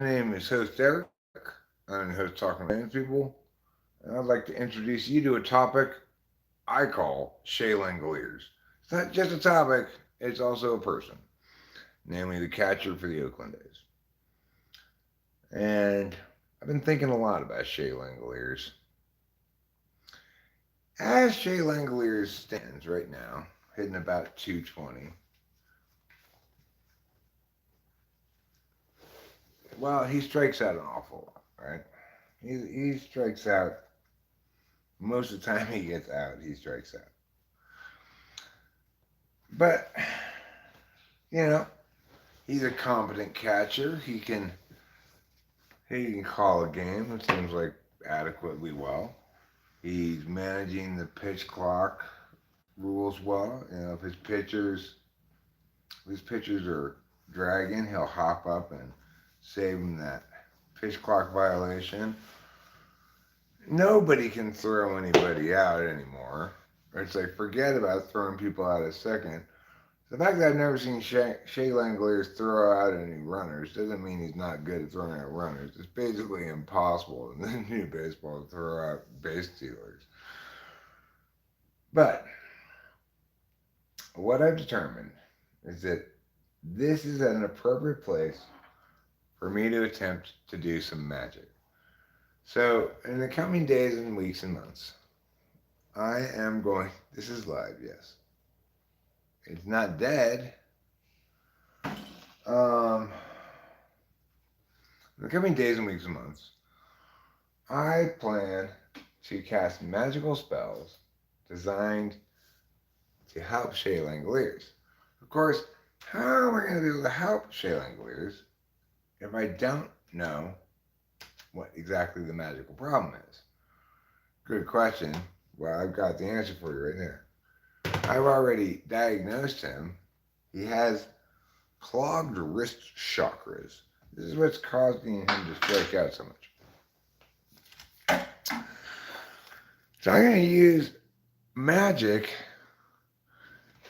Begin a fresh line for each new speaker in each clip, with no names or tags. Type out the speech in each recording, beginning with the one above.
name is host Derek. I'm the host talking to people, and I'd like to introduce you to a topic I call Shea Langoliers. It's not just a topic; it's also a person, namely the catcher for the Oakland A's. And I've been thinking a lot about Shea Langoliers. As Shea Langoliers stands right now, hitting about 220. Well, he strikes out an awful lot, right? He strikes out most of the time he gets out. He strikes out, but you know he's a competent catcher. He can call a game. It seems like adequately well. He's managing the pitch clock rules well. If his pitchers are dragging, he'll hop up and save them that pitch clock violation. Nobody can throw anybody out anymore. It's like forget about throwing people out at second. The fact that I've never seen Shea Langoliers throw out any runners doesn't mean he's not good at throwing out runners. It's basically impossible in the new baseball to throw out base stealers. But what I've determined is that this is an appropriate place for me to attempt to do some magic. So, in the coming days and weeks and months, I am going. This is live, yes. It's not dead. Um, in the coming days and weeks and months, I plan to cast magical spells designed to help Shea Langoliers. Of course, how am I going to be able to help Shea Langoliers if I don't know what exactly the magical problem is? Good question. Well, I've got the answer for you right there. I've already diagnosed him. He has clogged wrist chakras. This is what's causing him to strike out so much. So I'm going to use magic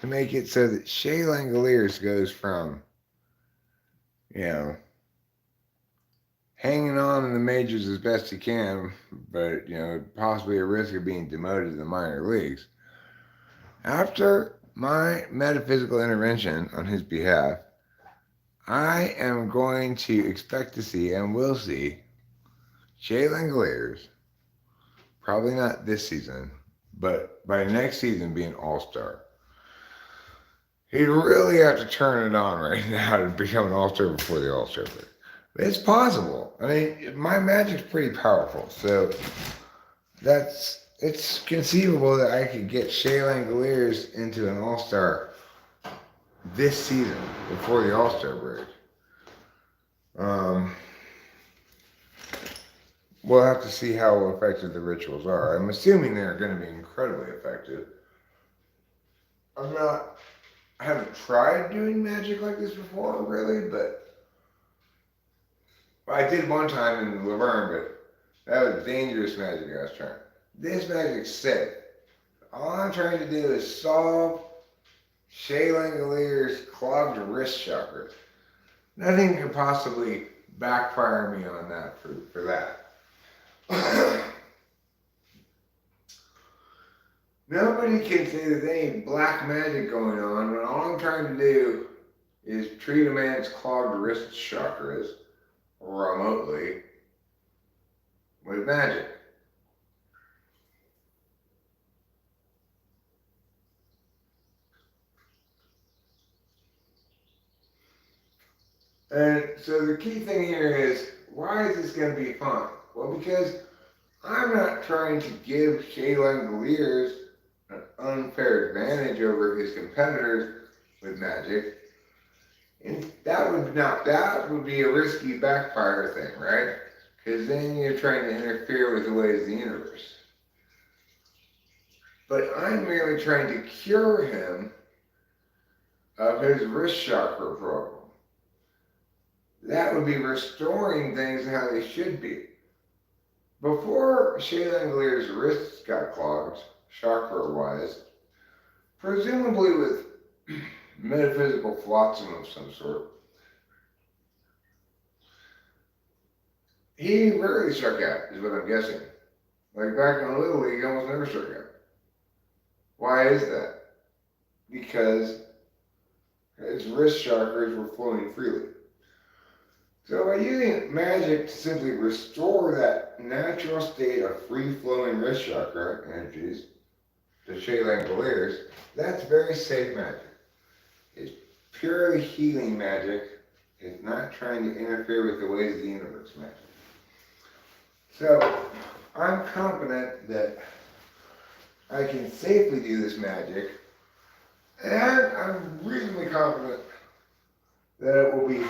to make it so that Shea Langoliers goes from, you know, hanging on in the majors as best he can, but, possibly at risk of being demoted to the minor leagues. After my metaphysical intervention on his behalf, I am going to expect to see and will see Shea Langoliers, probably not this season, but by next season be an all-star. He'd really have to turn it on right now to become an all-star before the all-star break. But it's possible. I mean, my magic's pretty powerful, so it's conceivable that I could get Shea Langoliers into an all-star this season before the all-star break. We'll have to see how effective the rituals are. I'm assuming they're going to be incredibly effective. I haven't tried doing magic like this before, really, but I did one time in Laverne, but that was dangerous magic I was trying. This magic's safe. All I'm trying to do is solve Shea Langoliers' clogged wrist chakras. Nothing could possibly backfire me on that for that. Nobody can say there's any black magic going on when all I'm trying to do is treat a man's clogged wrist chakras remotely with magic. And so the key thing here is, why is this going to be fun? Well, because I'm not trying to give Shea Langoliers an unfair advantage over his competitors with magic. And that would be a risky backfire thing, right? Because then you're trying to interfere with the ways of the universe. But I'm merely trying to cure him of his wrist chakra problem. That would be restoring things how they should be. Before Shea Langoliers' wrists got clogged, chakra-wise, presumably with metaphysical flotsam of some sort, He rarely struck out, is what I'm guessing. Like back in the Little League, he almost never struck out. Why is that? Because his wrist chakras were flowing freely. So by using magic to simply restore that natural state of free-flowing wrist chakra energies to Shea Langoliers, that's very safe magic. It's purely healing magic. It's not trying to interfere with the ways of the universe magic. So I'm confident that I can safely do this magic, and I'm reasonably confident that it will be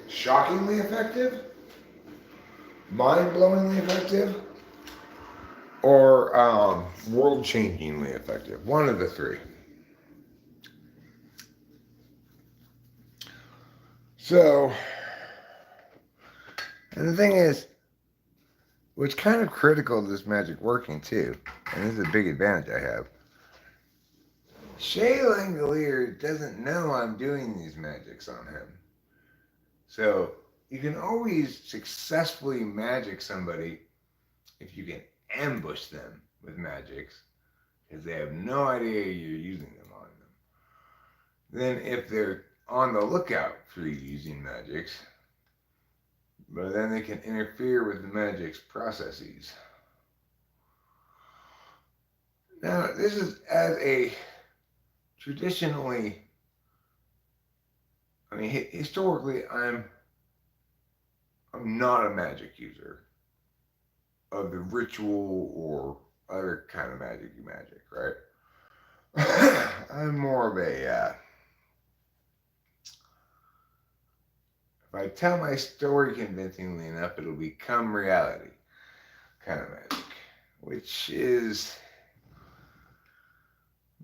shockingly effective, mind-blowingly effective, or world-changingly effective. One of the three. So, and the thing is, what's kind of critical to this magic working too, and this is a big advantage I have, Shea Langoliers doesn't know I'm doing these magics on him. So you can always successfully magic somebody if you can ambush them with magics, because they have no idea you're using them on them. Then if they're on the lookout for you using magics, but then they can interfere with the magic's processes. Now, this is as a traditionally, historically, I'm not a magic user of the ritual or other kind of magic, right? I'm more of a, if I tell my story convincingly enough, it'll become reality kind of magic, which is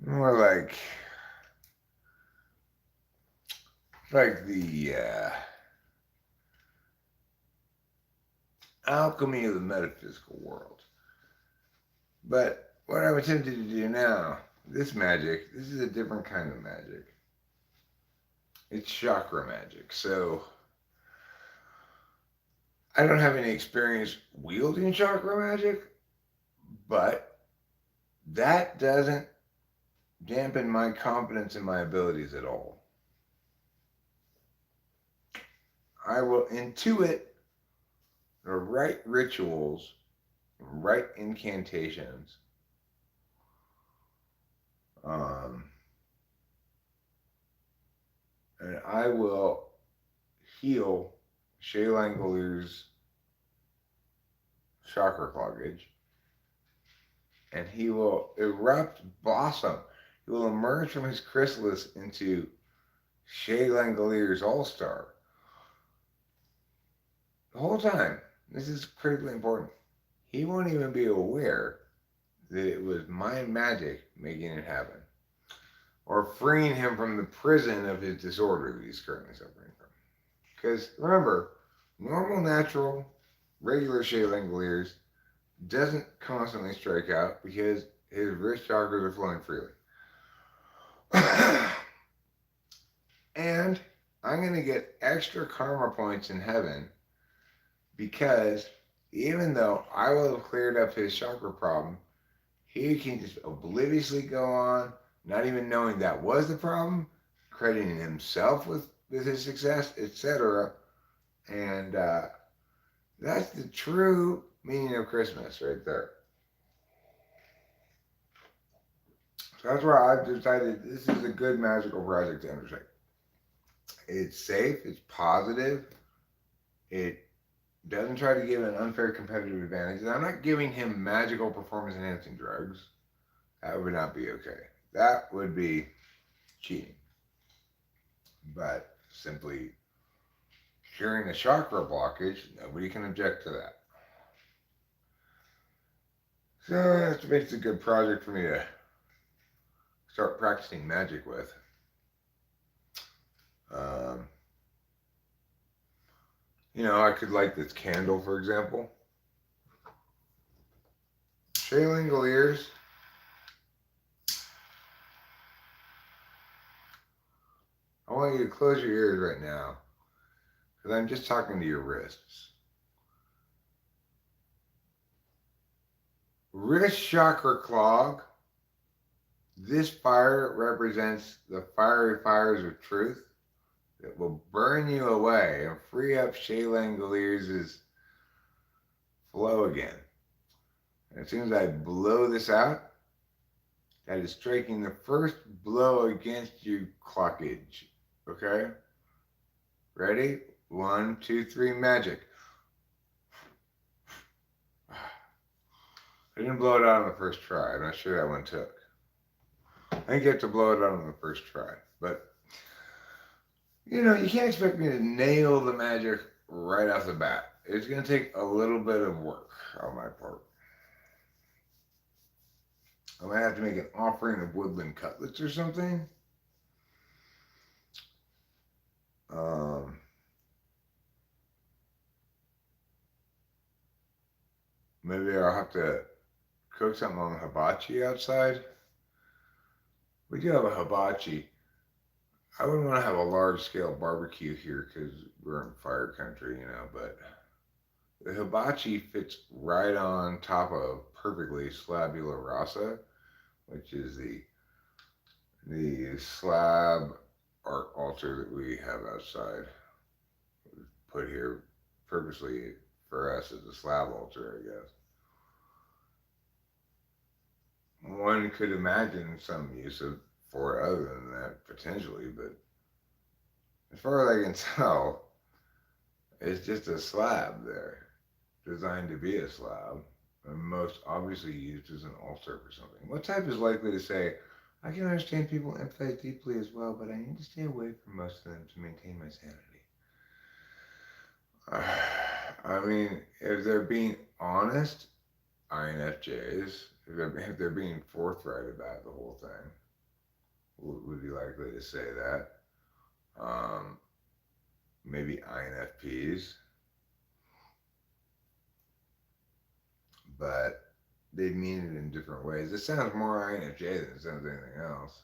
more like the alchemy of the metaphysical world. But what I'm attempting to do now, this is a different kind of magic. It's chakra magic. So I don't have any experience wielding chakra magic, but that doesn't dampen my confidence in my abilities at all. I will intuit the right rituals, right incantations, and I will heal Shea Langoliers' chakra cloggage, and he will erupt blossom. He will emerge from his chrysalis into Shea Langoliers All-Star. The whole time, this is critically important, he won't even be aware that it was my magic making it happen, or freeing him from the prison of his disorder that he's currently suffering from. Because remember, normal, natural, regular Shea Langoliers doesn't constantly strike out because his wrist chakras are flowing freely. And I'm going to get extra karma points in heaven because even though I will have cleared up his chakra problem, he can just obliviously go on, not even knowing that was the problem, crediting himself with his success, etc. And that's the true meaning of Christmas right there. So that's why I've decided this is a good magical project to undertake. It's safe, it's positive, it doesn't try to give an unfair competitive advantage. And I'm not giving him magical performance enhancing drugs. That would not be okay. That would be cheating. But simply curing a chakra blockage, nobody can object to that. So that makes a good project for me to start practicing magic with. I could light this candle, for example. Shea Langoliers. I want you to close your ears right now because I'm just talking to your wrists. Wrist chakra clog. This fire represents the fiery fires of truth that will burn you away and free up Shea Langoliers' flow again. And as soon as I blow this out, that is striking the first blow against your clockage. Okay? Ready? 1, 2, 3, magic. I didn't blow it out on the first try. I'm not sure that one took. I think you have to blow it out on the first try. But, you can't expect me to nail the magic right off the bat. It's going to take a little bit of work on my part. I might have to make an offering of woodland cutlets or something. Maybe I'll have to cook something on hibachi outside. We do have a hibachi. I wouldn't want to have a large scale barbecue here because we're in fire country, but the hibachi fits right on top of perfectly slabula rasa, which is the slab art altar that we have outside. Put here purposely for us as a slab altar, I guess. One could imagine some use for other than that potentially, but as far as I can tell, it's just a slab there, designed to be a slab, and most obviously used as an altar for something. What type is likely to say, I can understand people empathize deeply as well, but I need to stay away from most of them to maintain my sanity? I mean, if they're being honest, INFJs, if they're being forthright about the whole thing, would be likely to say that. Maybe INFPs, but they mean it in different ways. It sounds more INFJ than it sounds anything else.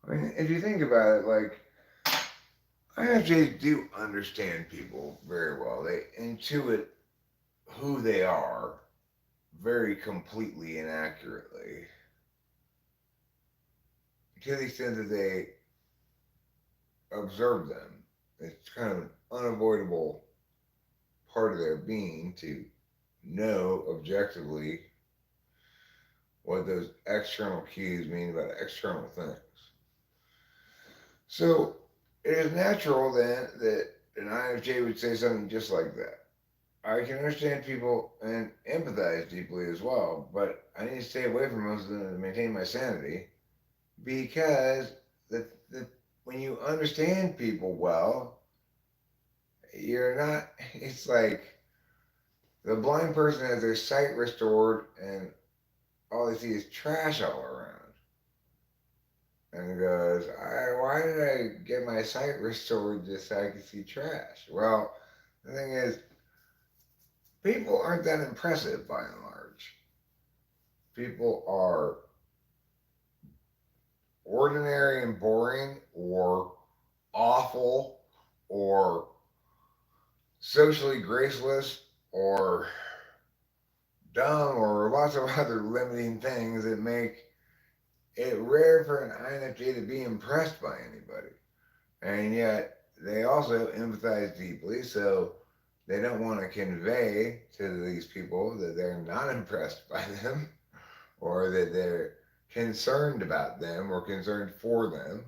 I mean, if you think about it, like, INFJs do understand people very well. They intuit who they are very completely and accurately to the extent that they observe them. It's kind of an unavoidable part of their being to know objectively what those external cues mean about external things. So it is natural then that an INFJ would say something just like that. I can understand people and empathize deeply as well, but I need to stay away from most of them to maintain my sanity because when you understand people well, you're not, it's like the blind person has their sight restored and all they see is trash all around. And he goes, why did I get my sight restored just so I could see trash? Well, the thing is, people aren't that impressive by and large. People are ordinary and boring, or awful, or socially graceless, or dumb, or lots of other limiting things that make it rare for an INFJ to be impressed by anybody. And yet, they also empathize deeply, so they don't want to convey to these people that they're not impressed by them or that they're concerned about them or concerned for them.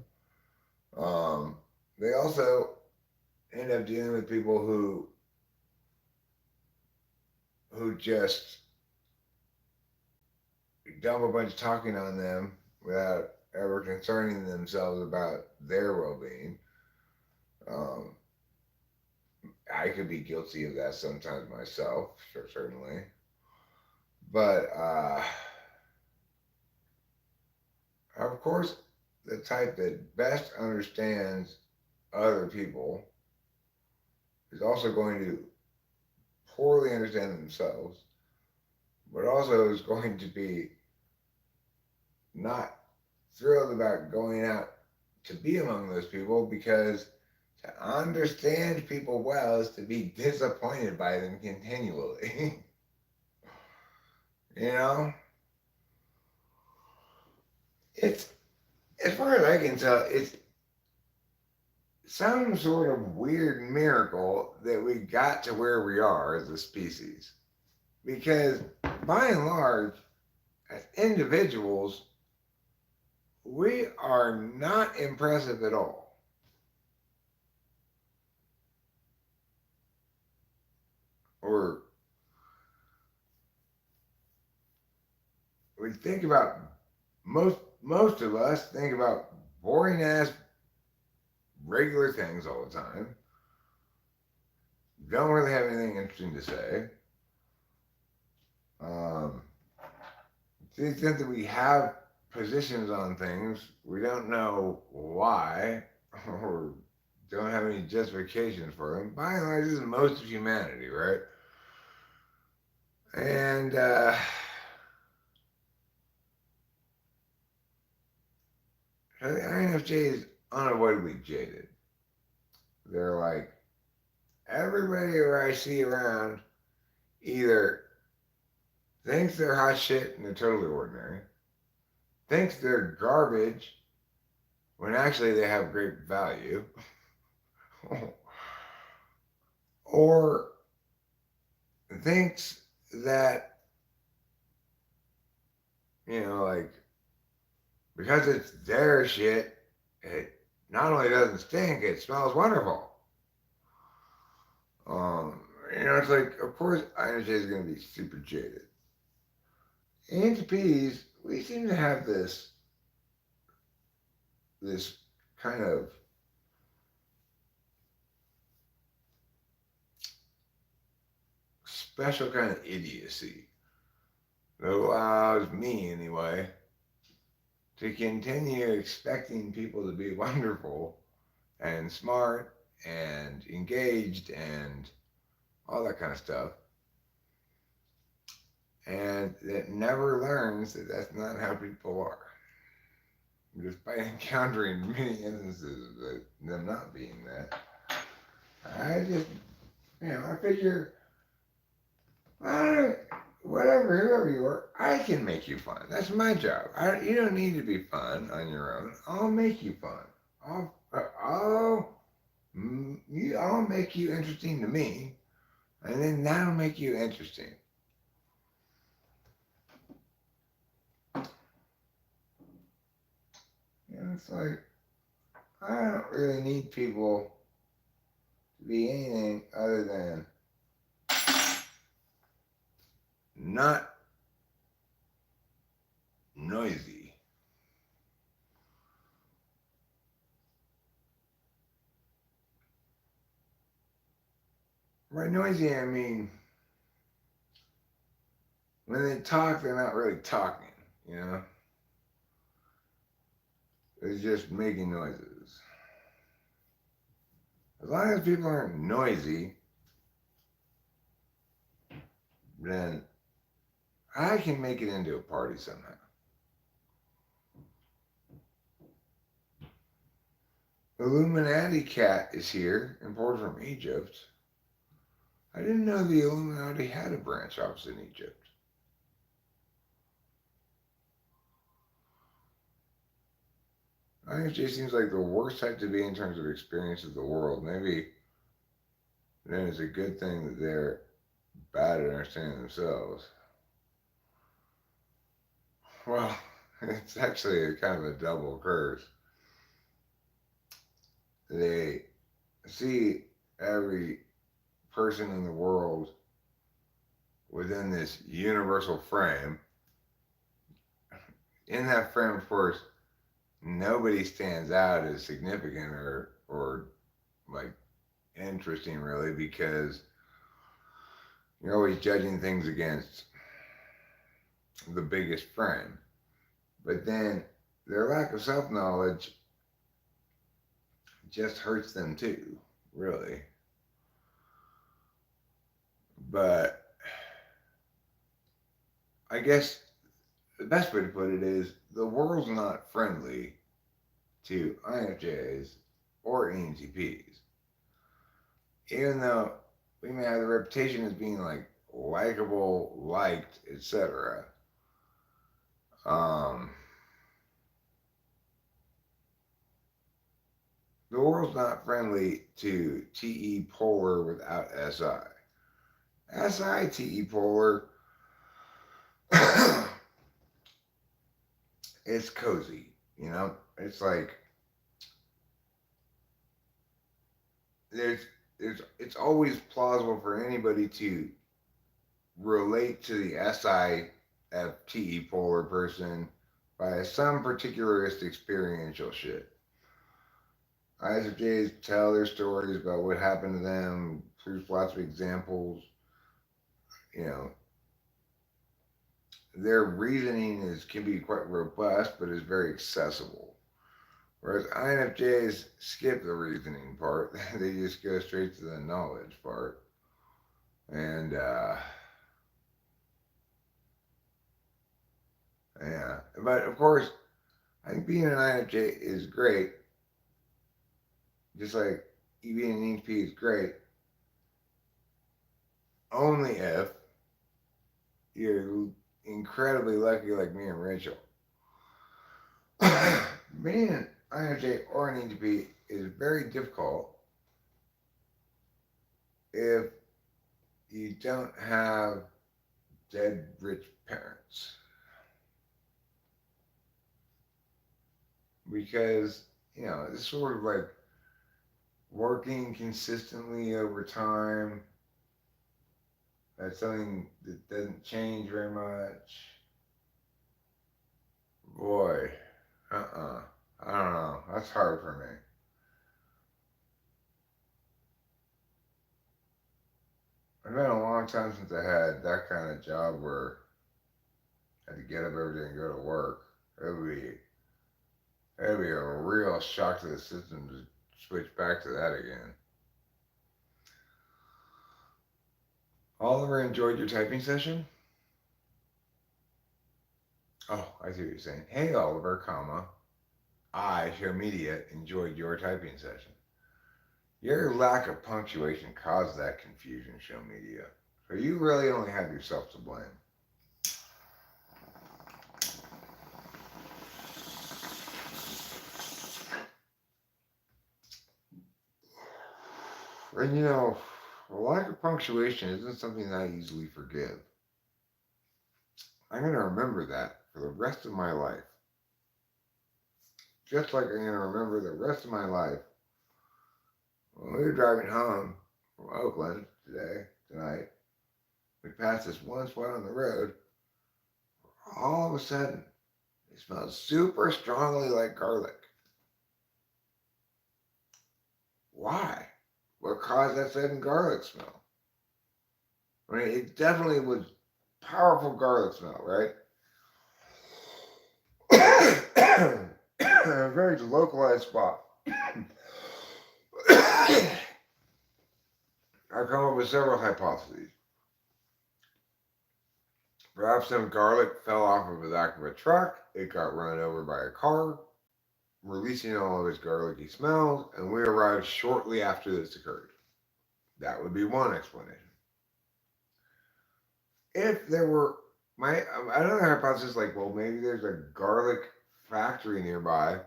They also end up dealing with people who just dump a bunch of talking on them without ever concerning themselves about their well-being. I could be guilty of that sometimes myself, sure, certainly. But of course, the type that best understands other people is also going to poorly understand themselves, but also is going to be not thrilled about going out to be among those people, because to understand people well is to be disappointed by them continually. You know? It's, as far as I can tell, it's some sort of weird miracle that we got to where we are as a species. Because by and large, as individuals, we are not impressive at all. Or we think about most of us think about boring ass regular things all the time. Don't really have anything interesting to say. Um, to the extent that we have positions on things, we don't know why or don't have any justifications for them. By and large, this is most of humanity, right? And so the INFJ is unavoidably jaded. They're like, everybody who I see around either thinks they're hot shit and they're totally ordinary, thinks they're garbage when actually they have great value, or thinks that, like, because it's their shit, it not only doesn't stink, it smells wonderful. Um, it's like, of course, INFJ is going to be super jaded. ENTPs, we seem to have this kind of special kind of idiocy that allows me, anyway, to continue expecting people to be wonderful and smart and engaged and all that kind of stuff. And it never learns that that's not how people are. Despite encountering many instances of them not being that, I just, I figure, whatever, whoever you are, I can make you fun. That's my job. You don't need to be fun on your own. I'll make you fun. I'll make you interesting to me, and then that'll make you interesting. It's like, I don't really need people to be anything other than not noisy. By noisy, I mean, when they talk, they're not really talking, you know? They're just making noises. As long as people aren't noisy, then I can make it into a party somehow. Illuminati Cat is here, imported from Egypt. I didn't know the Illuminati had a branch office in Egypt. INFJ seems like the worst type to be in terms of experience of the world. Maybe then it's a good thing that they're bad at understanding themselves. Well, it's actually a kind of a double curse. They see every person in the world within this universal frame. In that frame, of course, nobody stands out as significant or like interesting, really, because you're always judging things against the biggest frame. But then their lack of self-knowledge just hurts them too, really. But I guess the best way to put it is the world's not friendly to INFJs or ENTPs. Even though we may have the reputation as being like likable, liked, etc. Um, the world's not friendly to TE polar without SI. SI TE polar, it's cozy, you know? It's like there's it's always plausible for anybody to relate to the SIFTE polar person by some particularistic experiential shit. ISFJs tell their stories about what happened to them. There's lots of examples. You know, their reasoning can be quite robust, but is very accessible. Whereas INFJs skip the reasoning part; they just go straight to the knowledge part. And yeah, but of course, I think being an INFJ is great. Just like being an ENTP is great, only if you're incredibly lucky like me and Rachel. Being an INFJ or an ENTP is very difficult if you don't have dead rich parents. Because, you know, it's sort of like working consistently over time. That's something that doesn't change very much. Boy, I don't know. That's hard for me. It's been a long time since I had that kind of job where I had to get up every day and go to work. It would be a real shock to the system to switch back to that again. Oliver enjoyed your typing session? Oh, I see what you're saying. Hey, Oliver, comma. I, Show Media, enjoyed your typing session. Your lack of punctuation caused that confusion, Show Media. So you really only have yourself to blame. And you know, a lack of punctuation isn't something I easily forgive. I'm going to remember that for the rest of my life. Just like I'm going to remember the rest of my life when we were driving home from Oakland tonight, we passed this one spot on the road. All of a sudden, it smelled super strongly like garlic. Why? What caused that sudden garlic smell? I mean, it definitely was powerful garlic smell, right? A very localized spot. I've come up with several hypotheses. Perhaps some garlic fell off of the back of a truck, it got run over by a car, releasing all of its garlicky smells, and we arrived shortly after this occurred. That would be one explanation. If there were another hypothesis, like, well, maybe there's a garlic factory nearby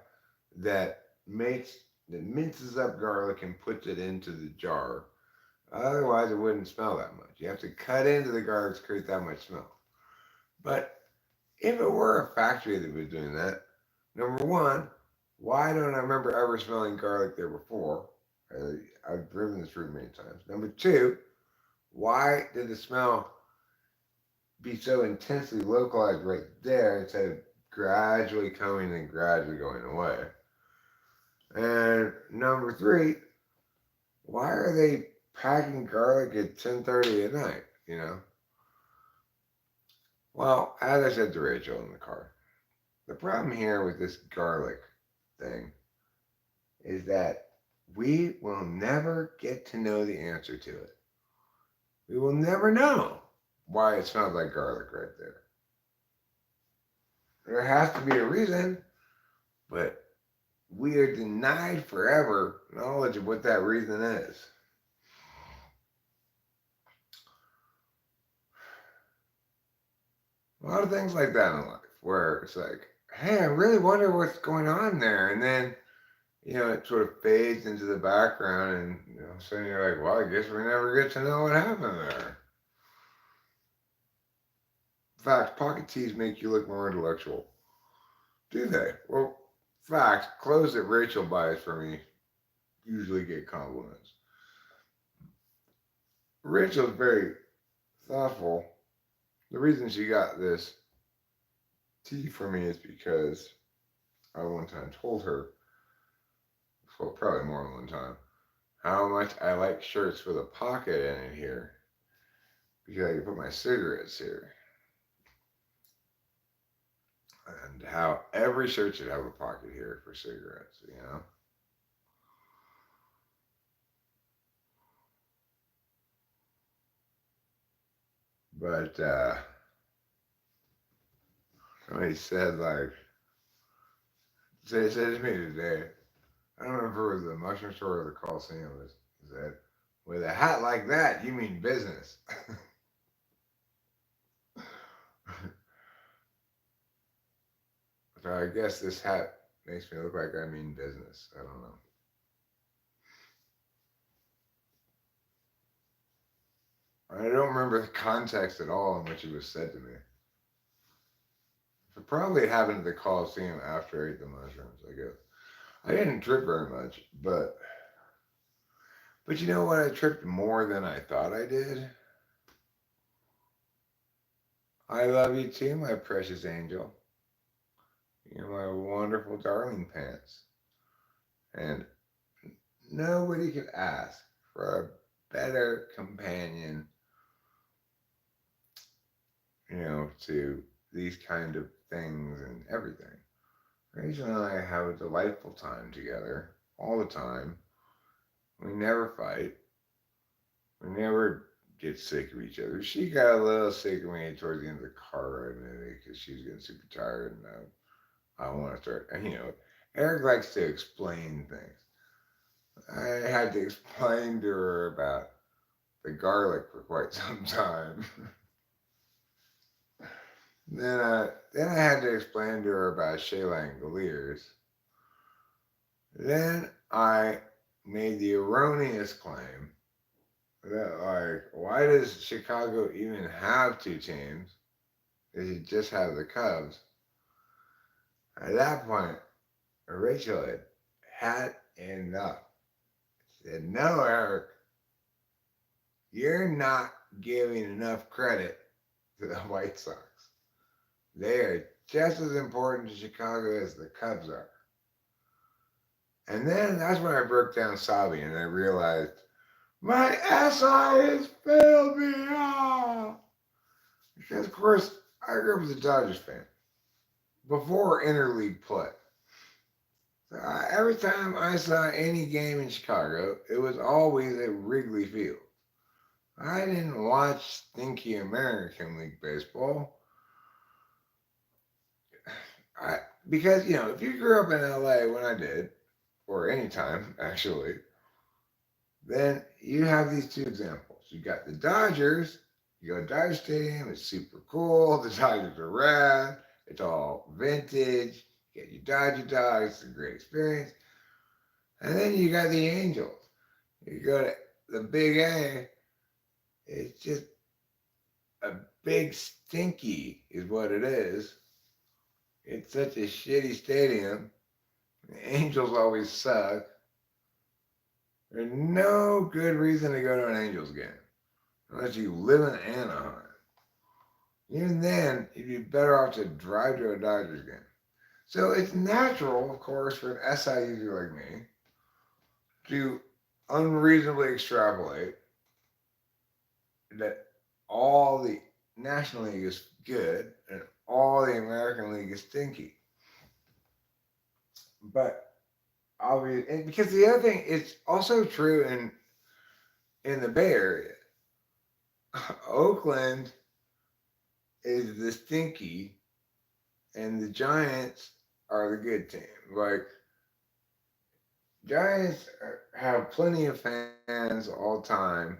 that minces up garlic and puts it into the jar. Otherwise, it wouldn't smell that much. You have to cut into the garlic to create that much smell. But if it were a factory that was doing that, number one, why don't I remember ever smelling garlic there before? I've driven this route many times. Number two, why did the smell be so intensely localized right there instead of gradually coming and gradually going away? And number three, why are they packing garlic at 10:30 at night, you know? Well, as I said to Rachel in the car, the problem here with this garlic thing is that we will never get to know the answer to it. We will never know why it smells like garlic right there. There has to be a reason, but we are denied forever knowledge of what that reason is. A lot of things like that in life where it's like, hey, I really wonder what's going on there. And then, it sort of fades into the background and, suddenly you're like, well, I guess we never get to know what happened there. In fact, pocket tees make you look more intellectual. Do they? Well, fact, clothes that Rachel buys for me usually get compliments. Rachel's very thoughtful. The reason she got this tea for me is because I one time told her, well, probably more than one time, how much I like shirts with a pocket in it here because I can put my cigarettes here. And how every shirt should have a pocket here for cigarettes. But somebody said, like, they said to me today, I don't remember if it was the mushroom store or the Coliseum, said, with a hat like that, you mean business. So I guess this hat makes me look like I mean business. I don't know. I don't remember the context at all in which it was said to me. It probably happened at the Coliseum after I ate the mushrooms, I guess. I didn't trip very much, but you know what? I tripped more than I thought I did. I love you too, my precious angel. You're my wonderful darling pants. And nobody could ask for a better companion, to these kind of things and everything. Rachel and I have a delightful time together all the time. We never fight. We never get sick of each other. She got a little sick of me towards the end of the car ride maybe because she was getting super tired and I want to start. Eric likes to explain things. I had to explain to her about the garlic for quite some time. then I had to explain to her about Shea Langoliers. Then I made the erroneous claim that, like, why does Chicago even have two teams? They should just have the Cubs. At that point, Rachel had enough. She said, no, Eric, you're not giving enough credit to the White Sox. They are just as important to Chicago as the Cubs are. And then that's when I broke down sobbing and I realized my SI has failed me. Because, of course, I grew up as a Dodgers fan before interleague play. So every time I saw any game in Chicago, it was always at Wrigley Field. I didn't watch stinky American League baseball. Because, if you grew up in LA when I did, or any time actually, then you have these two examples. You got the Dodgers, you go to Dodger Stadium, it's super cool, the Dodgers are rad, it's all vintage, you get your Dodger dogs, it's a great experience. And then you got the Angels. You go to the Big A, it's just a big stinky is what it is. It's such a shitty stadium. The Angels always suck. There's no good reason to go to an Angels game unless you live in Anaheim. Even then, you'd be better off to drive to a Dodgers game. So it's natural, of course, for an SI user like me to unreasonably extrapolate that all the National League is good and all the American League is stinky. But obviously, because the other thing, it's also true in the Bay Area. Oakland is the stinky, and the Giants are the good team. Like, Giants have plenty of fans all time.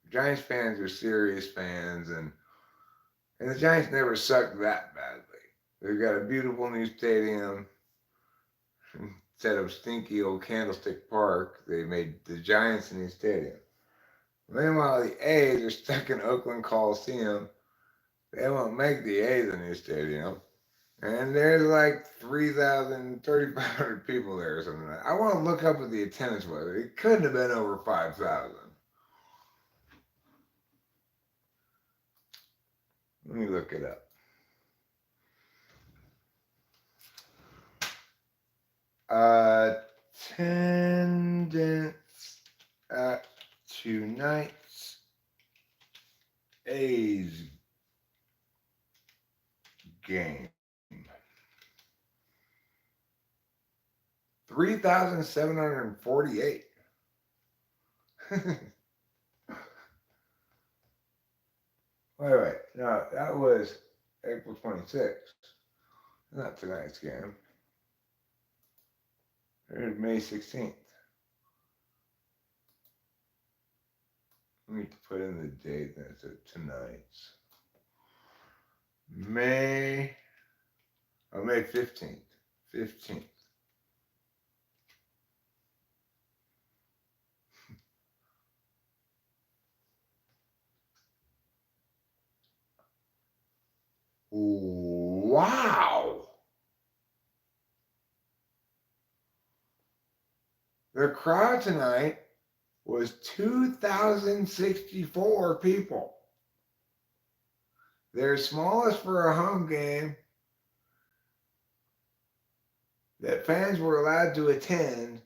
Giants fans are serious fans, and the Giants never sucked that badly. They've got a beautiful new stadium. Instead of stinky old Candlestick Park, they made the Giants a new stadium. Meanwhile, the A's are stuck in Oakland Coliseum. They won't make the A's a new stadium. And there's like 3,000, 3,500 people there or something like that. I want to look up what the attendance was. It couldn't have been over 5,000. Let me look it up. Attendance at tonight's A's game. 3,748. Wait. No, that was April 26th. Not tonight's game. There's May 16th. Let me put in the date that's tonight's. May 15th. 15th. Wow! The crowd tonight was 2,064 people. Their smallest for a home game that fans were allowed to attend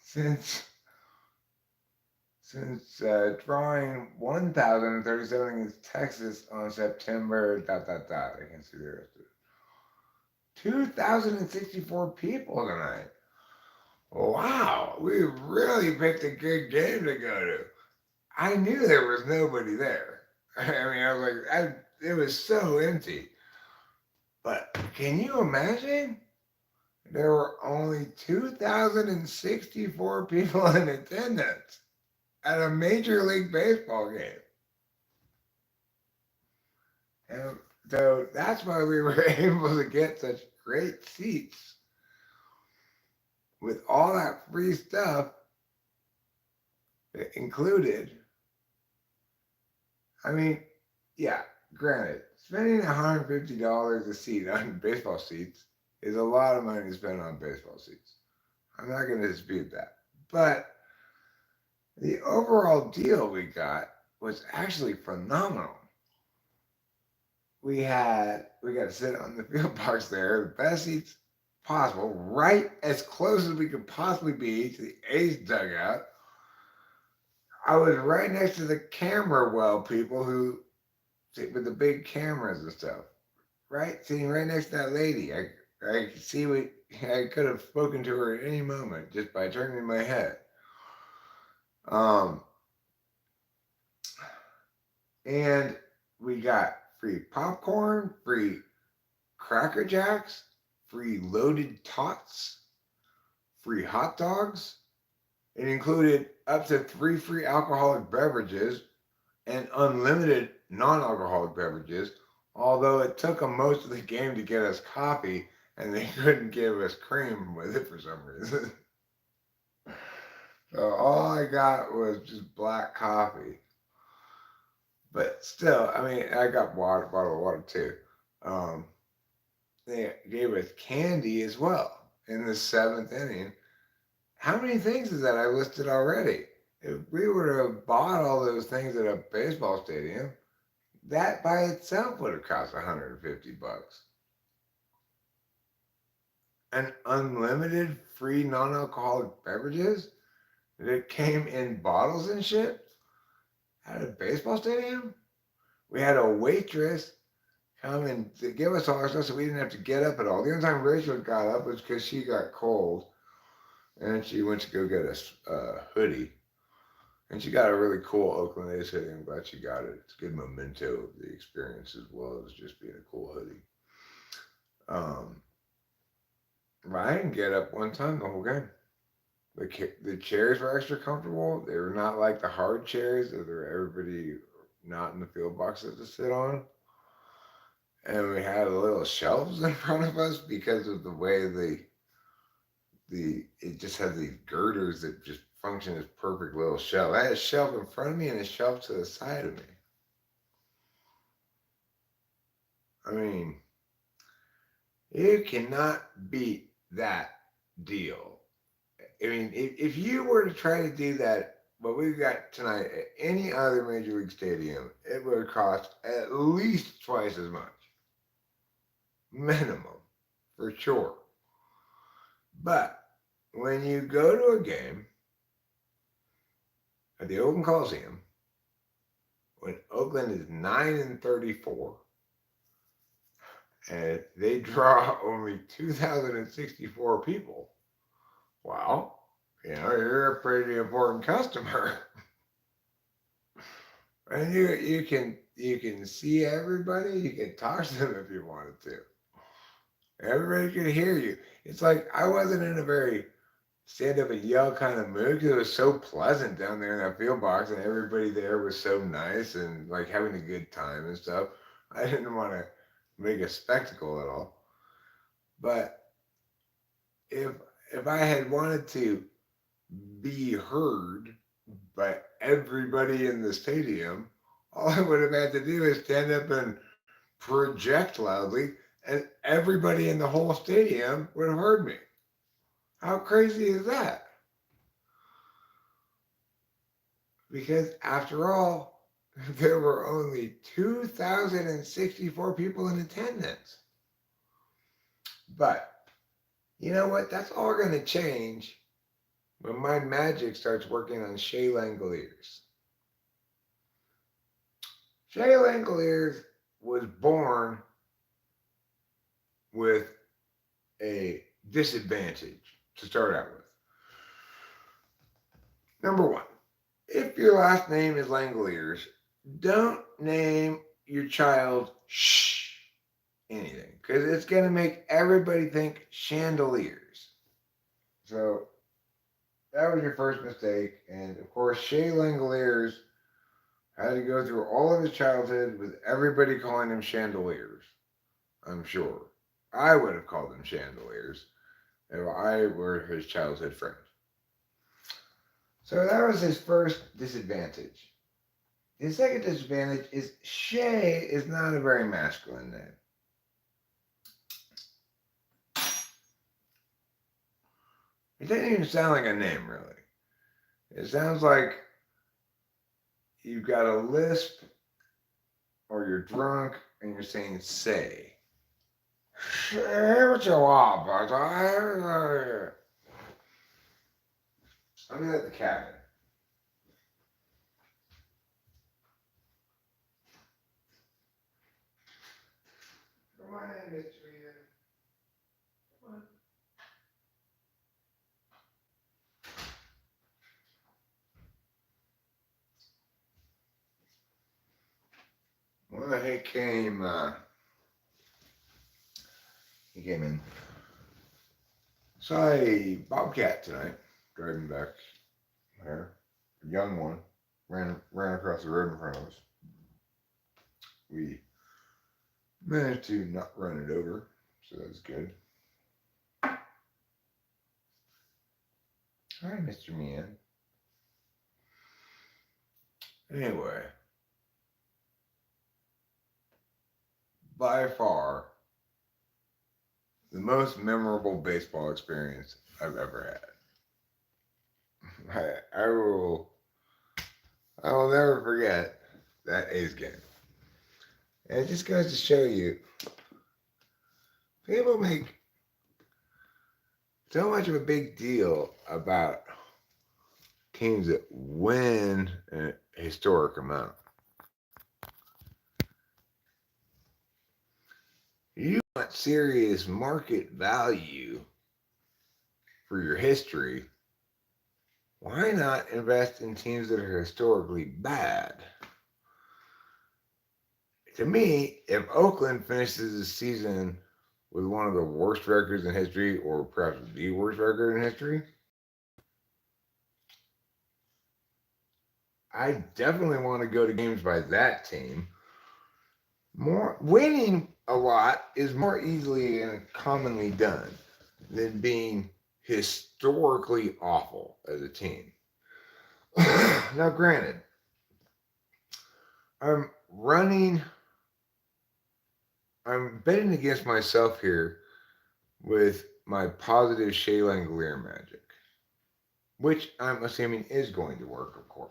since drawing 1,037 against Texas on September. I can't see the rest of it. 2,064 people tonight. Wow, we really picked a good game to go to. I knew there was nobody there. I mean, I was like, it was so empty. But can you imagine? There were only 2,064 people in attendance at a Major League Baseball game. And so that's why we were able to get such great seats with all that free stuff included. I mean, yeah, granted, spending $150 a seat on baseball seats is a lot of money to spend on baseball seats. I'm not going to dispute that. But the overall deal we got was actually phenomenal. We got to sit on the field box there, the best seats possible, right as close as we could possibly be to the A's dugout. I was right next to the camera people who sit with the big cameras and stuff. Right, sitting right next to that lady. I could see I could have spoken to her at any moment just by turning my head. And we got free popcorn, free Cracker Jacks, free loaded tots, free hot dogs. It included up to 3 free alcoholic beverages and unlimited non-alcoholic beverages, although it took them most of the game to get us coffee and they couldn't give us cream with it for some reason. So all I got was just black coffee. But still, I mean, I got bottle of water too. They gave us candy as well in the 7th inning. How many things is that I listed already? If we were to have bought all those things at a baseball stadium, that by itself would have cost $150. And unlimited free non-alcoholic beverages that came in bottles and shit at a baseball stadium. We had a waitress come and to give us all our stuff so we didn't have to get up at all. The only time Rachel got up was because she got cold and she went to go get us a hoodie. And she got a really cool Oakland A's hoodie. I'm glad she got it. It's a good memento of the experience as well as just being a cool hoodie. Um, but I didn't get up one time the whole game. The chairs were extra comfortable. They were not like the hard chairs that are everybody not in the field boxes to sit on. And we had little shelves in front of us because of the way the it just had these girders that just function as perfect little shelves. I had a shelf in front of me and a shelf to the side of me. I mean, you cannot beat that deal. I mean, if you were to try to do that, what we've got tonight at any other major league stadium, it would cost at least twice as much, minimum, for sure. But when you go to a game at the Oakland Coliseum, when Oakland is 9-34, and they draw only 2,064 people, well, you're a pretty important customer. And you can see everybody, you can talk to them if you wanted to. Everybody can hear you. It's like I wasn't in a very stand up and yell kind of mood because it was so pleasant down there in that field box and everybody there was so nice and like having a good time and stuff. I didn't want to make a spectacle at all. But if if I had wanted to be heard by everybody in the stadium, all I would have had to do is stand up and project loudly, and everybody in the whole stadium would have heard me. How crazy is that? Because after all, there were only 2,064 people in attendance. But you know what? That's all going to change when my magic starts working on Shea Langoliers. Shea Langoliers was born with a disadvantage to start out with. Number one, if your last name is Langoliers, don't name your child anything because it's going to make everybody think chandeliers. So that was your first mistake. And of course, Shea Langoliers had to go through all of his childhood with everybody calling him chandeliers. I'm sure. I would have called him chandeliers if I were his childhood friend. So that was his first disadvantage. His second disadvantage is Shea is not a very masculine name. It doesn't even sound like a name, really. It sounds like you've got a lisp or you're drunk and you're saying say. Say what you want, but I'm at the cabin. Come on in, Mr. Ian. Come on. Well, he came in. Saw a bobcat tonight, driving back there. A young one ran across the road in front of us. We managed to not run it over, so that's good. Hi, Mr. Man. Anyway, by far, the most memorable baseball experience I've ever had. I will never forget that A's game. And it just goes to show you, people make so much of a big deal about teams that win a historic amount. You want serious market value for your history. why not invest in teams that are historically bad? To me, if Oakland finishes the season with one of the worst records in history, or perhaps the worst record in history, I definitely want to go to games by that team. More winning a lot is more easily and commonly done than being historically awful as a team. Now, granted, I'm running, I'm betting against myself here with my positive Shea Langoliers magic, which I'm assuming is going to work, of course.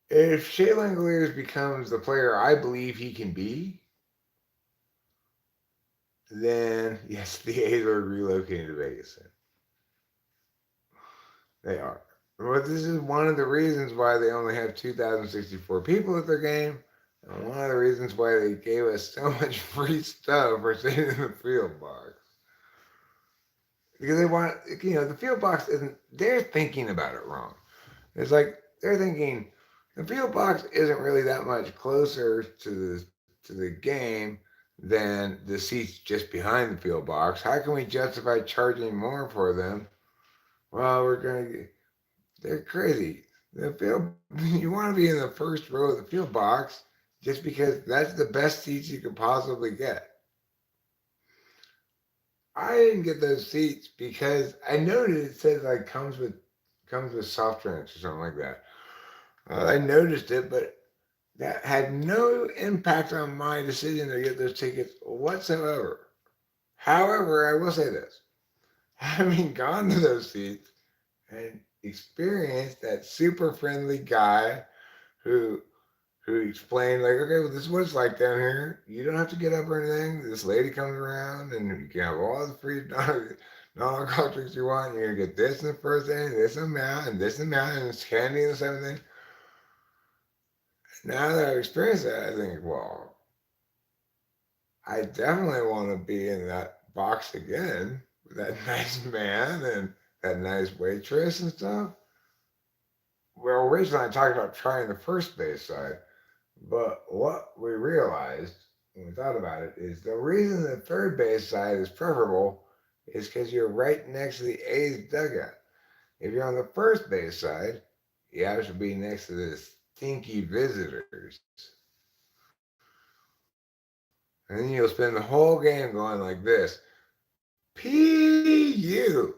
If Shea Langoliers becomes the player I believe he can be, then yes, the A's are relocating to Vegas. They are. But this is one of the reasons why they only have 2,064 people at their game, and one of the reasons why they gave us so much free stuff for sitting in the field box. Because they want, the field box isn't, they're thinking about it wrong. It's like they're thinking the field box isn't really that much closer to the game than the seats just behind the field box. How can we justify charging more for them? Well, they're crazy. The field, you want to be in the first row of the field box just because that's the best seats you could possibly get. I didn't get those seats because I noticed it says like comes with soft drinks or something like that. I noticed it, but that had no impact on my decision to get those tickets whatsoever. However, I will say this: having gone to those seats and experienced that super friendly guy who who explained like, okay, well, this is what it's like down here. You don't have to get up or anything. This lady comes around and you can have all the free non-alcoholic drinks you want. You're gonna get this in the first day, this amount, and this amount, and it's candy and everything. Now that I've experienced that, I think, well, I definitely want to be in that box again with that nice man and that nice waitress and stuff. Well, originally I talked about trying the first base side. But what we realized when we thought about it is the reason the third base side is preferable is because you're right next to the A's dugout. If you're on the first base side, you have to be next to the stinky visitors. And then you'll spend the whole game going like this. P.U.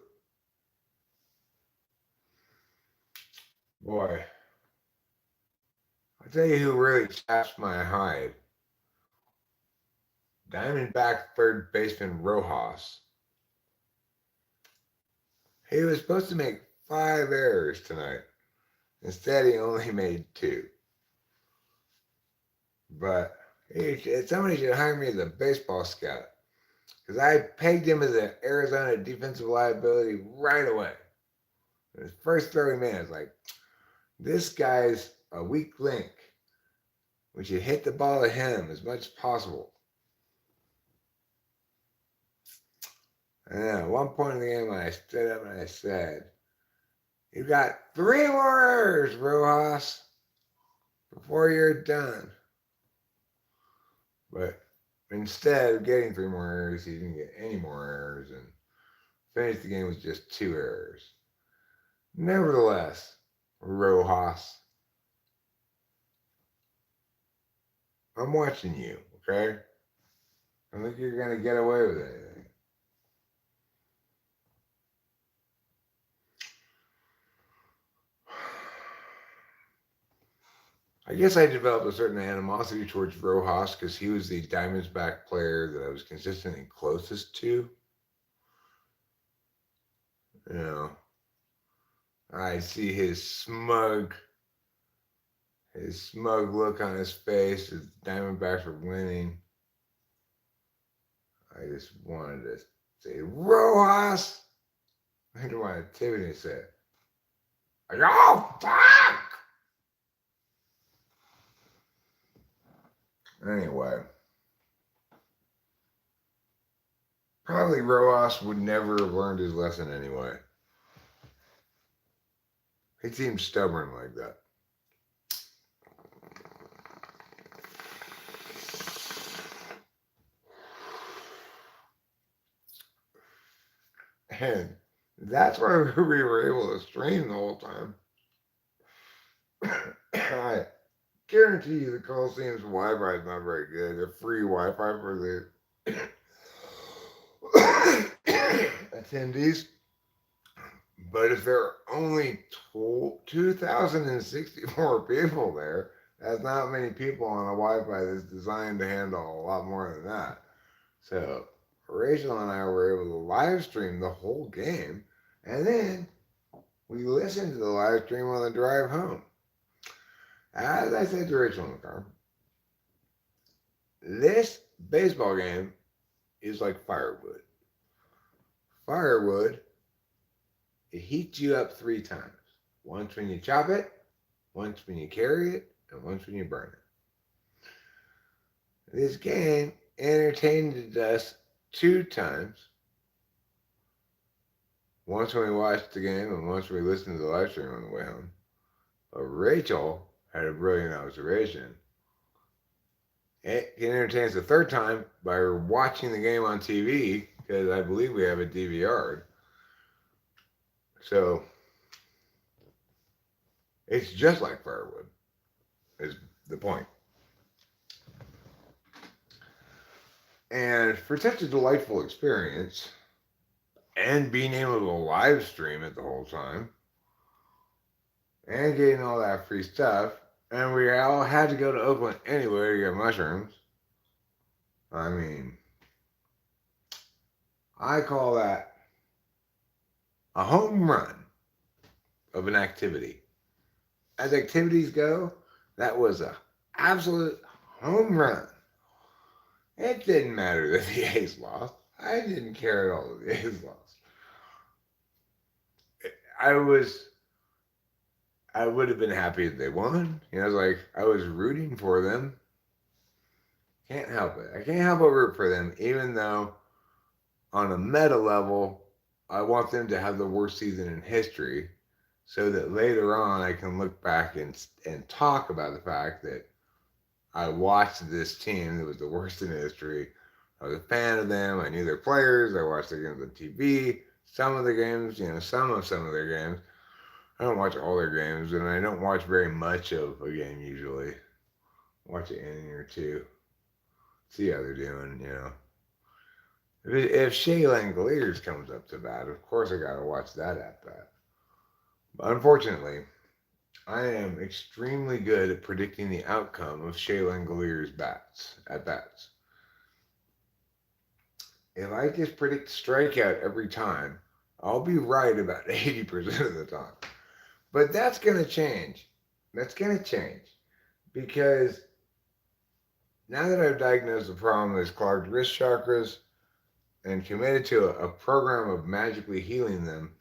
Boy, I'll tell you who really chaps my hide. Diamondback third baseman Rojas. He was supposed to make 5 errors tonight. Instead, he only made 2. But somebody should hire me as a baseball scout because I pegged him as an Arizona defensive liability right away. His first throw he made, I was like, this guy's a weak link. We should hit the ball to him as much as possible. And then at one point in the game, I stood up and I said, "You've got 3 more errors, Rojas, before you're done." But instead of getting 3 more errors, he didn't get any more errors and finished the game with just 2 errors. Nevertheless, Rojas, I'm watching you, okay? I don't think you're going to get away with anything. I guess I developed a certain animosity towards Rojas because he was the Diamondback player that I was consistently closest to. You know, I see his smug look on his face as the Diamondbacks were winning. I just wanted to say, Rojas! I think what Tiffany said. Oh, fuck! Anyway, probably Rojas would never have learned his lesson anyway. He seems stubborn like that. And that's why we were able to stream the whole time. I guarantee you the Coliseum's Wi-Fi is not very good. The free Wi-Fi for the attendees. But if there are only 2,064 people there, that's not many people on a Wi-Fi that's designed to handle a lot more than that. So Rachel and I were able to live stream the whole game, and then we listened to the live stream on the drive home. As I said to Rachel in the car, this baseball game is like firewood. Firewood, it heats you up 3 times. Once when you chop it, once when you carry it, and once when you burn it. This game entertained us 2 times. Once when we watched the game and once when we listened to the live stream on the way home. But Rachel had a brilliant observation. It can entertain us a 3rd time by watching the game on TV, because I believe we have a DVR. So it's just like firewood, is the point. And for such a delightful experience, and being able to live stream it the whole time, and getting all that free stuff, and we all had to go to Oakland anyway to get mushrooms. I mean, I call that a home run of an activity. As activities go, that was an absolute home run. It didn't matter that the A's lost. I didn't care at all that the A's lost. I would have been happy if they won. You know, I was rooting for them. Can't help it. I can't help but root for them, even though on a meta level, I want them to have the worst season in history, so that later on I can look back and talk about the fact that I watched this team that was the worst in history. I was a fan of them. I knew their players. I watched their games on TV. Some of the games, some of their games. I don't watch all their games, and I don't watch very much of a game usually. Watch an inning or two. See how they're doing, If Shea Langoliers comes up to bat, of course I gotta watch that at bat. But unfortunately, I am extremely good at predicting the outcome of Shea Langoliers' at bats. If I just predict strikeout every time, I'll be right about 80% of the time. But that's going to change. That's going to change. Because now that I've diagnosed the problem as clogged wrist chakras and committed to a program of magically healing them,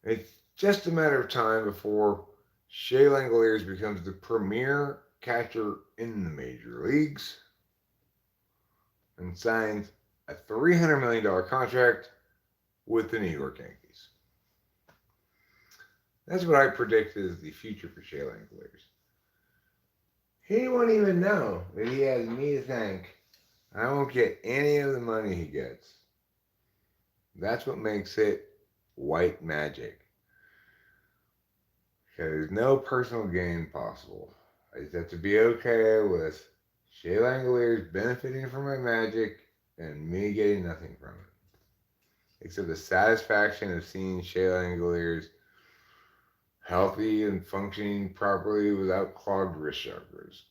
it's just a matter of time before Shea Langoliers becomes the premier catcher in the major leagues and signs a $300 million contract with the New York Yankees. That's what I predict is the future for Shea Langoliers. He won't even know that he has me to thank. I won't get any of the money he gets. That's what makes it white magic. There's no personal gain possible. I just have to be okay with Shea Langoliers benefiting from my magic and me getting nothing from it. Except the satisfaction of seeing Shea Langoliers healthy and functioning properly without clogged wrist chakras.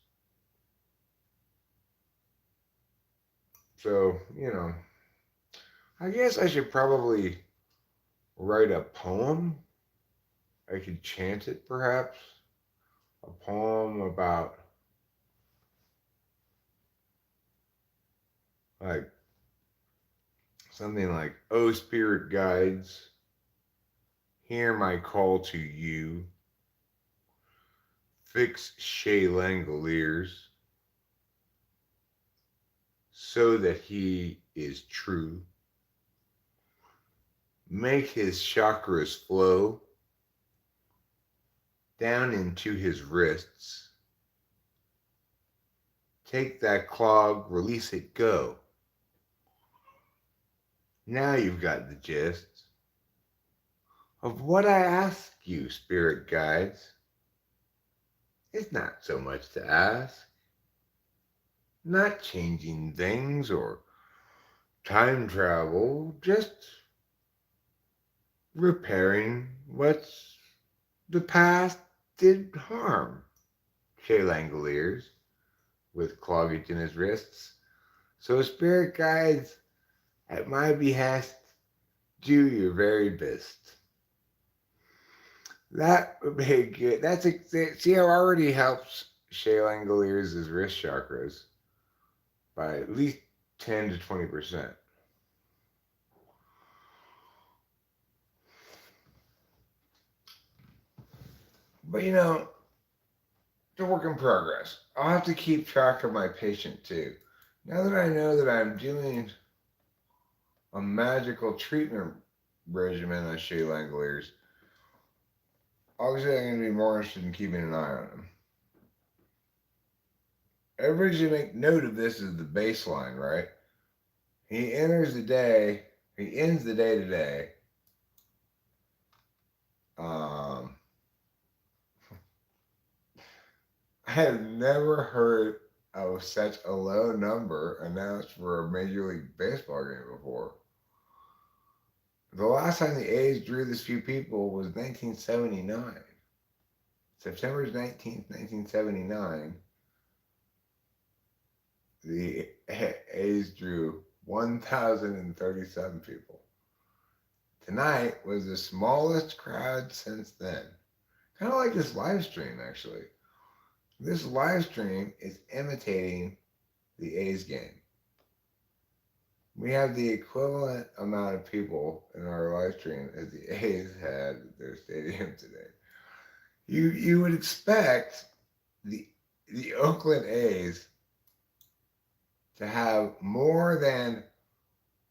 So, I guess I should probably write a poem. I could chant it, perhaps. A poem about, something like, "Oh, spirit guides, hear my call to you. Fix Shea Langoliers so that he is true. Make his chakras flow down into his wrists. Take that clog, release it, go. Now you've got the gist of what I ask you, spirit guides. It's not so much to ask. Not changing things or time travel, just repairing what's the past did harm. Shea Langoliers, with cloggage in his wrists. So spirit guides, at my behest, do your very best. That would be good. See how it already helps Shea Langoliers' wrist chakras by at least 10 to 20%. But it's a work in progress. I'll have to keep track of my patient too. Now that I know that I'm doing a magical treatment regimen on Shea Langoliers, obviously I'm going to be more interested in keeping an eye on him. Everybody should make note of this as the baseline, right? He ends the day today. I have never heard of such a low number announced for a Major League Baseball game before. The last time the A's drew this few people was 1979. September 19th, 1979. The A's drew 1,037 people. Tonight was the smallest crowd since then. Kind of like this live stream, actually. This live stream is imitating the A's game. We have the equivalent amount of people in our live stream as the A's had at their stadium today. You would expect the Oakland A's to have more than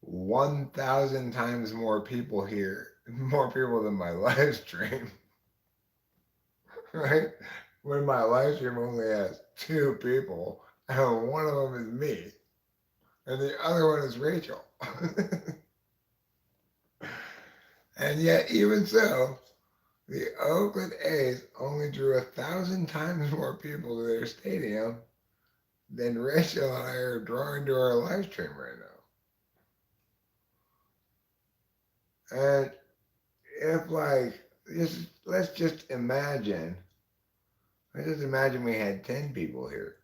1,000 times more people here, more people than my live stream, right? When my live stream only has 2 people, and one of them is me, and the other one is Rachel. And yet, even so, the Oakland A's only drew 1,000 times more people to their stadium than Rachel and I are drawing to our live stream right now. And if let's just imagine we had 10 people here.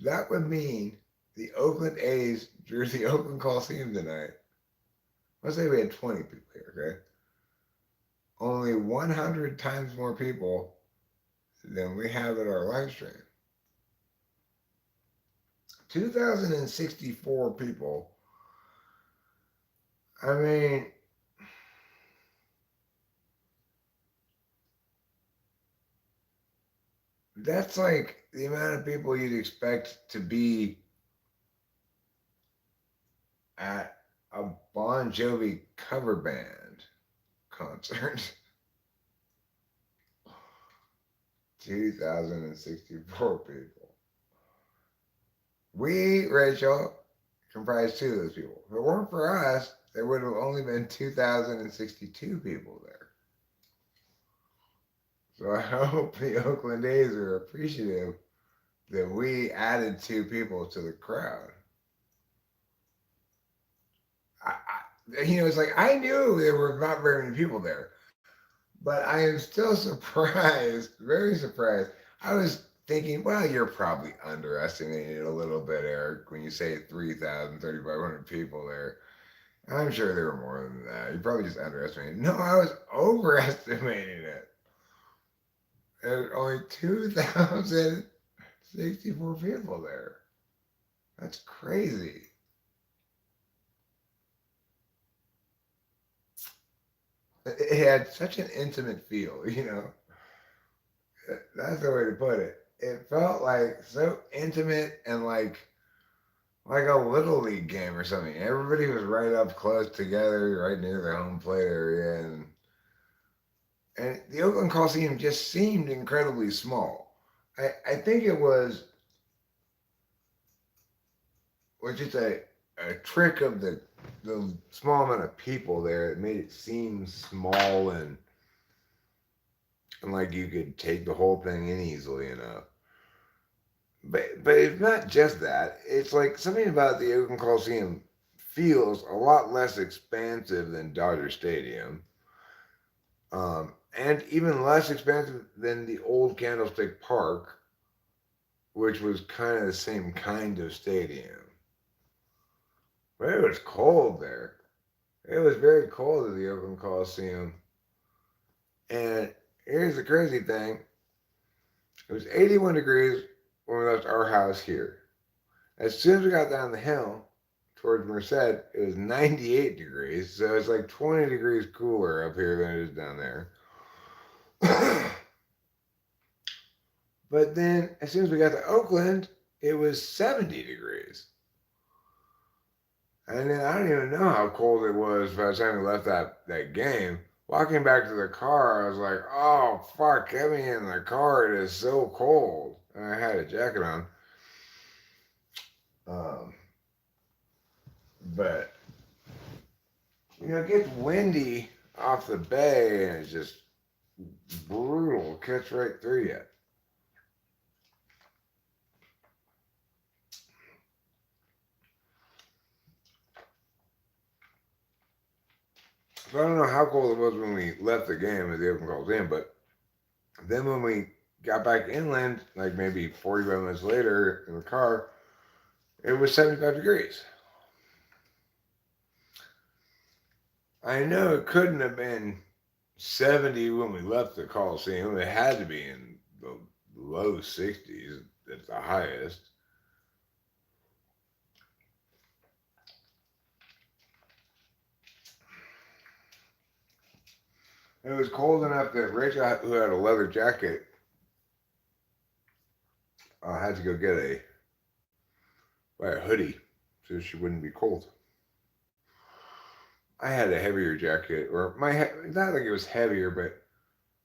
That would mean the Oakland A's drew the Oakland Coliseum tonight. Let's say we had 20 people here, okay? Only 100 times more people than we have at our live stream. 2,064 people. I mean, that's like the amount of people you'd expect to be at a Bon Jovi cover band concert. 2,064 people. We, Rachel, comprised 2 of those people. If it weren't for us, there would have only been 2,062 people there. So I hope the Oakland A's are appreciative that we added 2 people to the crowd. It's like I knew there were not very many people there, but I am still surprised, very surprised. I was thinking, well, you're probably underestimating it a little bit, Eric, when you say 3,000, 3,500 people there. I'm sure there were more than that. You probably just underestimated it. No, I was overestimating it. There's only 2,064 people there. That's crazy. It had such an intimate feel, That's the way to put it. It felt like so intimate and like a little league game or something. Everybody was right up close together, right near the home plate area, And the Oakland Coliseum just seemed incredibly small. I think it was just a trick of the small amount of people there that made it seem small and like you could take the whole thing in easily enough. But it's not just that. It's like something about the Oakland Coliseum feels a lot less expansive than Dodger Stadium, and even less expansive than the old Candlestick Park, which was kind of the same kind of stadium. But it was cold there. It was very cold at the Oakland Coliseum. And here's the crazy thing: it was 81 degrees when we left our house here. As soon as we got down the hill towards Merced, it was 98 degrees. So it's like 20 degrees cooler up here than it is down there. But then as soon as we got to Oakland, it was 70 degrees. And then I don't even know how cold it was by the time we left that game. Walking back to the car, I was like, oh, fuck, get me in the car. It is so cold. And I had a jacket on. Um, but, it gets windy off the bay and it's just brutal. It cuts right through you. So I don't know how cold it was when we left the game at the Oakland Coliseum, but then when we got back inland, like maybe 45 minutes later in the car, it was 75 degrees. I know it couldn't have been 70 when we left the Coliseum. It had to be in the low 60s at the highest. It was cold enough that Rachel, who had a leather jacket, had to go get buy a hoodie so she wouldn't be cold. I had a heavier jacket, or not like it was heavier, but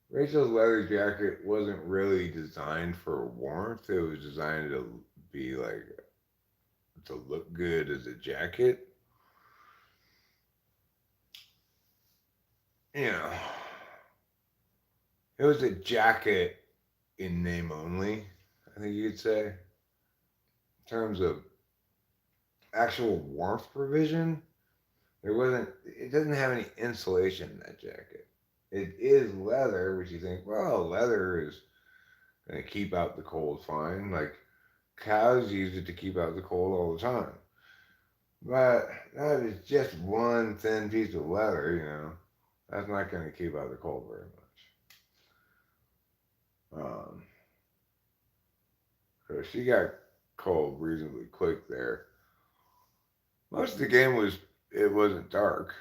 Rachel's leather jacket wasn't really designed for warmth. It was designed to be like to look good as a jacket. You know, it was a jacket in name only, I think you could say. In terms of actual warmth provision, it doesn't have any insulation in that jacket. It is leather, which you think, well, leather is going to keep out the cold fine. Like cows use it to keep out the cold all the time. But that is just one thin piece of leather, that's not going to keep out the cold very much. So she got cold reasonably quick there. Most of the game it wasn't dark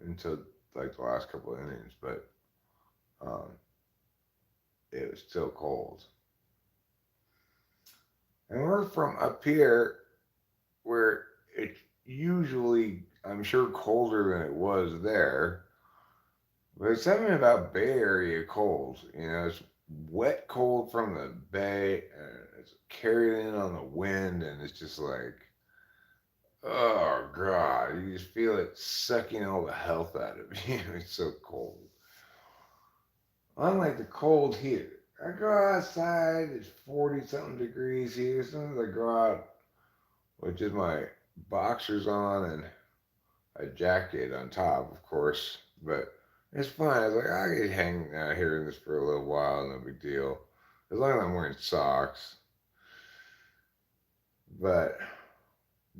until like the last couple of innings, but um, it was still cold. And we're from up here where it's usually, I'm sure, colder than it was there. But it's something about Bay Area cold. It's wet cold from the bay, and it's carried in on the wind, and it's just like, oh God, you just feel it sucking all the health out of you. It's so cold. Unlike the cold here. I go outside, it's 40 something degrees here. Sometimes I go out with just my boxers on and a jacket on top, of course. But it's fine. I was like, I can hang out here in this for a little while, no big deal. As long as I'm wearing socks. But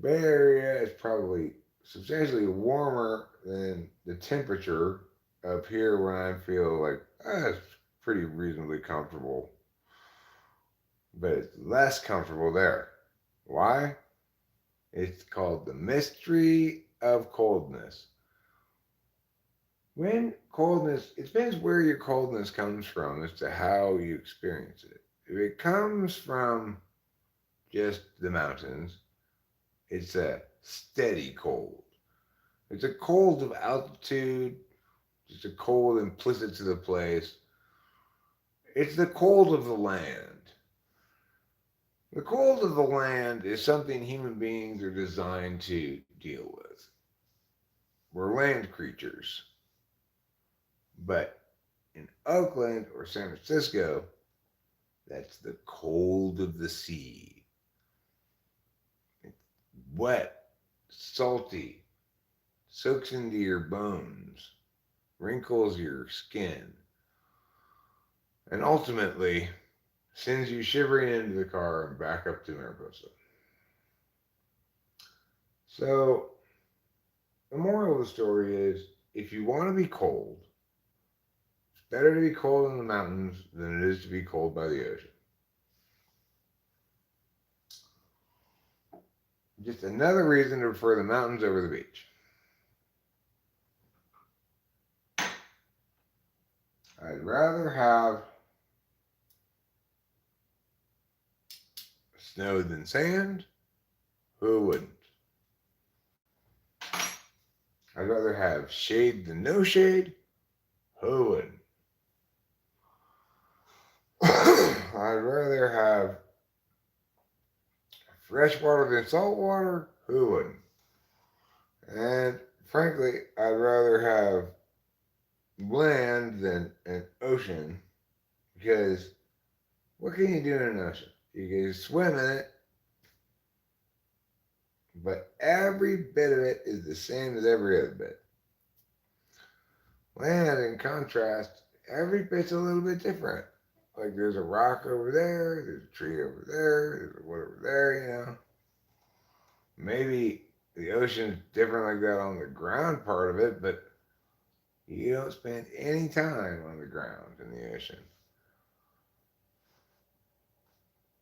Bay Area is probably substantially warmer than the temperature up here when I feel like it's pretty reasonably comfortable. But it's less comfortable there. Why? It's called the mystery of coldness. When coldness, it depends where your coldness comes from as to how you experience it. If it comes from just the mountains, it's a steady cold. It's a cold of altitude just a cold implicit to the place. It's the cold of the land. The cold of the land is something human beings are designed to deal with. We're land creatures. But in Oakland or San Francisco, that's the cold of the sea. It's wet, salty, soaks into your bones, wrinkles your skin, and ultimately sends you shivering into the car and back up to Mariposa. So, the moral of the story is if you want to be cold, it's better to be cold in the mountains than it is to be cold by the ocean. Just another reason to prefer the mountains over the beach. I'd rather have snow than sand. Who wouldn't? I'd rather have shade than no shade. Who wouldn't? I'd rather have fresh water than salt water. Who wouldn't? And frankly, I'd rather have land than an ocean because what can you do in an ocean? You can swim in it, but every bit of it is the same as every other bit. Land, in contrast, every bit's a little bit different. Like there's a rock over there, there's a tree over there, there's a wood over there, Maybe the ocean's different like that on the ground part of it, but you don't spend any time on the ground in the ocean.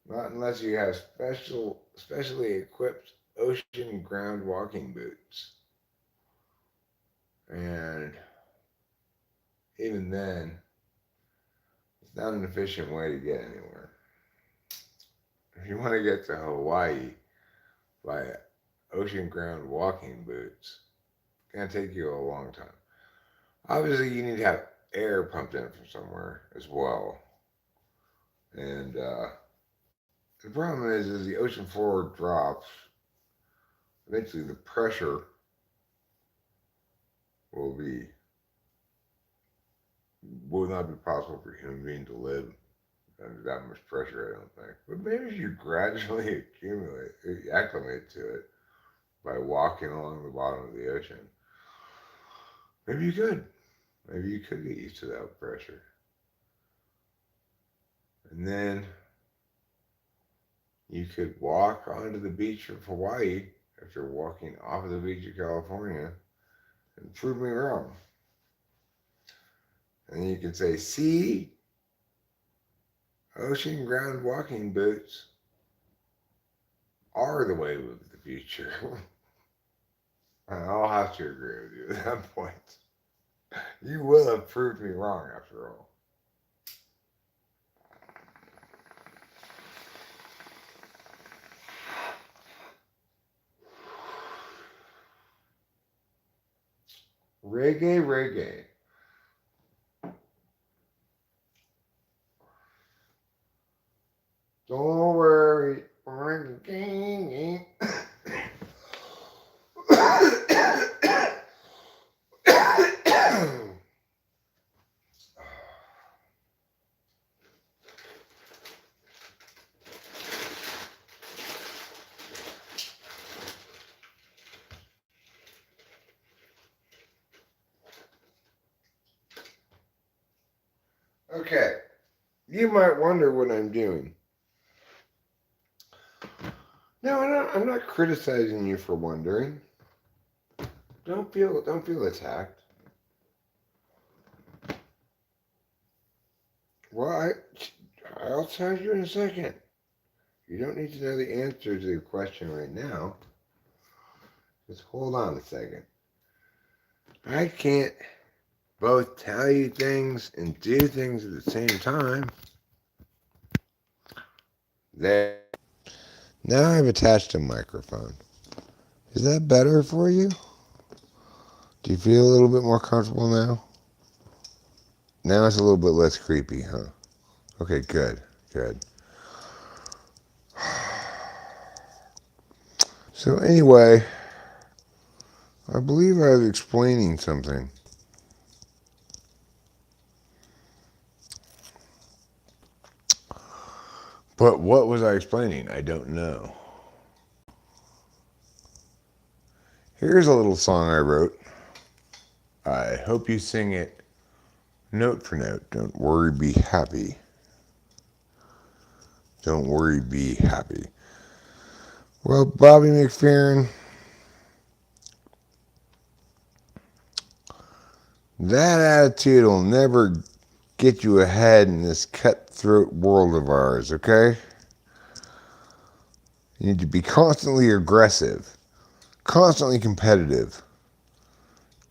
Not unless you have specially equipped ocean ground walking boots. And even then, it's not an efficient way to get anywhere. If you want to get to Hawaii by ocean ground walking boots, it's going to take you a long time. Obviously, you need to have air pumped in from somewhere as well. And the problem is, as the ocean floor drops, eventually the pressure will not be possible for a human being to live under that much pressure, I don't think. But maybe if you gradually acclimate to it by walking along the bottom of the ocean, maybe you could. Maybe you could get used to that pressure. And then you could walk onto the beach of Hawaii after walking off of the beach of California and prove me wrong. And you can say, see, ocean ground walking boots are the wave of the future. And I'll have to agree with you at that point. You will have proved me wrong after all. Reggae. Don't worry. Okay, you might wonder what I'm doing. No, I'm not criticizing you for wondering. Don't feel attacked. Well, I'll tell you in a second. You don't need to know the answer to the question right now. Just hold on a second. I can't both tell you things and do things at the same time. There. Now I've attached a microphone. Is that better for you? Do you feel a little bit more comfortable now? Now it's a little bit less creepy, huh? Okay, good, good. So anyway, I believe I was explaining something. But what was I explaining? I don't know. Here's a little song I wrote. I hope you sing it note for note. Don't worry, be happy. Don't worry, be happy. Well, Bobby McFerrin, that attitude will never get you ahead in this cutthroat world of ours, okay? You need to be constantly aggressive, constantly competitive.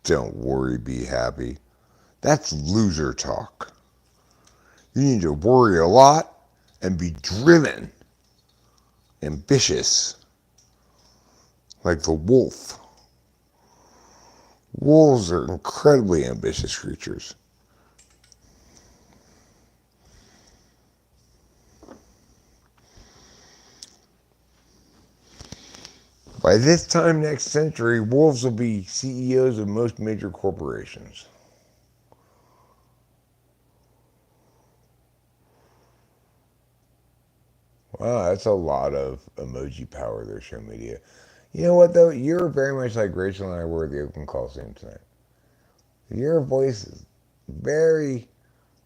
Don't worry, be happy. That's loser talk. You need to worry a lot and be driven, ambitious, like the wolf. Wolves are incredibly ambitious creatures. By this time next century, wolves will be CEOs of most major corporations. Wow, that's a lot of emoji power there, show media. You know what, though? You're very much like Rachel and I were at the Oakland Coliseum tonight. Your voice is very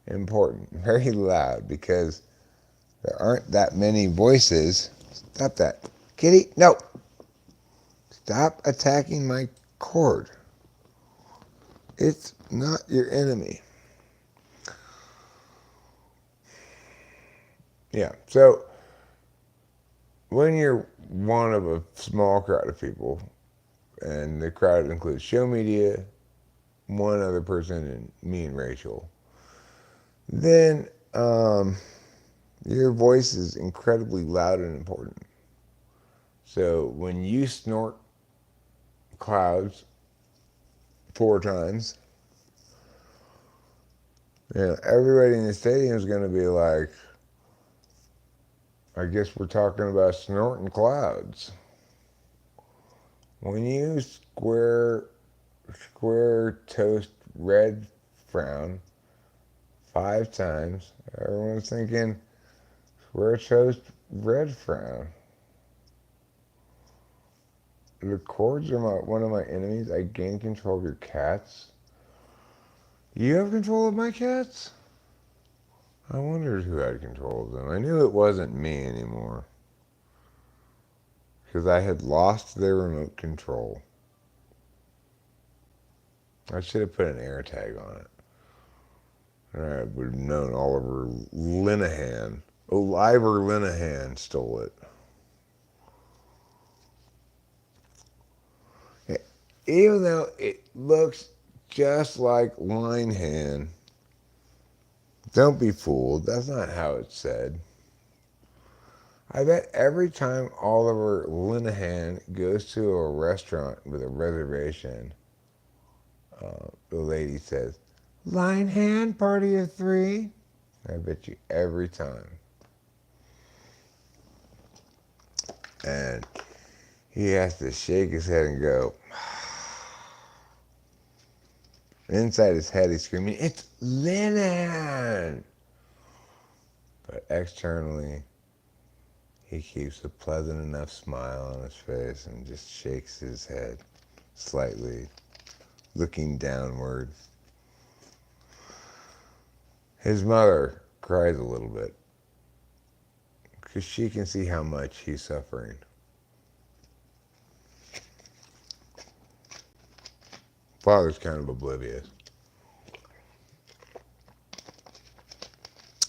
important, very loud, because there aren't that many voices. Stop that. Kitty, no. Stop attacking my cord. It's not your enemy. Yeah, so when you're one of a small crowd of people, and the crowd includes show media, one other person, and me and Rachel, then your voice is incredibly loud and important. So when you snort clouds 4 times, everybody in the stadium is going to be like, I guess we're talking about snorting clouds. When you square toast red frown 5 times, everyone's thinking square toast red frown. The cords are one of my enemies. I gain control of your cats. You have control of my cats? I wondered who had control of them. I knew it wasn't me anymore, because I had lost their remote control. I should have put an air tag on it. And I would have known Oliver Linehan. Oliver Linehan stole it. Even though it looks just like Linehan, don't be fooled. That's not how it's said. I bet every time Oliver Linehan goes to a restaurant with a reservation, the lady says, Linehan, party of 3. I bet you every time. And he has to shake his head and go. Inside his head, he's screaming, it's Linehan! But externally, he keeps a pleasant enough smile on his face and just shakes his head slightly, looking downward. His mother cries a little bit because she can see how much he's suffering. Father's kind of oblivious.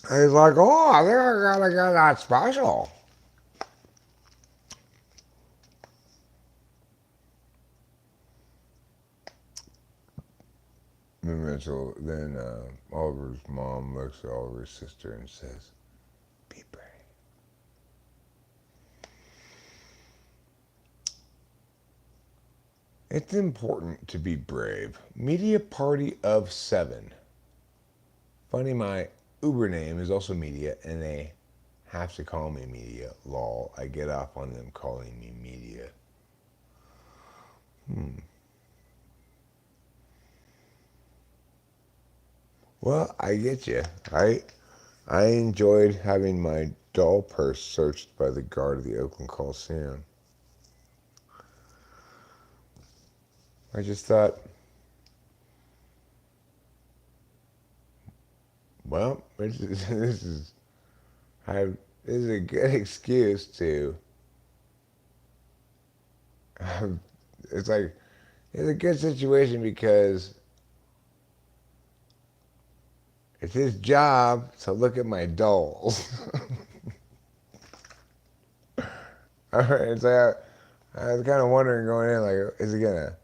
He's like, oh, they're gonna get that special. Then Oliver's mom looks at Oliver's sister and says, be brave. It's important to be brave. Media party of 7. Funny, my Uber name is also Media, and they have to call me Media. Lol. I get off on them calling me Media. Well, I get you. I enjoyed having my doll purse searched by the guard of the Oakland Coliseum. I just thought, well, I, this is a good excuse to. It's like it's a good situation because it's his job to look at my dolls. All right, so I was kind of wondering going in, like, is he gonna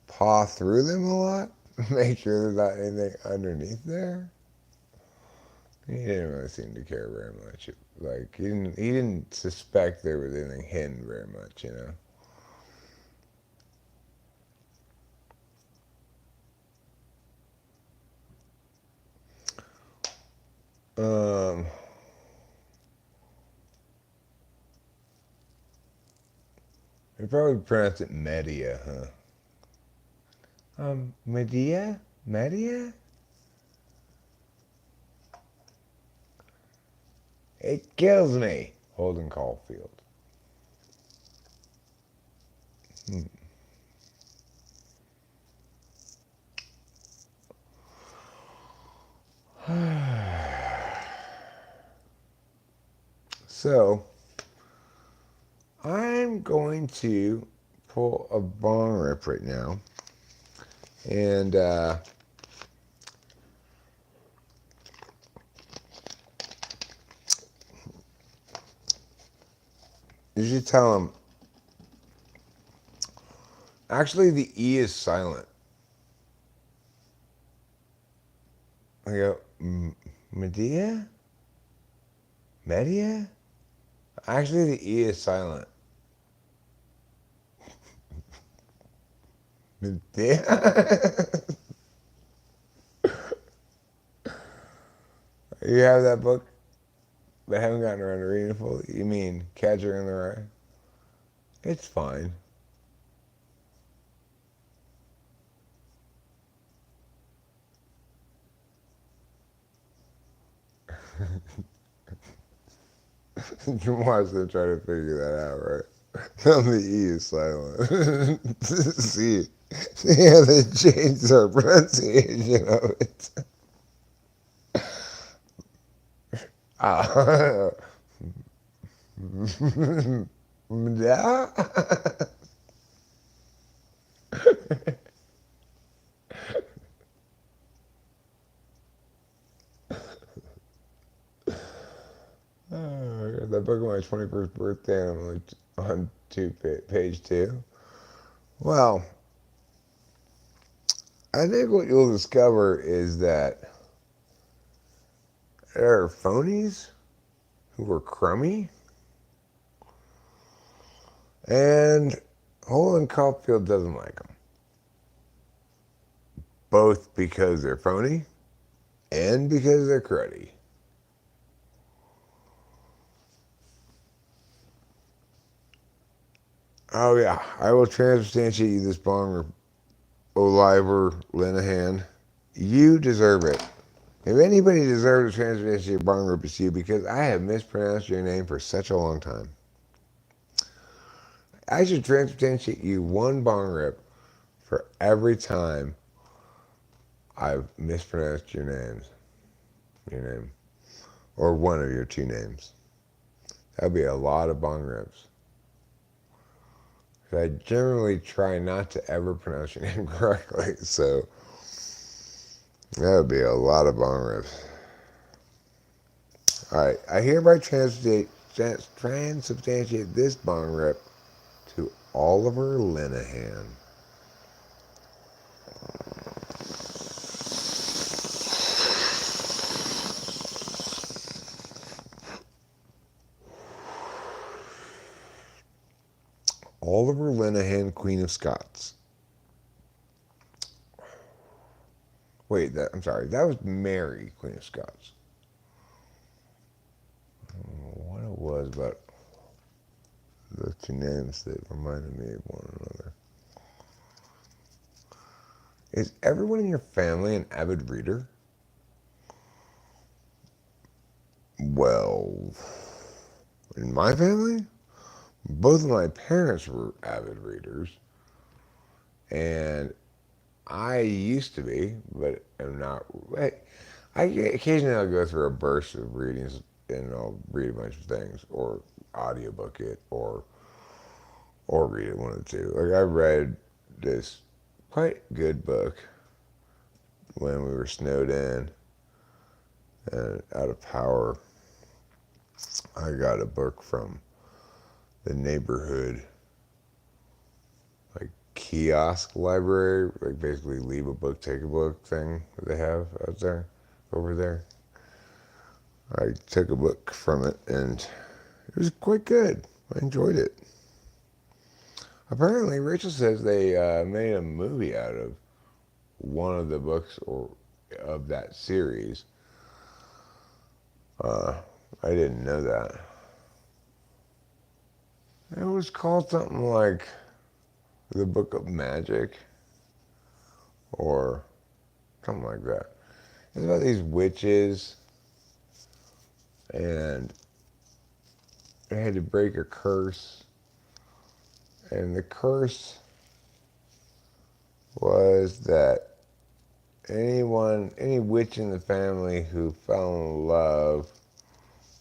paw through them a lot, make sure there's not anything underneath there? He didn't really seem to care very much. Like he didn't suspect there was anything hidden very much, you know. They probably pronounced it Media, huh? Medea? Media? It kills me. Holden Caulfield. Hmm. So, I'm going to pull a bong rip right now. And, you should tell him, actually, the E is silent. I go, Medea? Media? Actually, the E is silent. Medea? You have that book, but haven't gotten around to reading it fully? You mean Catcher in the Rye? It's fine. You watch them try to figure that out, right? Tell me E is silent. See how they changed their pronunciation of it. Ah. Yeah. Oh, I got that book on my 21st birthday, and I'm like on page two. Well, I think what you'll discover is that there are phonies who are crummy, and Holden Caulfield doesn't like them. Both because they're phony and because they're cruddy. Oh yeah, I will transubstantiate you this bong, Oliver Linehan. You deserve it. If anybody deserves to transubstantiate bong rip, it's you, because I have mispronounced your name for such a long time. I should transubstantiate you one bong rip for every time I've mispronounced your name, or one of your two names. That'd be a lot of bong rips. I generally try not to ever pronounce your name correctly, so that would be a lot of bong rips. All right, I hereby transubstantiate this bong rip to Oliver Linehan. Oliver Linehan, Queen of Scots. Wait, I'm sorry. That was Mary, Queen of Scots. What it was about those two names that reminded me of one another. Is everyone in your family an avid reader? Well, in my family, both of my parents were avid readers, and I used to be, but am not. Occasionally I'll go through a burst of readings and I'll read a bunch of things, or audiobook it, or read it, one of the two. Like I read this quite good book when we were snowed in and out of power. I got a book from the neighborhood like kiosk library, like basically leave a book, take a book thing that they have out there, over there. I took a book from it and it was quite good. I enjoyed it. Apparently, Rachel says they made a movie out of one of the books or of that series. Uh, I didn't know that. It was called something like The Book of Magic or something like that. It's about these witches and they had to break a curse. And the curse was that any witch in the family who fell in love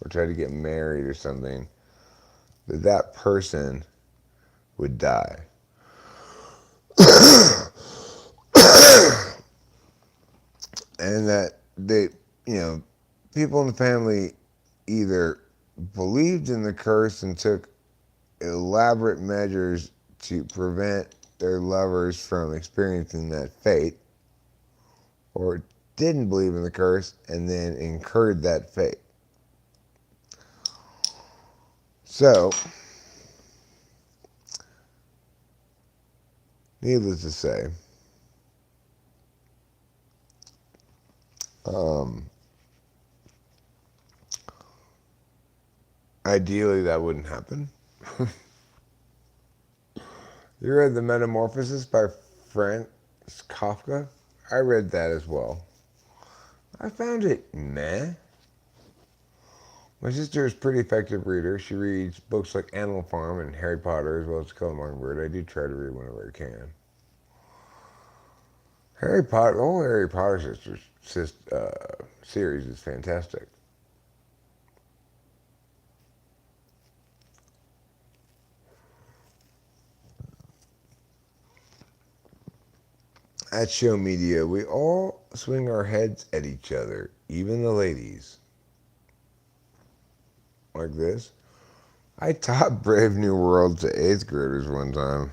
or tried to get married or something, that person would die. And that people in the family either believed in the curse and took elaborate measures to prevent their lovers from experiencing that fate, or didn't believe in the curse and then incurred that fate. So, needless to say, ideally that wouldn't happen. You read The Metamorphosis by Franz Kafka? I read that as well. I found it meh. My sister is a pretty effective reader. She reads books like Animal Farm and Harry Potter as well as To Kill a Mockingbird. I do try to read whenever I can. Harry Potter, the whole Harry Potter series is fantastic. At Show Media, we all swing our heads at each other, even the ladies. Like this. I taught Brave New World to 8th graders one time.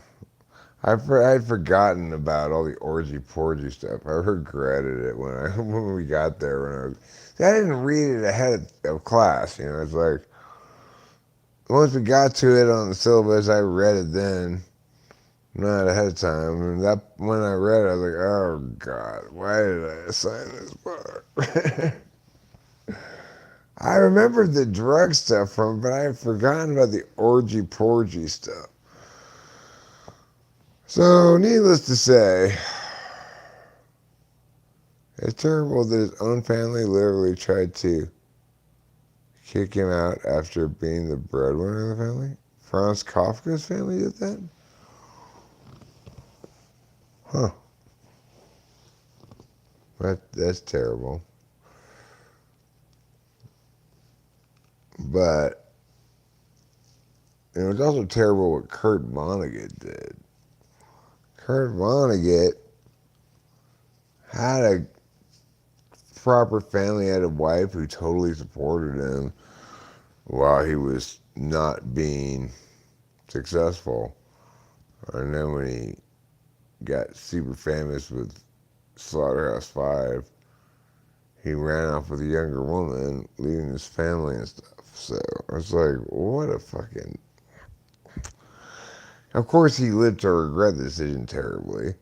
I had forgotten about all the orgy-porgy stuff. I regretted it when we got there. I didn't read it ahead of class. It's like, once we got to it on the syllabus, I read it then. Not ahead of time. And when I read it, I was like, oh, God, why did I assign this book? I remembered the drug stuff from it, but I had forgotten about the orgy-porgy stuff. So, needless to say, it's terrible that his own family literally tried to kick him out after being the breadwinner of the family. Franz Kafka's family did that? Huh. That's terrible. But it was also terrible what Kurt Vonnegut did. Kurt Vonnegut had a proper family, had a wife who totally supported him while he was not being successful. And then when he got super famous with Slaughterhouse-Five, he ran off with a younger woman, leaving his family and stuff. So it's like, what a fucking... Of course, he lived to regret the decision terribly.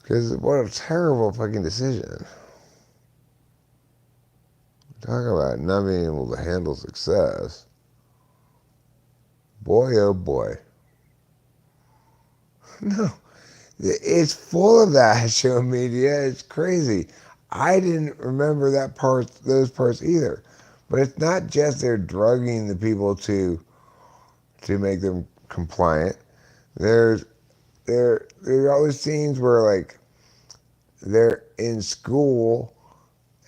Because what a terrible fucking decision. Talk about not being able to handle success. Boy, oh boy. No, it's full of that show media. It's crazy. I didn't remember those parts either. But it's not just they're drugging the people to make them compliant. There's there's all these scenes where like they're in school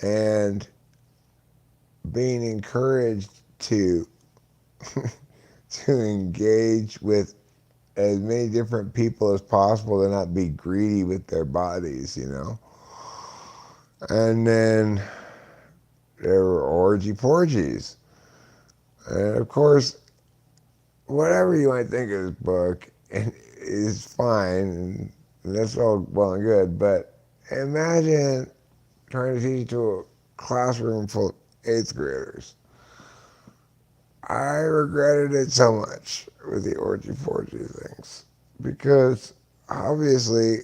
and being encouraged to to engage with as many different people as possible to not be greedy with their bodies, you know. And then there were orgy porgies. And of course, whatever you might think of this book is fine, and that's all well and good, but imagine trying to teach to a classroom full of eighth graders. I regretted it so much with the orgy forgy things because obviously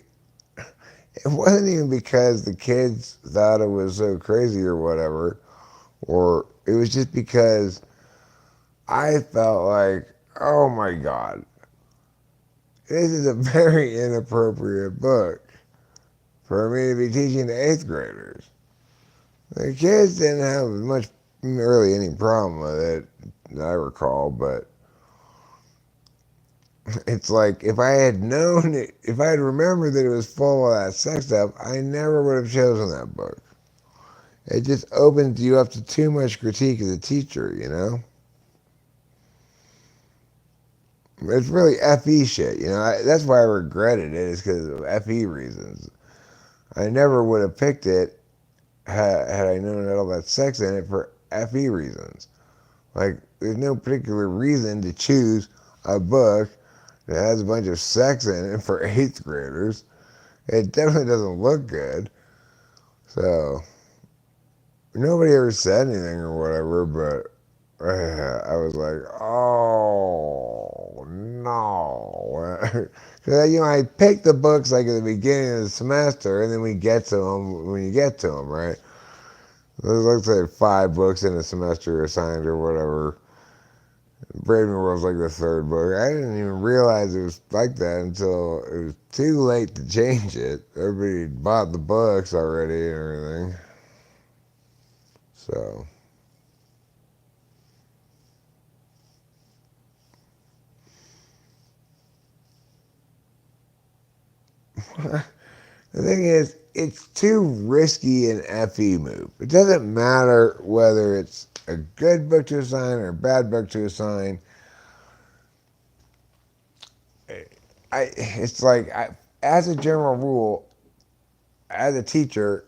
it wasn't even because the kids thought it was so crazy or whatever, or it was just because I felt like, oh my God, this is a very inappropriate book for me to be teaching to eighth graders. The kids didn't have much, really any problem with it, that I recall, but it's like if I had known it, if I had remembered that it was full of that sex stuff, I never would have chosen that book. It just opens you up to too much critique as a teacher, you know? It's really FE shit, you know? That's why I regretted it, is because of FE reasons. I never would have picked it had I known that all that sex in it for FE reasons. Like, there's no particular reason to choose a book that has a bunch of sex in it for eighth graders. It definitely doesn't look good. So, nobody ever said anything or whatever, but I was like, oh, no. Because, you know, I picked the books like at the beginning of the semester, and then we get to them when you get to them, right? There's like say 5 books in a semester assigned or whatever. Brave New World's like the 3rd book. I didn't even realize it was like that until it was too late to change it. Everybody bought the books already and everything. So, the thing is, it's too risky an FE move. It doesn't matter whether it's a good book to assign or a bad book to assign. It's like, as a general rule, as a teacher,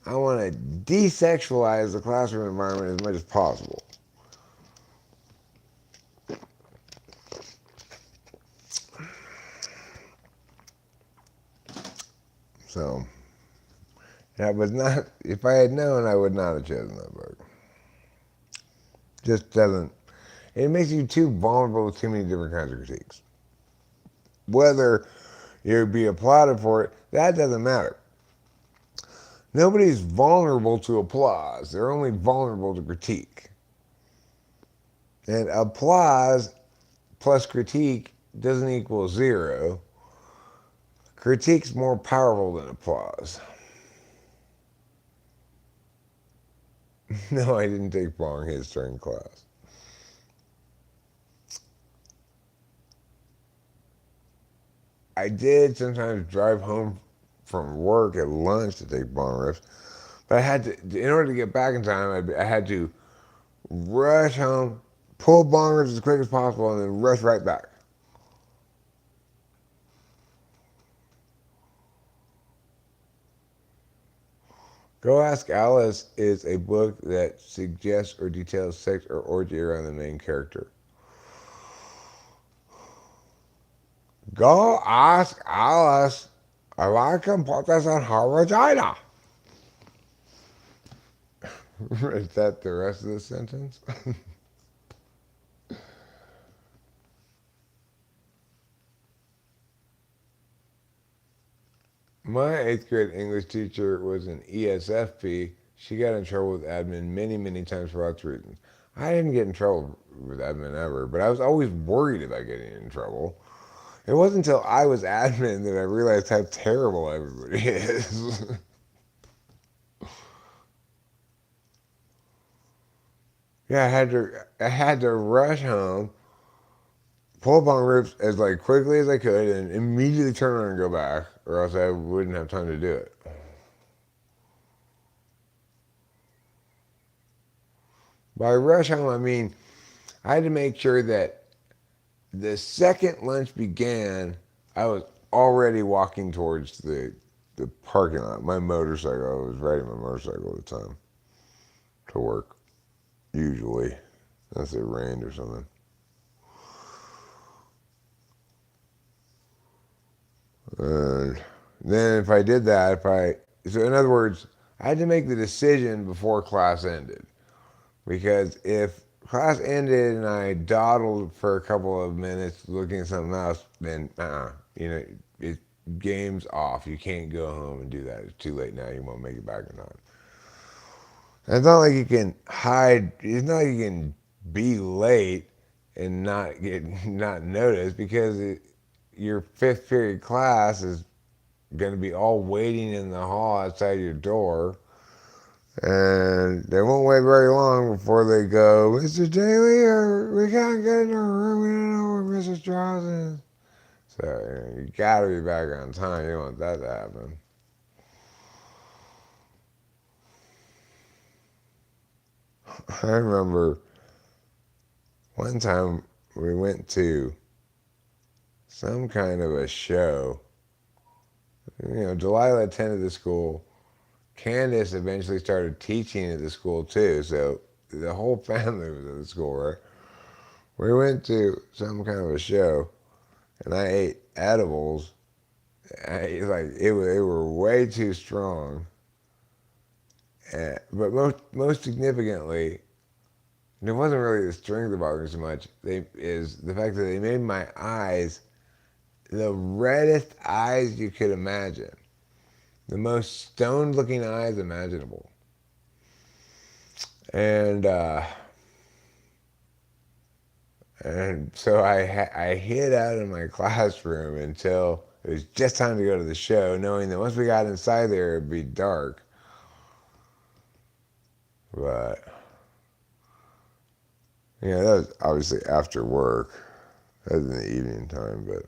I want to desexualize the classroom environment as much as possible. So, that was not, if I had known, I would not have chosen that book. Just doesn't, it makes you too vulnerable to too many different kinds of critiques. Whether you'd be applauded for it, that doesn't matter. Nobody's vulnerable to applause. They're only vulnerable to critique. And applause plus critique doesn't equal 0. Critique's more powerful than applause. No, I didn't take long history in class. I did sometimes drive home from work at lunch to take bong rips, but I had to, in order to get back in time, I had to rush home, pull bong rips as quick as possible, and then rush right back. Go Ask Alice is a book that suggests or details sex or orgy around the main character. Go ask Alice if I can put this in her vagina. Is that the rest of the sentence? My eighth grade English teacher was an ESFP. She got in trouble with admin many, many times for lots of reasons. I didn't get in trouble with admin ever, but I was always worried about getting in trouble. It wasn't until I was admin that I realized how terrible everybody is. Yeah, I had to rush home, pull up on groups as like quickly as I could, and immediately turn around and go back, or else I wouldn't have time to do it. By rush home, I mean I had to make sure that the second lunch began, I was already walking towards the parking lot. My motorcycle, I was riding my motorcycle at the time to work, usually, unless it rained or something. And then if I did that, so in other words, I had to make the decision before class ended. Because if class ended and I dawdled for a couple of minutes looking at something else, then it game's off. You can't go home and do that. It's too late now. You won't make it back in time. And it's not like you can hide. It's not like you can be late and not noticed because your fifth period class is going to be all waiting in the hall outside your door. And they won't wait very long before they go, Mr. Daly, we can't get in our room. We don't know where Mrs. Strauss is. So you gotta be back on time. You don't want that to happen. I remember one time we went to some kind of a show. Delilah attended the school. Candace eventually started teaching at the school too. So the whole family was at the school, right? We went to some kind of a show, and I ate edibles. They were way too strong. But most significantly, it wasn't really the strength that bothered me so much. Is the fact that they made my eyes the reddest eyes you could imagine, the most stoned-looking eyes imaginable, and so I hid out in my classroom until it was just time to go to the show, knowing that once we got inside there, it'd be dark. But, that was obviously after work. That was in the evening time, but.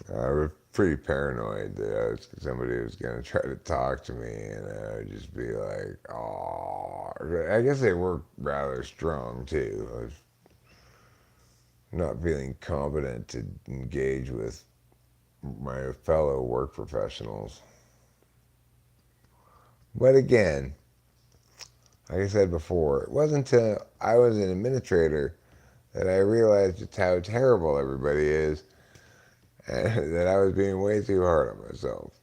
I was pretty paranoid that somebody was going to try to talk to me, and I would just be like, oh. I guess they were rather strong, too. I was not feeling competent to engage with my fellow work professionals. But again, like I said before, it wasn't until I was an administrator that I realized just how terrible everybody is and that I was being way too hard on myself.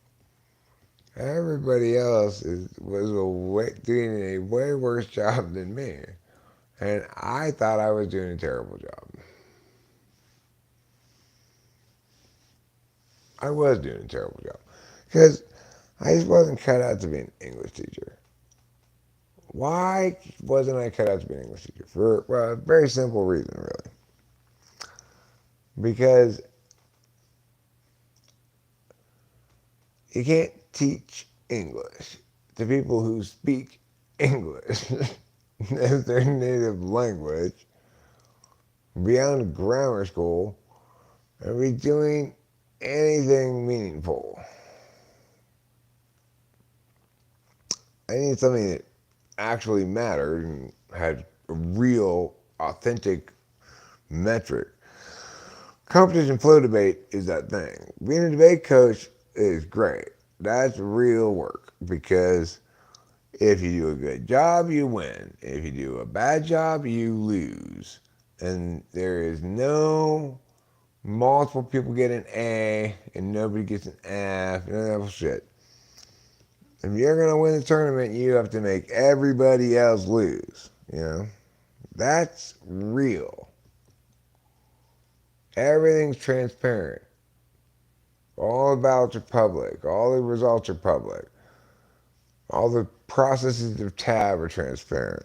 Everybody else was doing a way worse job than me. And I thought I was doing a terrible job. I was doing a terrible job. Because I just wasn't cut out to be an English teacher. Why wasn't I cut out to be an English teacher? For a very simple reason, really. Because you can't teach English to people who speak English as their native language beyond grammar school and be doing anything meaningful. I need something that actually mattered and had a real, authentic metric. Competition flow debate is that thing. Being a debate coach is great. That's real work because if you do a good job, you win. If you do a bad job, you lose. And there is no multiple people get an A and nobody gets an F. None of that bullshit. If you're going to win the tournament, you have to make everybody else lose. That's real. Everything's transparent. All the ballots are public. All the results are public. All the processes of tab are transparent.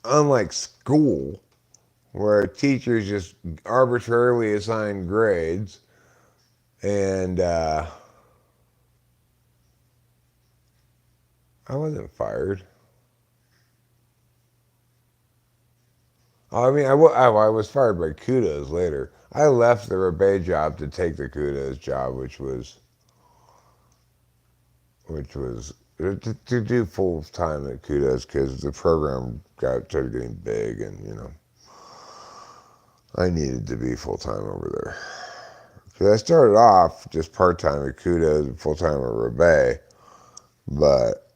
Unlike school, where teachers just arbitrarily assign grades and I wasn't fired. I was fired by Kudos later. I left the Rebay job to take the Kudos job, which was to do full time at Kudos because the program started getting big, and I needed to be full time over there. Because I started off just part time at Kudos and full time at Rebay, but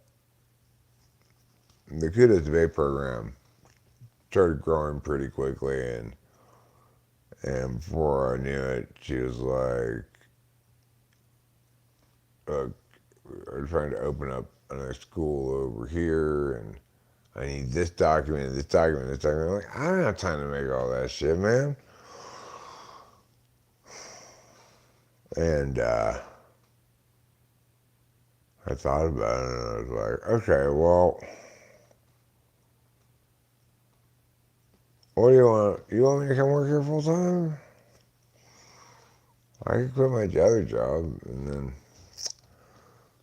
the Kudos Bay program started growing pretty quickly, and before I knew it, she was like, "We're trying to open up another school over here, and I need this document, this document, this document." I'm like, I don't have time to make all that shit, man. And I thought about it, and I was like, okay, well, what do you want? You want me to come work here full time? I could quit my other job, and then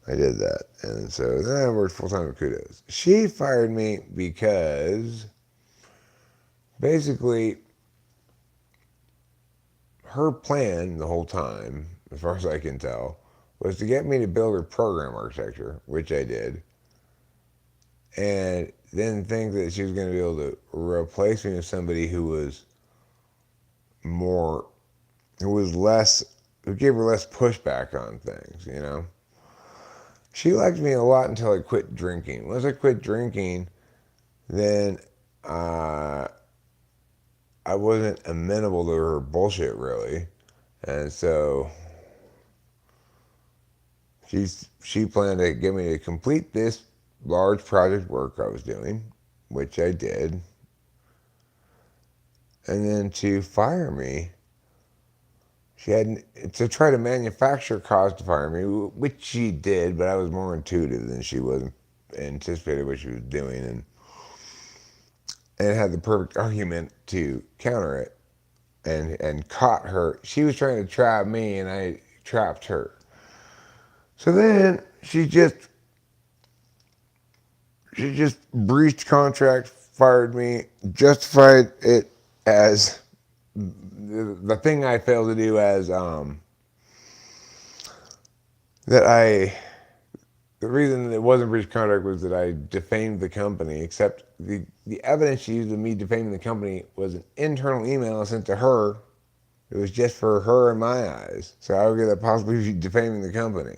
I did that. And so then I worked full time at Kudos. She fired me because basically her plan the whole time, as far as I can tell, was to get me to build her program architecture, which I did, and then think that she was going to be able to replace me with somebody who was more, who was less, who gave her less pushback on things. She liked me a lot until I quit drinking. Once I quit drinking, then I wasn't amenable to her bullshit, really. And so she planned to get me to complete this large project work I was doing, which I did, and then to fire me. She had to try to manufacture cause to fire me, which she did, but I was more intuitive than she was, anticipated what she was doing, and had the perfect argument to counter it, and caught her. She was trying to trap me, and I trapped her. So then she just breached contract, fired me, justified it as the thing I failed to do as that I the reason it wasn't breach of contract was that I defamed the company. Except the evidence she used of me defaming the company was an internal email I sent to her. It was just for her in my eyes, so I would get that possibly she's defaming the company.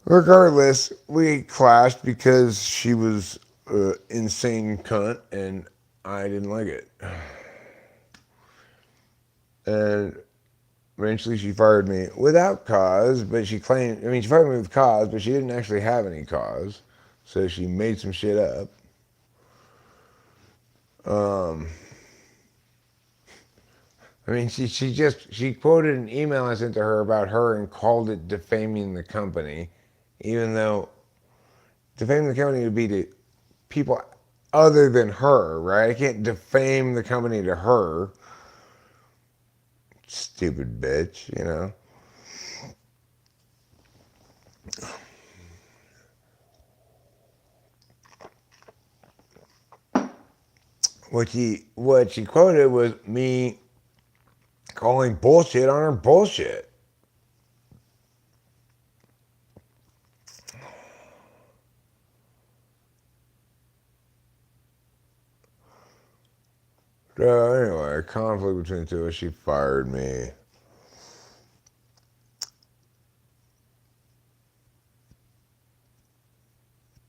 Regardless, we clashed because she was an insane cunt and I didn't like it. And eventually she fired me without cause, but she claimed, she fired me with cause, but she didn't actually have any cause. So she made some shit up. She quoted an email I sent to her about her and called it defaming the company, even though defaming the company would be to people other than her, right? I can't defame the company to her. Stupid bitch. What she quoted was me calling bullshit on her bullshit. So anyway, conflict between the two of us. She fired me.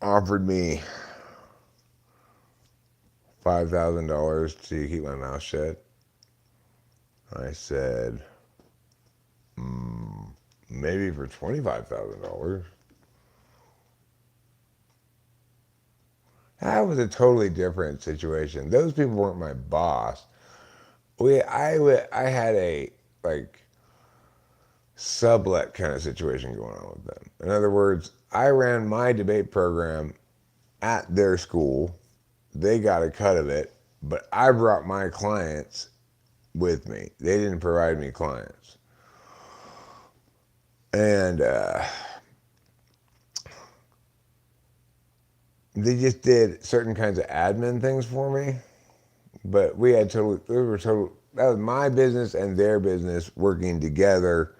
Offered me $5,000 to keep my mouth shut. I said, maybe for $25,000. That was a totally different situation. Those people weren't my boss. I had a like sublet kind of situation going on with them. In other words, I ran my debate program at their school. They got a cut of it, but I brought my clients with me. They didn't provide me clients. And they just did certain kinds of admin things for me. But that was my business and their business working together.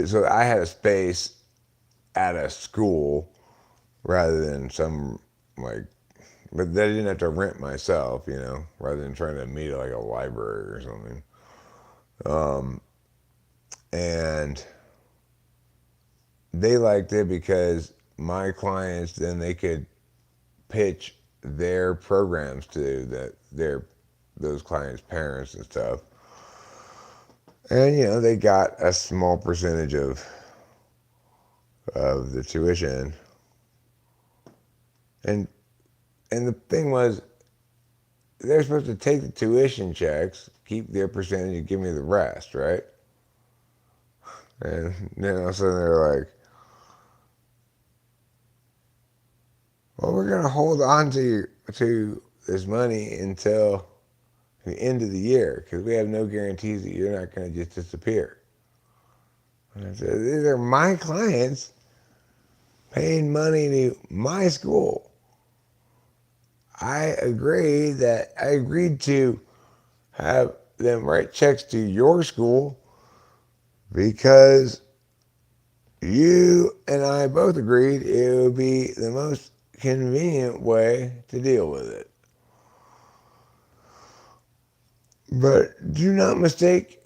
So I had a space at a school rather than some like, but they didn't have to rent myself, rather than trying to meet at like a library or something. And they liked it because my clients then they could pitch their programs to those clients' parents and stuff. And they got a small percentage of the tuition. And the thing was, they're supposed to take the tuition checks, keep their percentage, and give me the rest, right? And so they're like, well, we're gonna hold on to this money until the end of the year because we have no guarantees that you're not gonna just disappear. And I said, these are my clients paying money to my school. I agreed to have them write checks to your school because you and I both agreed it would be the most convenient way to deal with it. But do not mistake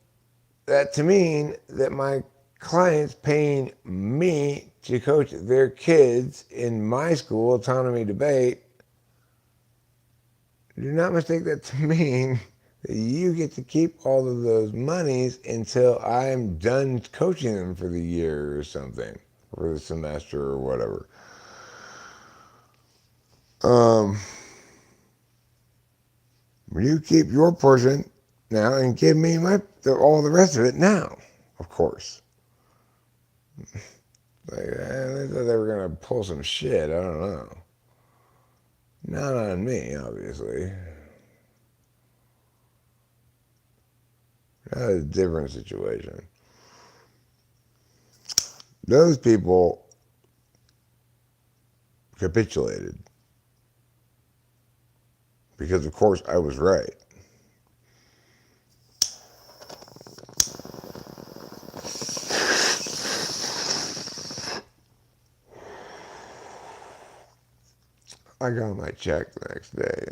that to mean that my clients paying me to coach their kids in my school autonomy debate. Do not mistake that to mean that you get to keep all of those monies until I'm done coaching them for the year or something, or the semester or whatever. You keep your portion now and give me all the rest of it now, of course. They thought they were going to pull some shit. I don't know. Not on me, obviously. That was a different situation. Those people capitulated because, of course, I was right. I got my check the next day,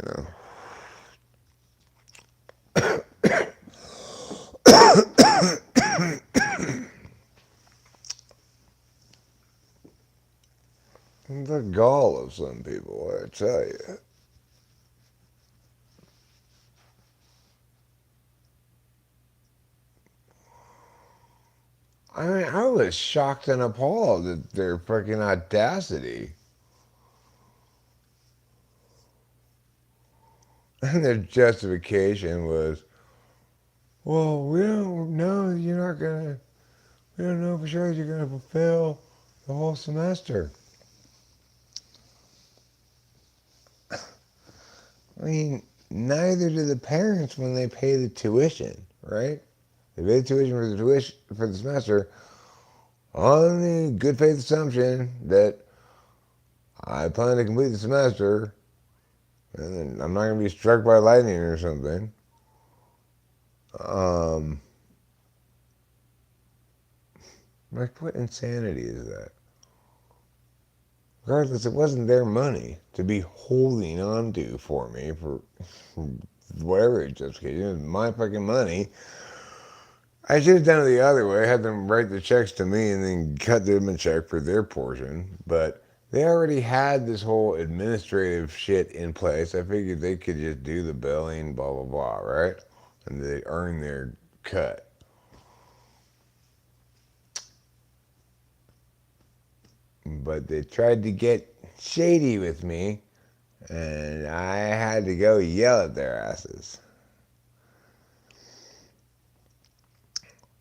The gall of some people, I tell you. I mean, I was shocked and appalled at their fucking audacity. And their justification was, well, we don't know we don't know for sure that you're gonna fulfill the whole semester. I mean, neither do the parents when they pay the tuition, right? They pay the tuition for the semester on the good faith assumption that I plan to complete the semester and then I'm not gonna be struck by lightning or something. Like, what insanity is that? Regardless, it wasn't their money to be holding on to for me for whatever justification. It was my fucking money. I should have done it the other way, had them write the checks to me and then cut them a check for their portion. But they already had this whole administrative shit in place. I figured they could just do the billing, blah, blah, blah, right? And they'd earn their cut. But they tried to get shady with me, and I had to go yell at their asses.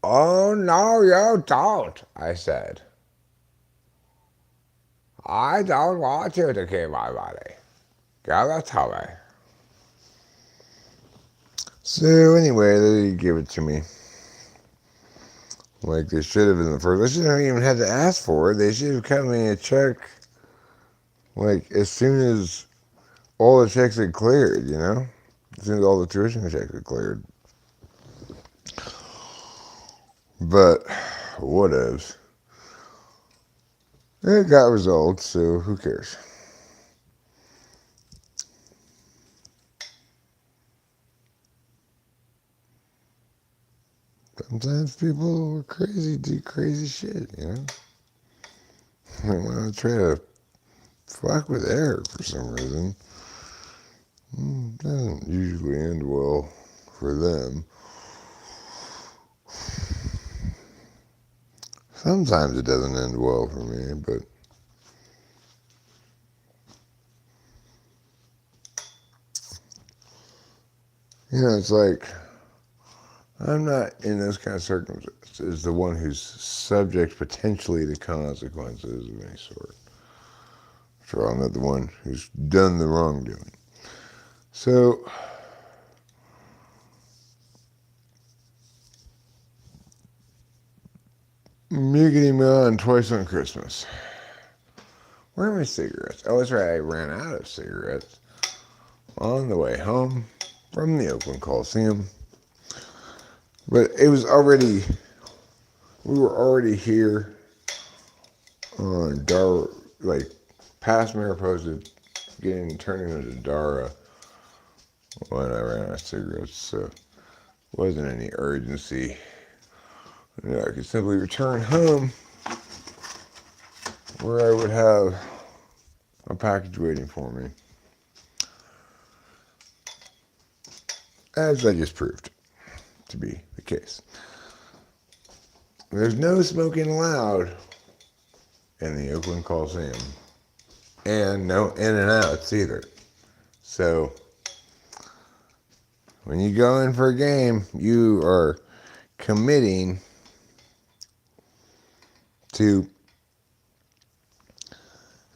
Oh, no, you don't, I said. I don't want you to keep my money. Give it to me. So anyway, they gave it to me. Like they should have in the first. They shouldn't have even had to ask for it. They should have cut me a check, like as soon as all the checks had cleared, you know? As soon as all the tuition checks had cleared. But whatevs. It got resolved, so who cares? Sometimes people are crazy, do crazy shit, you know? They want to try to fuck with air for some reason. Doesn't usually end well for them. Sometimes it doesn't end well for me, but you know, it's like I'm not in those kind of circumstances the one who's subject potentially to consequences of any sort. So I'm not the one who's done the wrongdoing. So me getting me on twice on Christmas. Where are my cigarettes? Oh, that's right, I ran out of cigarettes on the way home from the Oakland Coliseum. But it was already, we were already here on Dara, like past Mariposa, turning into Dara when I ran out of cigarettes. So it wasn't any urgency. You know, I could simply return home where I would have a package waiting for me. As I just proved to be the case. There's no smoking allowed in the Oakland Coliseum. And no in and outs either. So when you go in for a game, you are committing to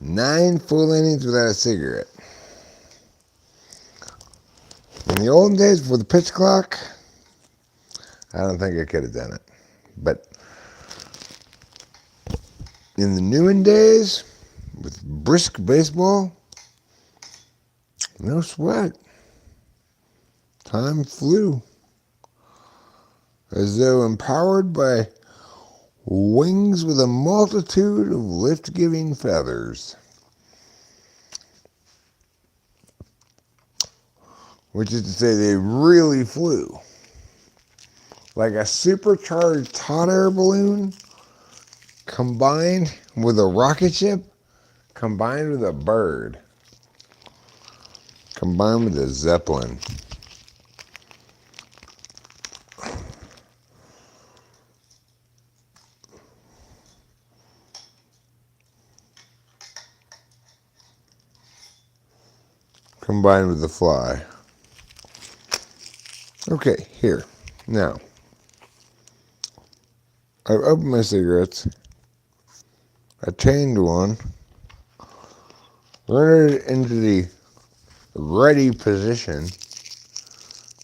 9 full innings without a cigarette. In the olden days before the pitch clock, I don't think I could have done it. But in the newer days, with brisk baseball, no sweat. Time flew. As though empowered by wings with a multitude of lift-giving feathers. Which is to say they really flew. Like a supercharged hot air balloon combined with a rocket ship, combined with a bird, combined with a zeppelin. Combined with the fly. Okay, here. Now, I've opened my cigarettes, attained one, entered it into the ready position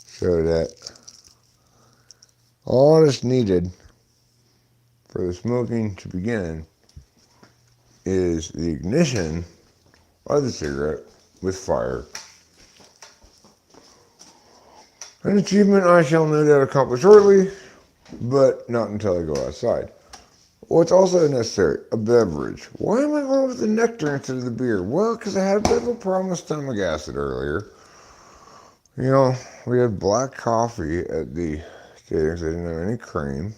so that all that's needed for the smoking to begin is the ignition of the cigarette with fire. An achievement I shall no doubt accomplish shortly, but not until I go outside. What's also necessary? A beverage. Why am I going with the nectar instead of the beer? Well, because I had a bit of a problem with stomach acid earlier. You know, we had black coffee at the stadium, so they didn't have any cream.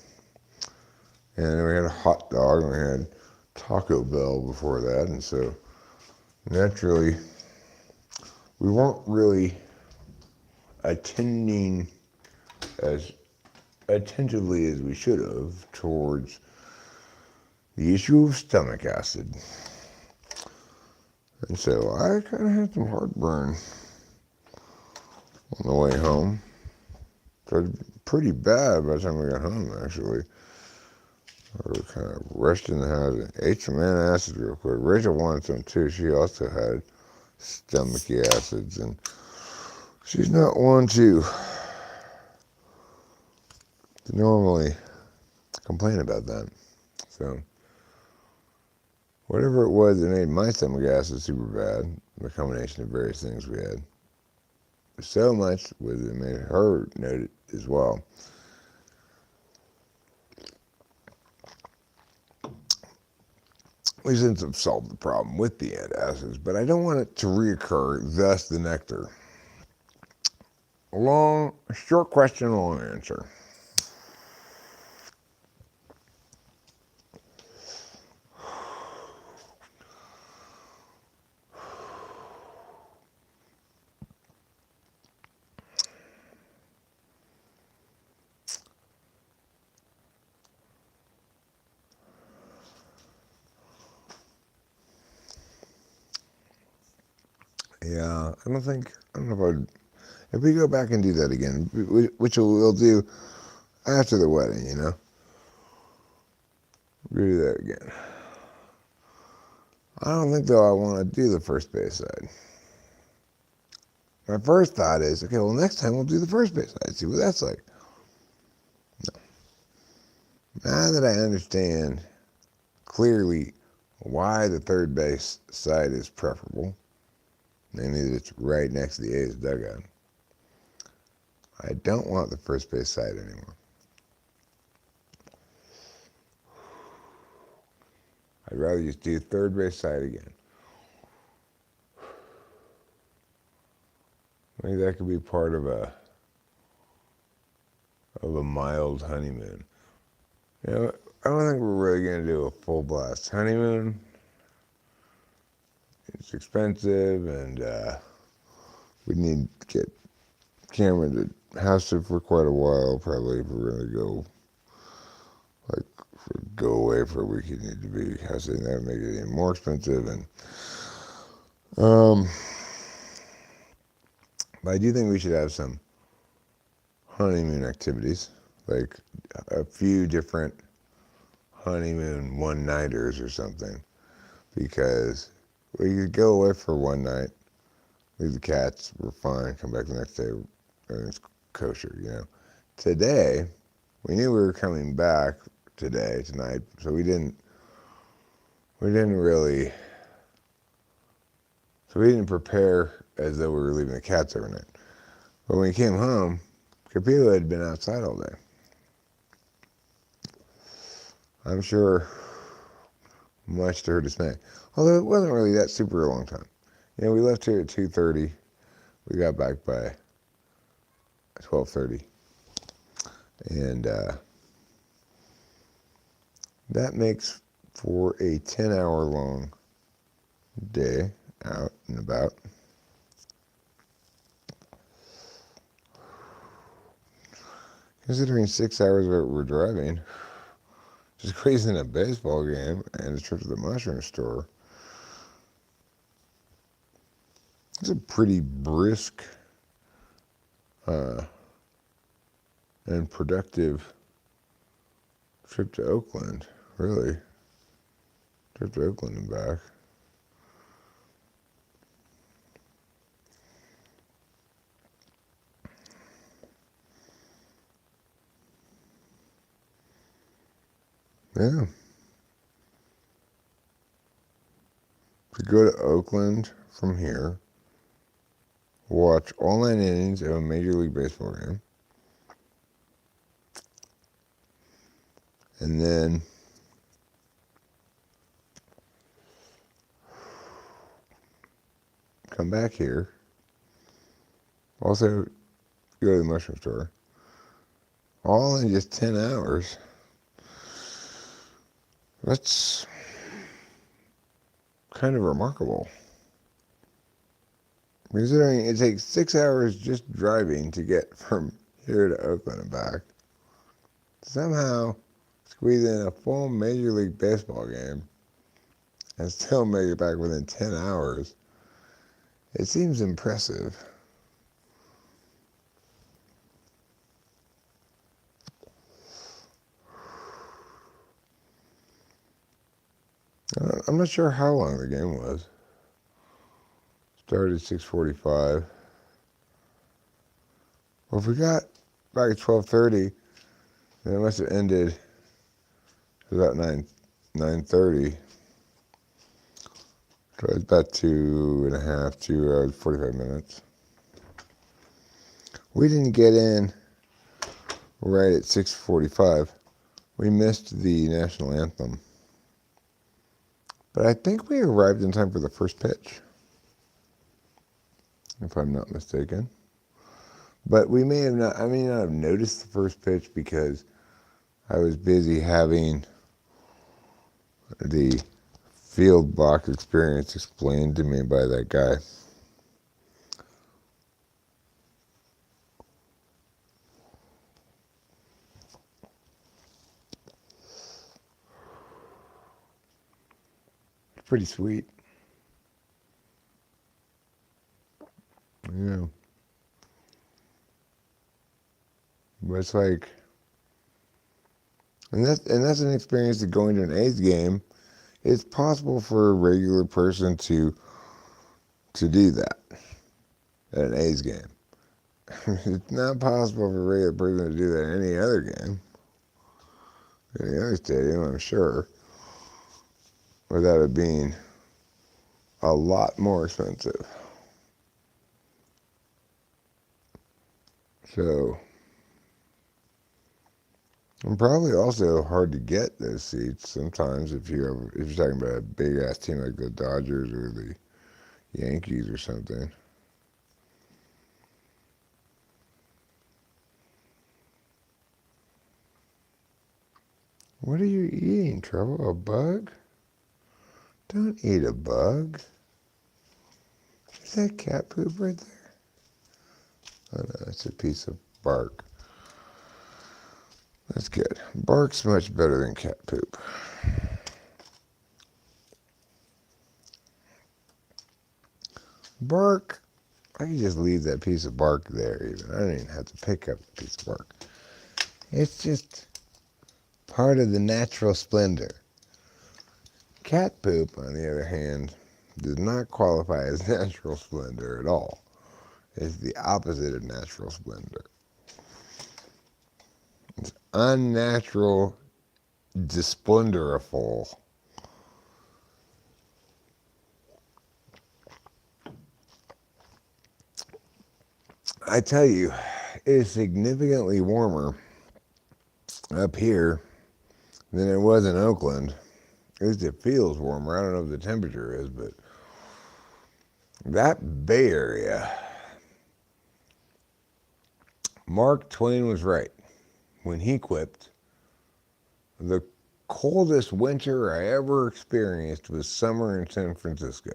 And then we had a hot dog, and we had Taco Bell before that, and so naturally, we weren't really attending as attentively as we should have towards the issue of stomach acid. And so I kind of had some heartburn on the way home. So it was pretty bad by the time we got home, actually. We were kind of rushed in the house and ate some antacids real quick. Rachel wanted some too. She also had stomachic acids, and she's not one to normally complain about that. So whatever it was that made my stomach acid super bad, the combination of various things we had, so much was it made her note it as well. We seem to have solved the problem with the antacids, but I don't want it to reoccur, thus the nectar. Short question, long answer. Yeah, I don't know if we go back and do that again, which we'll do after the wedding, we'll do that again. I don't think, though, I want to do the first base side. My first thought is, okay, well, next time we'll do the first base side, see what that's like. No. Now that I understand clearly why the third base side is preferable, namely that it's right next to the A's dugout, I don't want the first base side anymore. I'd rather just do third base side again. Maybe that could be part of a mild honeymoon. I don't think we're really going to do a full blast honeymoon. It's expensive, and we need to get Cameron to house it for quite a while. Probably if we're going to go away for a week, you need to be housing. That would make it even more expensive. And but I do think we should have some honeymoon activities, like a few different honeymoon one-nighters or something, because we could go away for one night, leave the cats, we're fine, come back the next day, everything's kosher, Today, we knew we were coming back tonight, so we didn't prepare as though we were leaving the cats every night. But when we came home, Capilla had been outside all day. I'm sure, much to her dismay. Although it wasn't really that super long time. We left here at 2:30. We got back by 12:30. And that makes for a 10-hour long day out and about. Considering 6 hours of it we're driving, just squeezing a baseball game and a trip to the mushroom store, it's a pretty brisk and productive trip to Oakland, really. Trip to Oakland and back. Yeah. To go to Oakland from here, watch all 9 innings of a Major League Baseball game, and then come back here, also go to the mushroom store, all in just 10 hours. That's kind of remarkable. Considering it takes 6 hours just driving to get from here to Oakland and back, somehow squeeze in a full Major League Baseball game and still make it back within 10 hours. It seems impressive. I'm not sure how long the game was. Started at 6:45. Well, if we got back at 12:30, then it must have ended about 9:30. So it's about 2 hours, 45 minutes. We didn't get in right at 6:45. We missed the national anthem. But I think we arrived in time for the first pitch, if I'm not mistaken. But we may have not, I may not have noticed the first pitch because I was busy having the field box experience explained to me by that guy. It's pretty sweet. Yeah. But it's like, and that's an experience of going to an A's game. It's possible for a regular person to do that at an A's game. It's not possible for a regular person to do that at any other game, any other stadium, I'm sure, without it being a lot more expensive. So, and probably also hard to get those seats sometimes if you're talking about a big ass team like the Dodgers or the Yankees or something. What are you eating, Trouble? A bug? Don't eat a bug. Is that cat poop right there? Oh no, it's a piece of bark. That's good. Bark's much better than cat poop. Bark, I can just leave that piece of bark there even. I don't even have to pick up the piece of bark. It's just part of the natural splendor. Cat poop, on the other hand, does not qualify as natural splendor at all. It's the opposite of natural splendor. It's unnatural, desplendorful. I tell you, it is significantly warmer up here than it was in Oakland. At least it feels warmer. I don't know what the temperature is, but that Bay Area, Mark Twain was right when he quipped, the coldest winter I ever experienced was summer in San Francisco.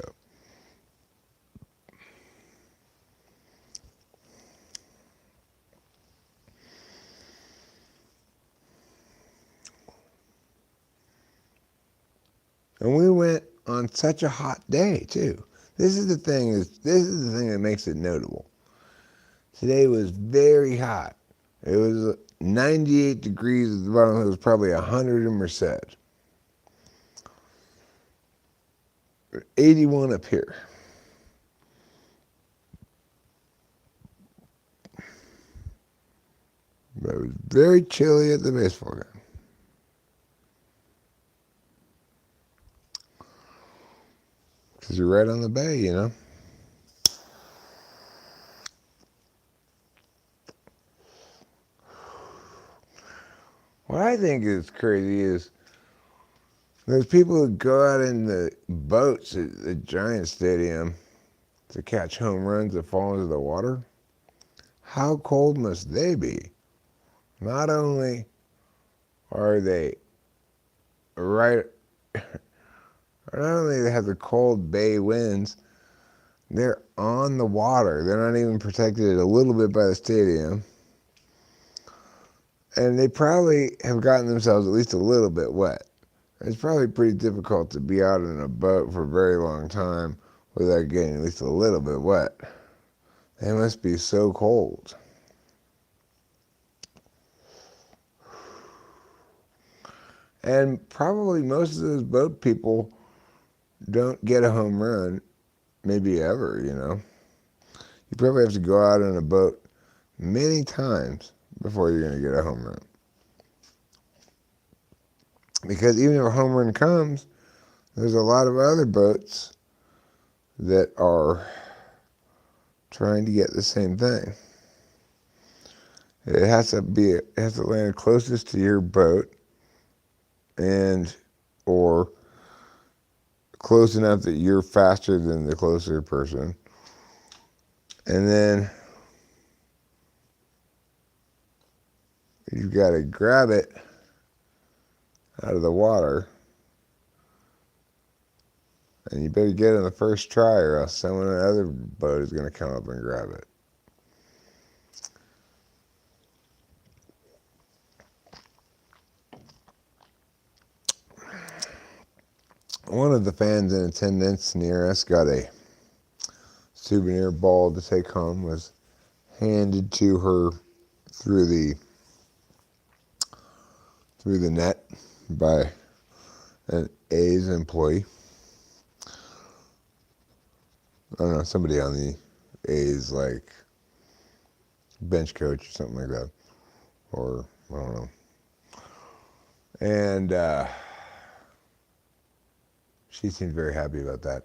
And we went on such a hot day too. This is the thing that makes it notable. Today was very hot. It was 98 degrees at the bottom. It was probably 100 in Merced. 81 up here. But it was very chilly at the baseball game. Because you're right on the bay, you know. What I think is crazy is there's people who go out in the boats at the Giant Stadium to catch home runs that fall into the water. How cold must they be? Not only are they right, not only they have the cold bay winds, they're on the water. They're not even protected a little bit by the stadium. And they probably have gotten themselves at least a little bit wet. It's probably pretty difficult to be out in a boat for a very long time without getting at least a little bit wet. They must be so cold. And probably most of those boat people don't get a home run, maybe ever, you know. You probably have to go out on a boat many times before you're going to get a home run. Because even if a home run comes, there's a lot of other boats that are trying to get the same thing. It has to land closest to your boat and or close enough that you're faster than the closer person. And then you've got to grab it out of the water. And you better get it on the first try or else someone in the other boat is going to come up and grab it. One of the fans in attendance near us got a souvenir ball to take home, was handed to her through the net by an A's employee. I don't know, somebody on the A's, like bench coach or something like that, or I don't know. And she seemed very happy about that.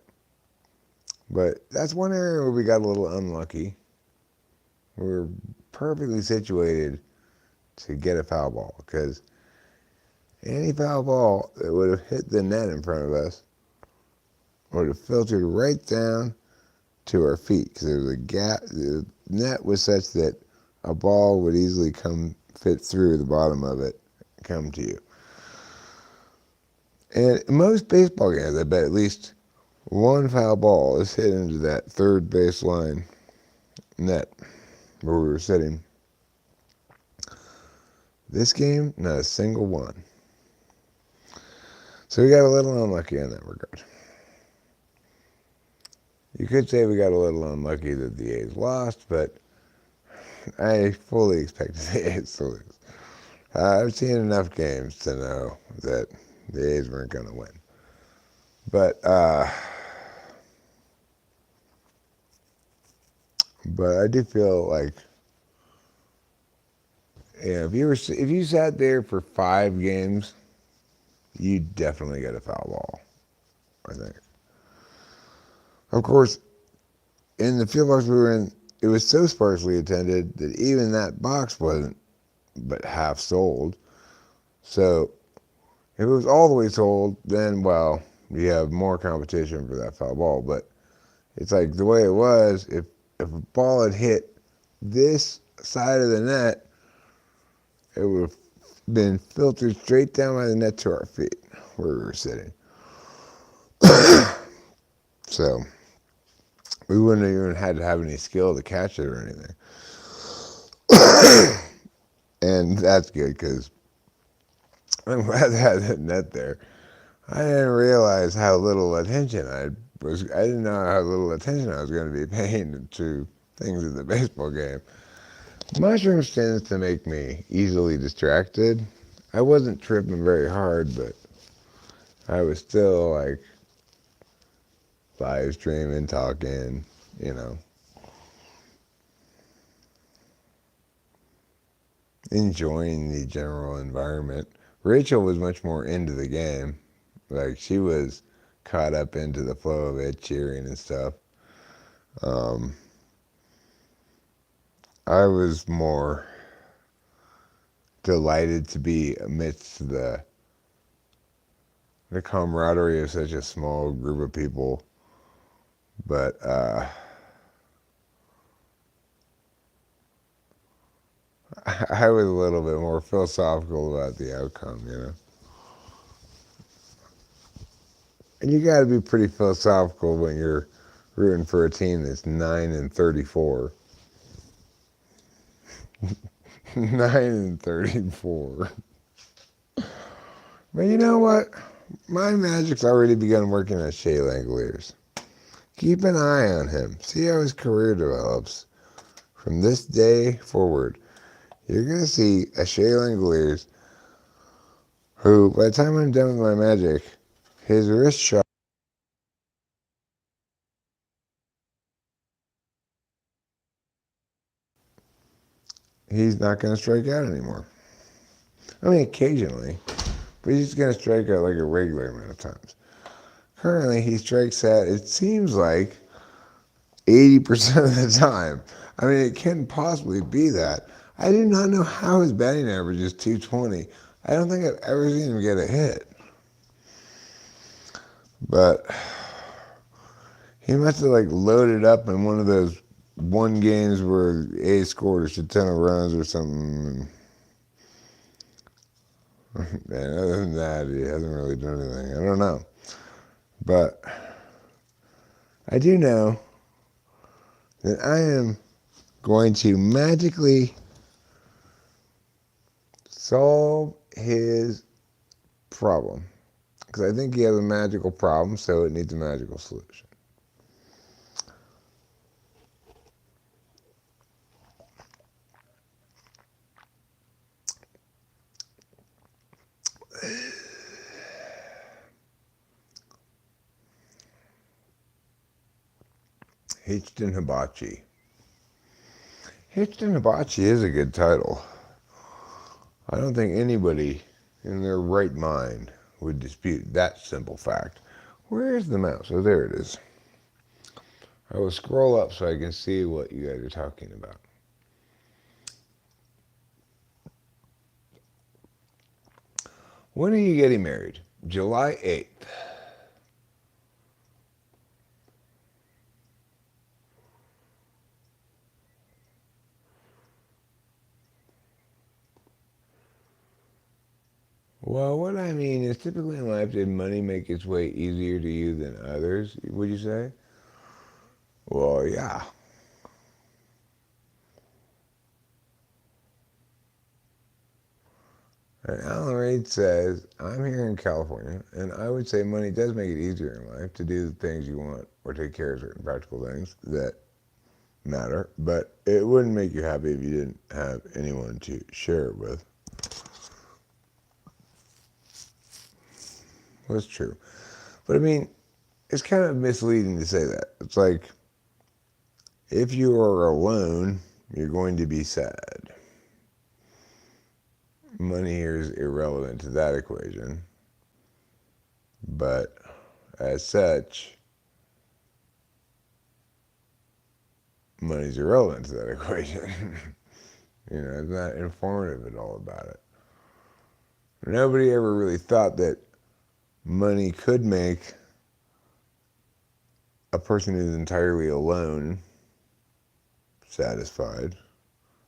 But that's one area where we got a little unlucky. We were perfectly situated to get a foul ball, because any foul ball that would have hit the net in front of us would have filtered right down to our feet, because there was a gap. The net was such that a ball would easily fit through the bottom of it, come to you. And in most baseball games, I bet at least one foul ball is hit into that third baseline net where we were sitting. This game, not a single one. So we got a little unlucky in that regard. You could say we got a little unlucky that the A's lost, but I fully expected the A's to lose. I've seen enough games to know that the A's weren't going to win. But I do feel like, you know, if you sat there for 5 games, you definitely get a foul ball, I think. Of course, in the field box we were in, it was so sparsely attended that even that box wasn't but half sold. So if it was all the way sold, then, well, you have more competition for that foul ball. But it's like the way it was, if a ball had hit this side of the net, it would have been filtered straight down by the net to our feet where we were sitting. So we wouldn't have even had to have any skill to catch it or anything. And that's good, because I'm glad to have that net there. I didn't realize how little attention I didn't know how little attention I was going to be paying to things in the baseball game. Mushrooms tends to make me easily distracted. I wasn't tripping very hard, but I was still like live streaming, talking, you know, enjoying the general environment. Rachel was much more into the game. Like, she was caught up into the flow of it, cheering and stuff. I was more delighted to be amidst the camaraderie of such a small group of people. But I was a little bit more philosophical about the outcome, you know. And you got to be pretty philosophical when you're rooting for a team that's 9-34. 9-34. But you know what? My magic's already begun working on Shea Langoliers. Keep an eye on him. See how his career develops. From this day forward, you're going to see a Shea Langoliers who, by the time I'm done with my magic, his wrist shot, he's not going to strike out anymore. I mean, occasionally, but he's going to strike out like a regular amount of times. Currently, he strikes out, it seems like, 80% of the time. I mean, it can't possibly be that. I do not know how his batting average is 220. I don't think I've ever seen him get a hit. But he must have like loaded up in one of those one games where A scored a shit ton of runs or something. And other than that, he hasn't really done anything. I don't know. But I do know that I am going to magically solve his problem. Because I think he has a magical problem, so it needs a magical solution. Hitched in Hibachi. Hitched in Hibachi is a good title. I don't think anybody in their right mind would dispute that simple fact. Where's the mouse? Oh, there it is. I will scroll up so I can see what you guys are talking about. When are you getting married? July 8th. Well, what I mean is typically in life, did money make its way easier to you than others, would you say? Well, yeah. And Alan Reed says, I'm here in California, and I would say money does make it easier in life to do the things you want or take care of certain practical things that matter, but it wouldn't make you happy if you didn't have anyone to share it with. Well, that's true. But I mean, it's kind of misleading to say that. It's like, if you are alone, you're going to be sad. Money here is irrelevant to that equation. But as such, money's irrelevant to that equation. It's not informative at all about it. Nobody ever really thought that money could make a person who's entirely alone satisfied.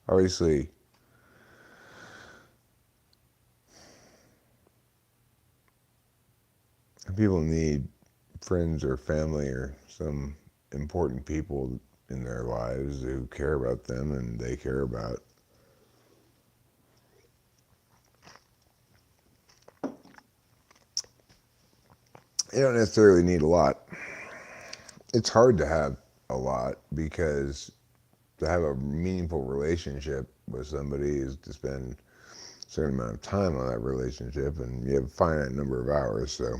Obviously, people need friends or family or some important people in their lives who care about them and they care about. You don't necessarily need a lot. It's hard to have a lot because to have a meaningful relationship with somebody is to spend a certain amount of time on that relationship, and you have a finite number of hours. So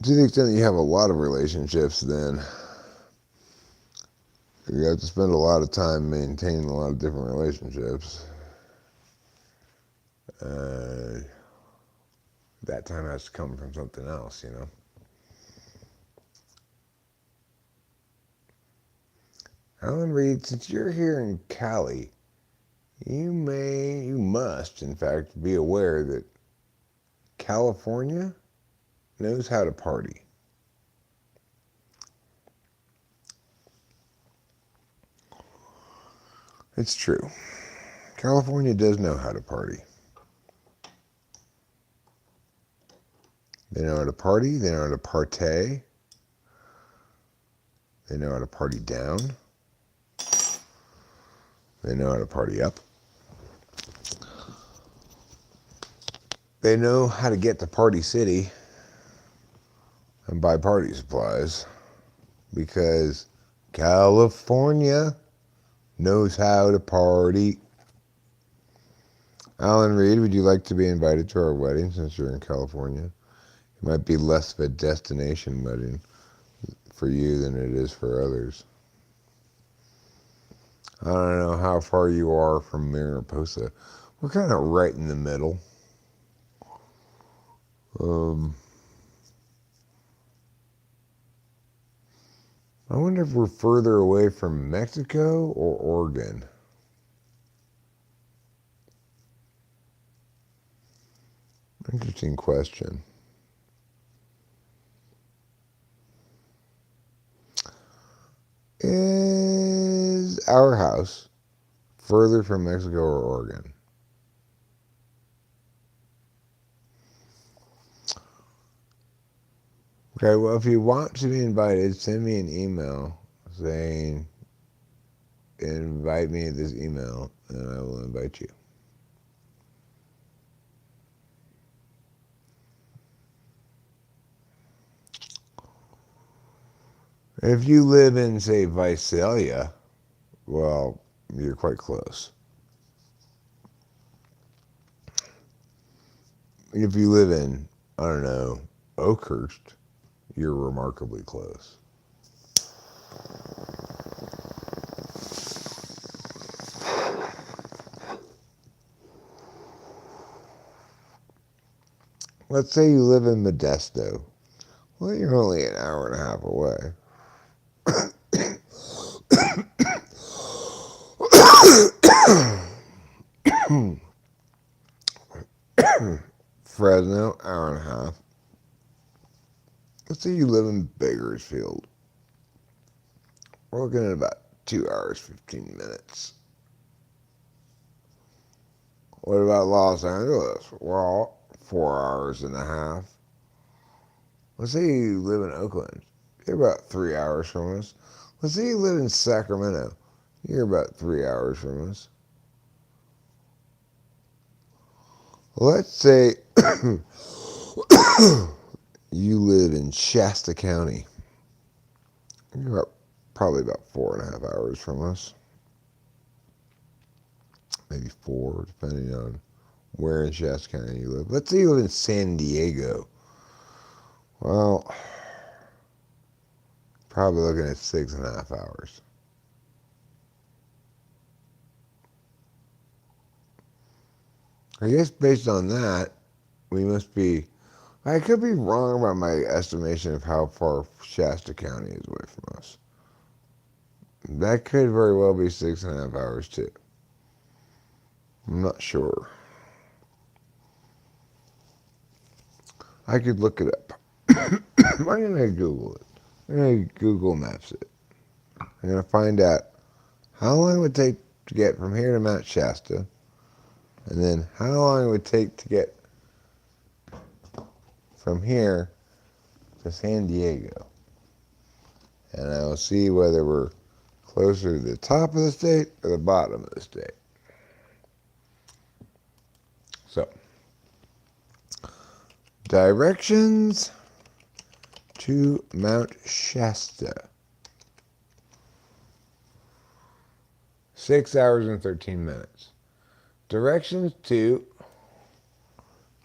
to the extent that you have a lot of relationships, then you have to spend a lot of time maintaining a lot of different relationships. That time has to come from something else, Alan Reed, since you're here in Cali, you must, in fact, be aware that California knows how to party. It's true. California does know how to party. They know how to party, they know how to partay, they know how to party down, they know how to party up. They know how to get to Party City and buy party supplies because California knows how to party. Alan Reed, would you like to be invited to our wedding since you're in California? It might be less of a destination wedding for you than it is for others. I don't know how far you are from Mariposa. We're kind of right in the middle. I wonder if we're further away from Mexico or Oregon. Interesting question. Is our house further from Mexico or Oregon? Okay, well, if you want to be invited, send me an email saying, invite me at this email, and I will invite you. If you live in, say, Visalia, well, you're quite close. If you live in, I don't know, Oakhurst, you're remarkably close. Let's say you live in Modesto. Well, you're only an hour and a half away. Fresno, hour and a half. Let's say you live in Bakersfield. We're looking at about 2 hours, 15 minutes. What about Los Angeles? Well, 4 hours and a half. Let's say you live in Oakland. You're about 3 hours from us. Let's say you live in Sacramento. You're about 3 hours from us. Let's say you live in Shasta County. You're probably about 4.5 hours from us. Maybe 4, depending on where in Shasta County you live. Let's say you live in San Diego. Well, probably looking at 6.5 hours. I guess based on that, we must be. I could be wrong about my estimation of how far Shasta County is away from us. That could very well be 6.5 hours too. I'm not sure. I could look it up. I'm going to Google it. I'm going to Google Maps it. I'm going to find out how long it would take to get from here to Mount Shasta, and then how long it would take to get from here to San Diego. And I will see whether we're closer to the top of the state or the bottom of the state. So, directions to Mount Shasta. 6 hours and 13 minutes. Directions to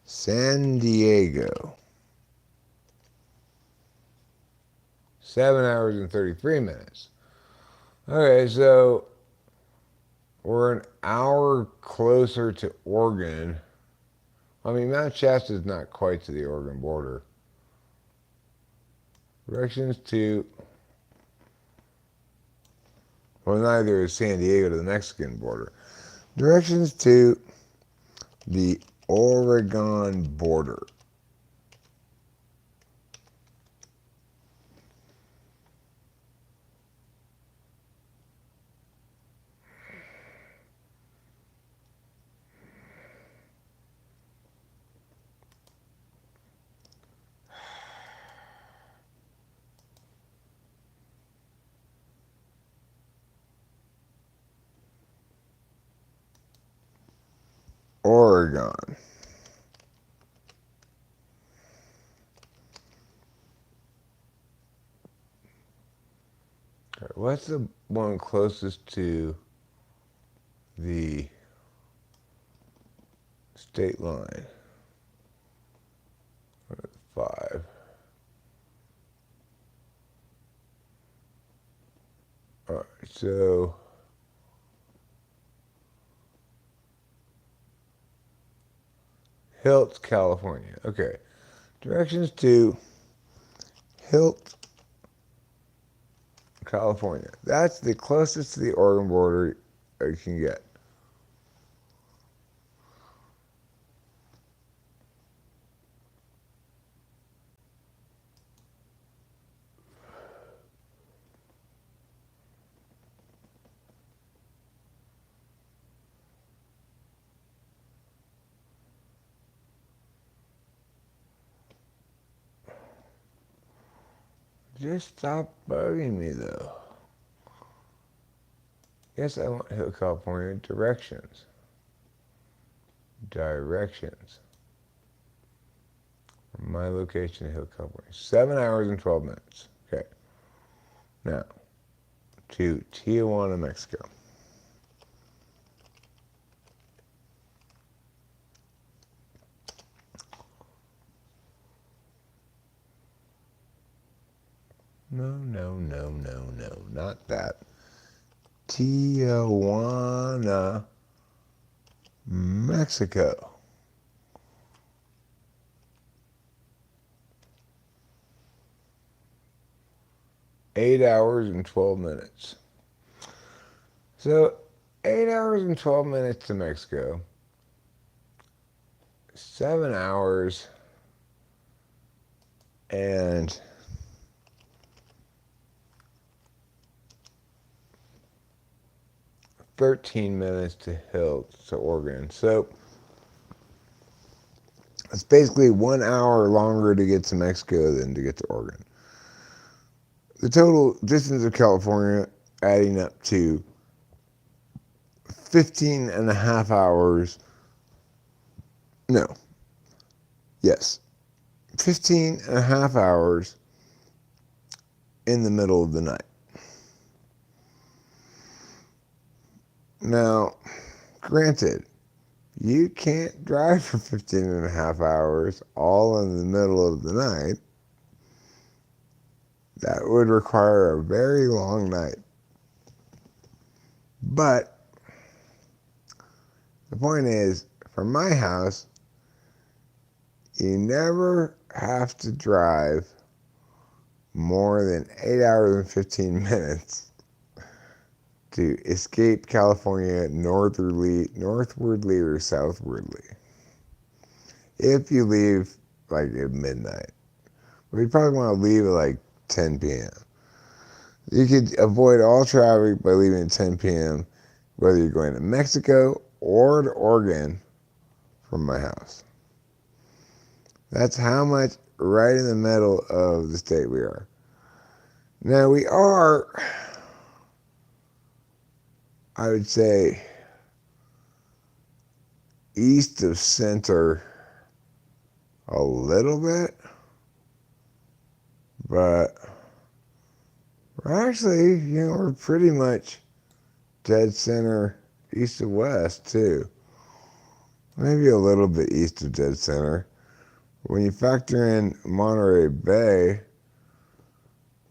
San Diego. 7 hours and 33 minutes. Okay, so we're an hour closer to Oregon. I mean, Mount Shasta is not quite to the Oregon border. Directions to, well, neither is San Diego to the Mexican border. Directions to the Oregon border. Oregon. What's the one closest to the state line? 5. All right, so Hilt, California. Okay, directions to Hilt, California. That's the closest to the Oregon border you can get. Just stop bugging me though. Yes, I want Hill, California. Directions. Directions. From my location, Hill, California. 7 hours and 12 minutes. Okay. Now, to Tijuana, Mexico. No, not that. Tijuana, Mexico. Eight hours and 12 minutes. So, 8 hours and 12 minutes to Mexico. 7 hours and 13 minutes to Hill, to Oregon. So it's basically 1 hour longer to get to Mexico than to get to Oregon. The total distance of California adding up to 15 and a half hours. No. Yes. 15 and a half hours in the middle of the night. Now, granted, you can't drive for 15 and a half hours all in the middle of the night. That would require a very long night. But the point is, from my house, you never have to drive more than 8 hours and 15 minutes to escape California northwardly or southwardly. If you leave like at midnight. But you probably want to leave at like 10 p.m. You could avoid all traffic by leaving at 10 p.m. whether you're going to Mexico or to Oregon from my house. That's how much right in the middle of the state we are. Now we are, I would say, east of center a little bit, but we're actually, we're pretty much dead center east of west too. Maybe a little bit east of dead center. When you factor in Monterey Bay,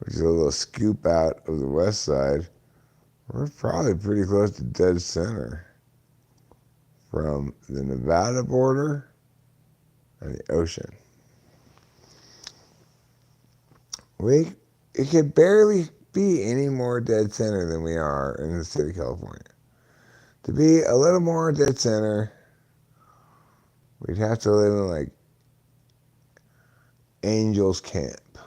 which is a little scoop out of the west side, we're probably pretty close to dead center from the Nevada border and the ocean. It could barely be any more dead center than we are in the state of California. To be a little more dead center, we'd have to live in like Angels Camp.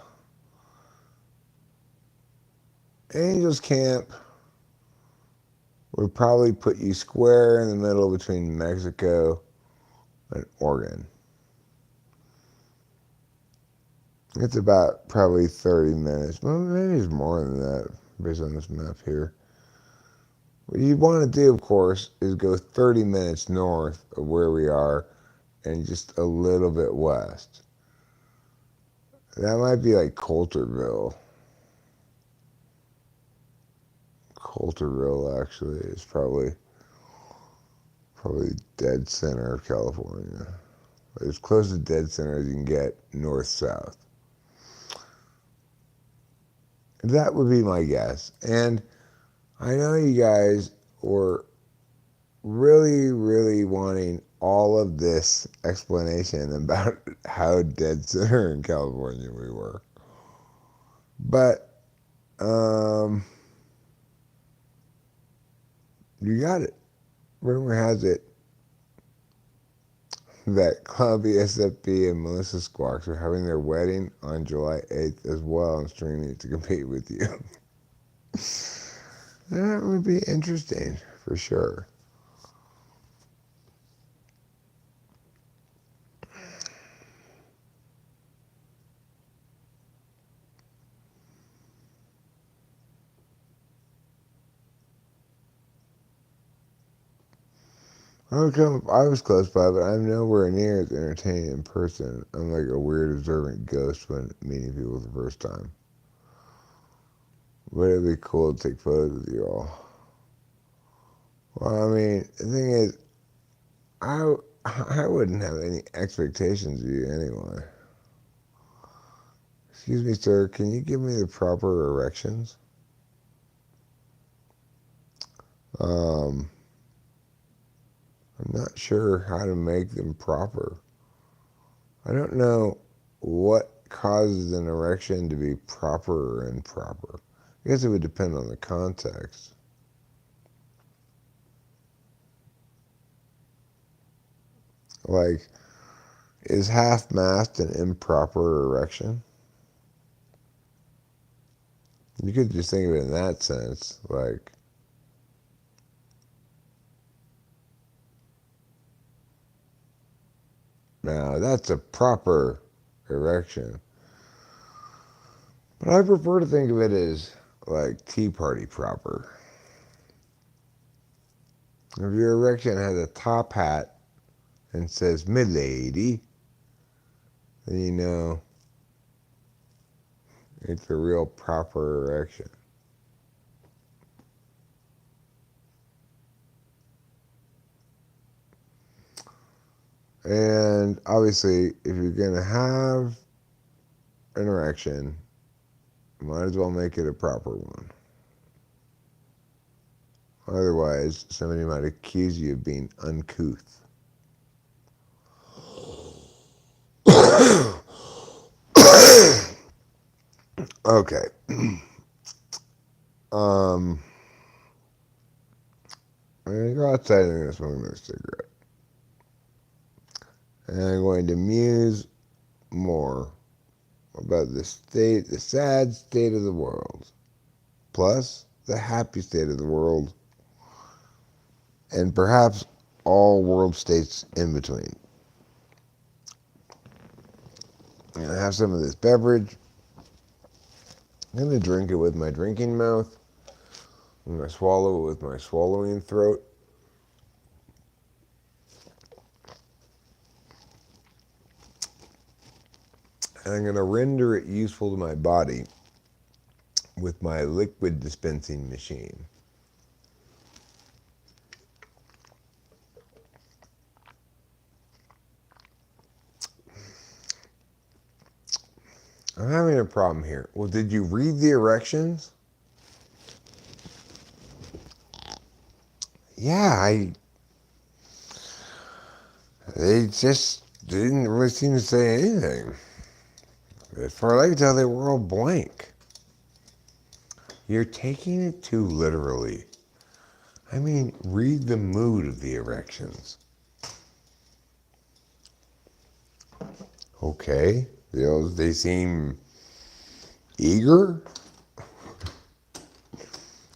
Angels Camp would probably put you square in the middle between Mexico and Oregon. It's about probably 30 minutes. Well, maybe it's more than that based on this map here. What you want to do, of course, is go 30 minutes north of where we are and just a little bit west. That might be like Coulterville. Coulterville actually is probably dead center of California. As close to dead center as you can get north-south. That would be my guess. And I know you guys were really, really wanting all of this explanation about how dead center in California we were. But you got it. Rumor has it that Clubby, SFP, and Melissa Squawks are having their wedding on July 8th as well and streaming it to compete with you. That would be interesting, for sure. I was close by, but I'm nowhere near as entertaining in person. I'm like a weird observant ghost when meeting people the first time. But it'd be cool to take photos with you all. Well, I mean, the thing is, I wouldn't have any expectations of you anyway. Excuse me, sir, can you give me the proper erections? I'm not sure how to make them proper. I don't know what causes an erection to be proper or improper. I guess it would depend on the context. Like, is half-mast an improper erection? You could just think of it in that sense, like, now that's a proper erection. But I prefer to think of it as, like, Tea Party proper. If your erection has a top hat and says, "Milady," then you know it's a real proper erection. And obviously, if you're going to have an erection, might as well make it a proper one. Otherwise, somebody might accuse you of being uncouth. Okay. I'm going to go outside and I'm going to smoke another cigarette. And I'm going to muse more about the sad state of the world, plus the happy state of the world, and perhaps all world states in between. I'm going to have some of this beverage. I'm going to drink it with my drinking mouth. I'm going to swallow it with my swallowing throat. And I'm going to render it useful to my body with my liquid dispensing machine. I'm having a problem here. Well, did you read the erections? Yeah, they just didn't really seem to say anything. As far as I can tell, they were all blank. You're taking it too literally. I mean, read the mood of the erections. Okay, they seem eager.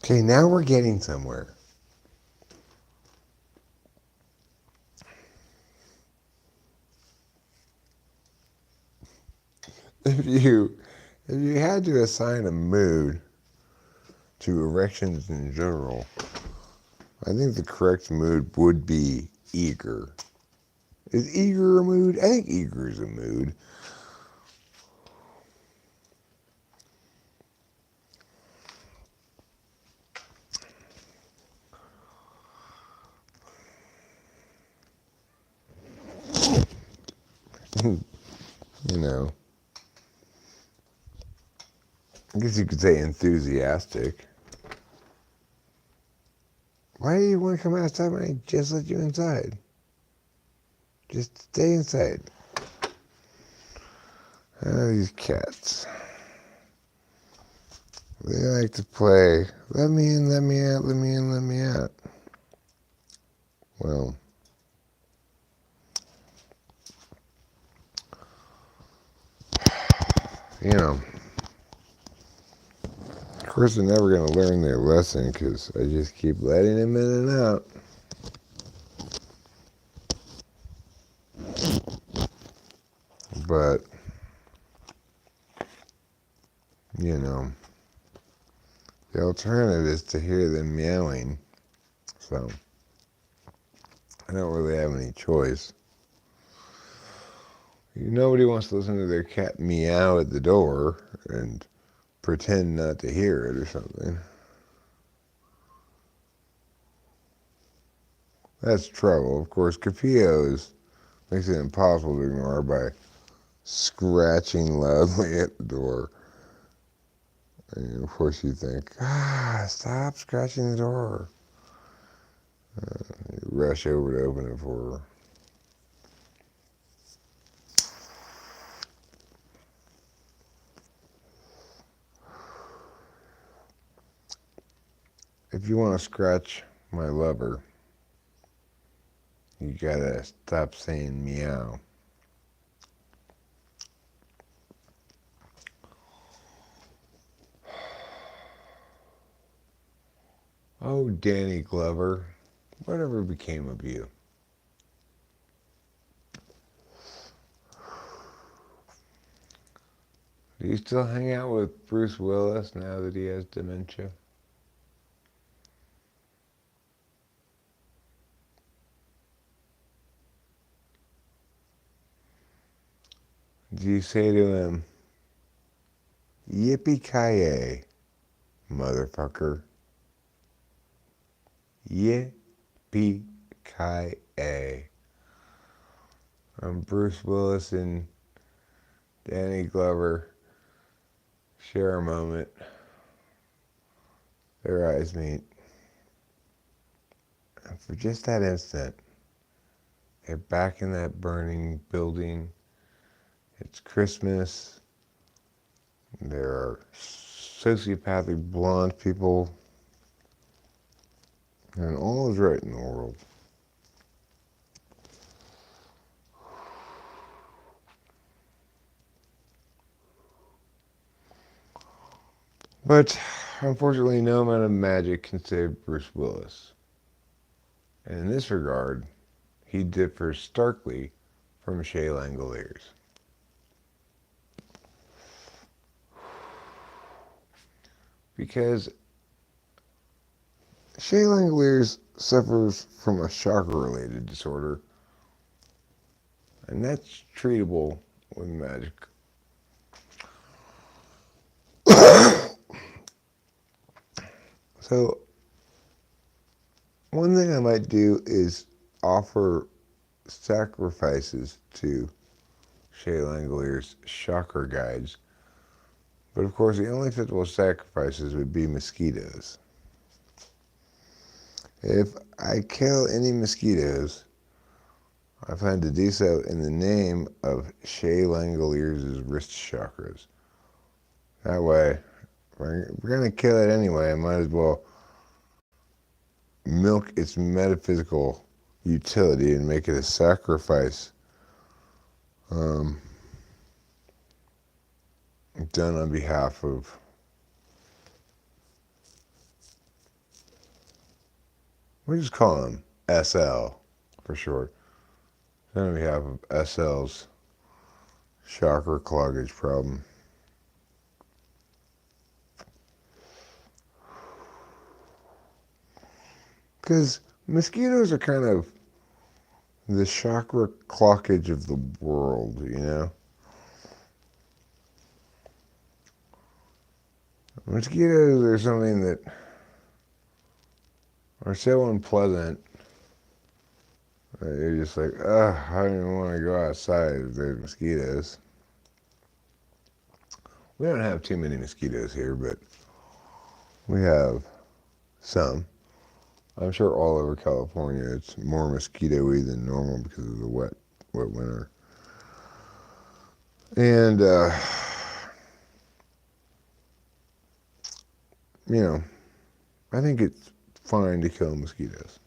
Okay, now we're getting somewhere. If you had to assign a mood to erections in general, I think the correct mood would be eager. Is eager a mood? I think eager is a mood. you know, I guess you could say enthusiastic. Why do you want to come outside when I just let you inside? Just stay inside. These cats. They like to play, let me in, let me out, let me in, let me out. Well, you know, of course they're never going to learn their lesson because I just keep letting them in and out. But, you know, the alternative is to hear them meowing. So, I don't really have any choice. Nobody wants to listen to their cat meow at the door and pretend not to hear it or something. That's trouble. Of course, Capillo's makes it impossible to ignore by scratching loudly at the door. And of course you think, stop scratching the door. You rush over to open it for her. If you want to scratch my lover, you gotta stop saying meow. Oh, Danny Glover, whatever became of you? Do you still hang out with Bruce Willis now that he has dementia? Do you say to him, yippee-ki-yay, motherfucker? Yippee-ki-yay. Bruce Willis and Danny Glover share a moment. Their eyes meet. And for just that instant, they're back in that burning building. It's Christmas. There are sociopathic blonde people. And all is right in the world. But unfortunately, no amount of magic can save Bruce Willis. And in this regard, he differs starkly from Shea Langoliers. Because Shea Langoliers suffers from a chakra-related disorder, and that's treatable with magic. So, one thing I might do is offer sacrifices to Shea Langoliers' chakra guides. But of course, the only acceptable sacrifices would be mosquitoes. If I kill any mosquitoes, I plan to do so in the name of Shea Langoliers' wrist chakras. That way, if we're going to kill it anyway, I might as well milk its metaphysical utility and make it a sacrifice done on behalf of we just call him SL for short. Done on behalf of SL's chakra cloggage problem. Because mosquitoes are kind of the chakra cloggage of the world, you know? Mosquitoes are something that are so unpleasant You're just like, ugh, I don't even want to go outside if there's mosquitoes. We don't have too many mosquitoes here, but we have some. I'm sure all over California it's more mosquito-y than normal because of the wet winter. And, I think it's fine to kill mosquitoes.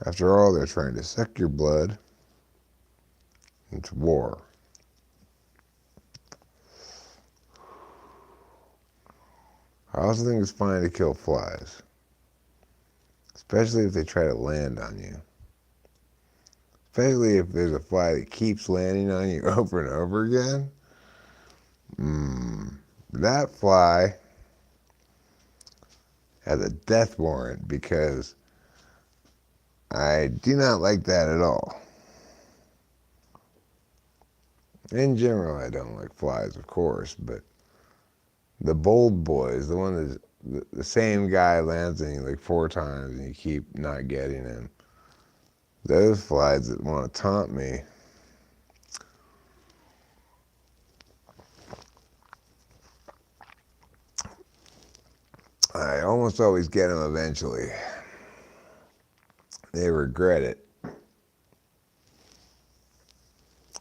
After all, they're trying to suck your blood. It's war. I also think it's fine to kill flies, especially if they try to land on you. Especially if there's a fly that keeps landing on you over and over again. That fly has a death warrant because I do not like that at all. In general, I don't like flies, of course, but the bold boys, the one that the same guy lands on you like 4 times and you keep not getting him, those flies that want to taunt me, I almost always get them eventually. They regret it.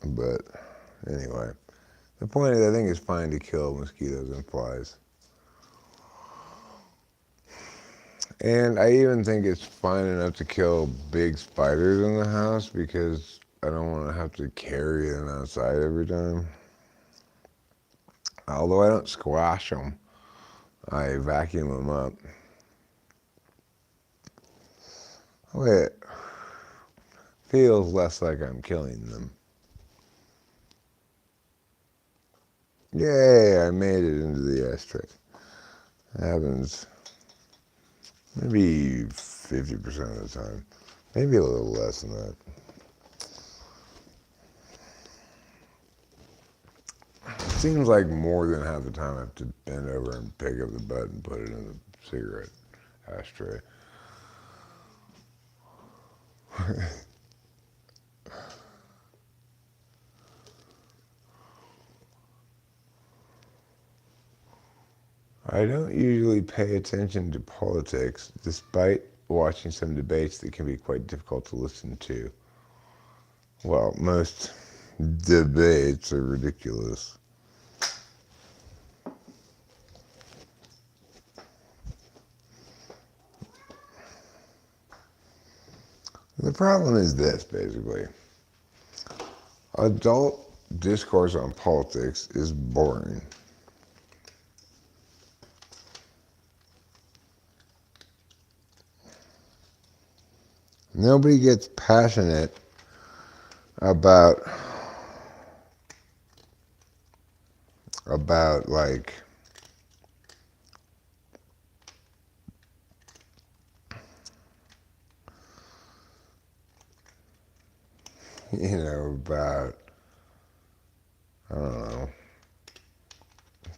But anyway, the point is I think it's fine to kill mosquitoes and flies. And I even think it's fine enough to kill big spiders in the house because I don't want to have to carry them outside every time. Although I don't squash them, I vacuum them up. It feels less like I'm killing them. Yay, I made it into the ashtray. That happens maybe 50% of the time. Maybe a little less than that. Seems like more than half the time I have to bend over and pick up the butt and put it in the cigarette ashtray. I don't usually pay attention to politics, despite watching some debates that can be quite difficult to listen to. Well, most debates are ridiculous. The problem is this, basically. Adult discourse on politics is boring. Nobody gets passionate about like about I don't know,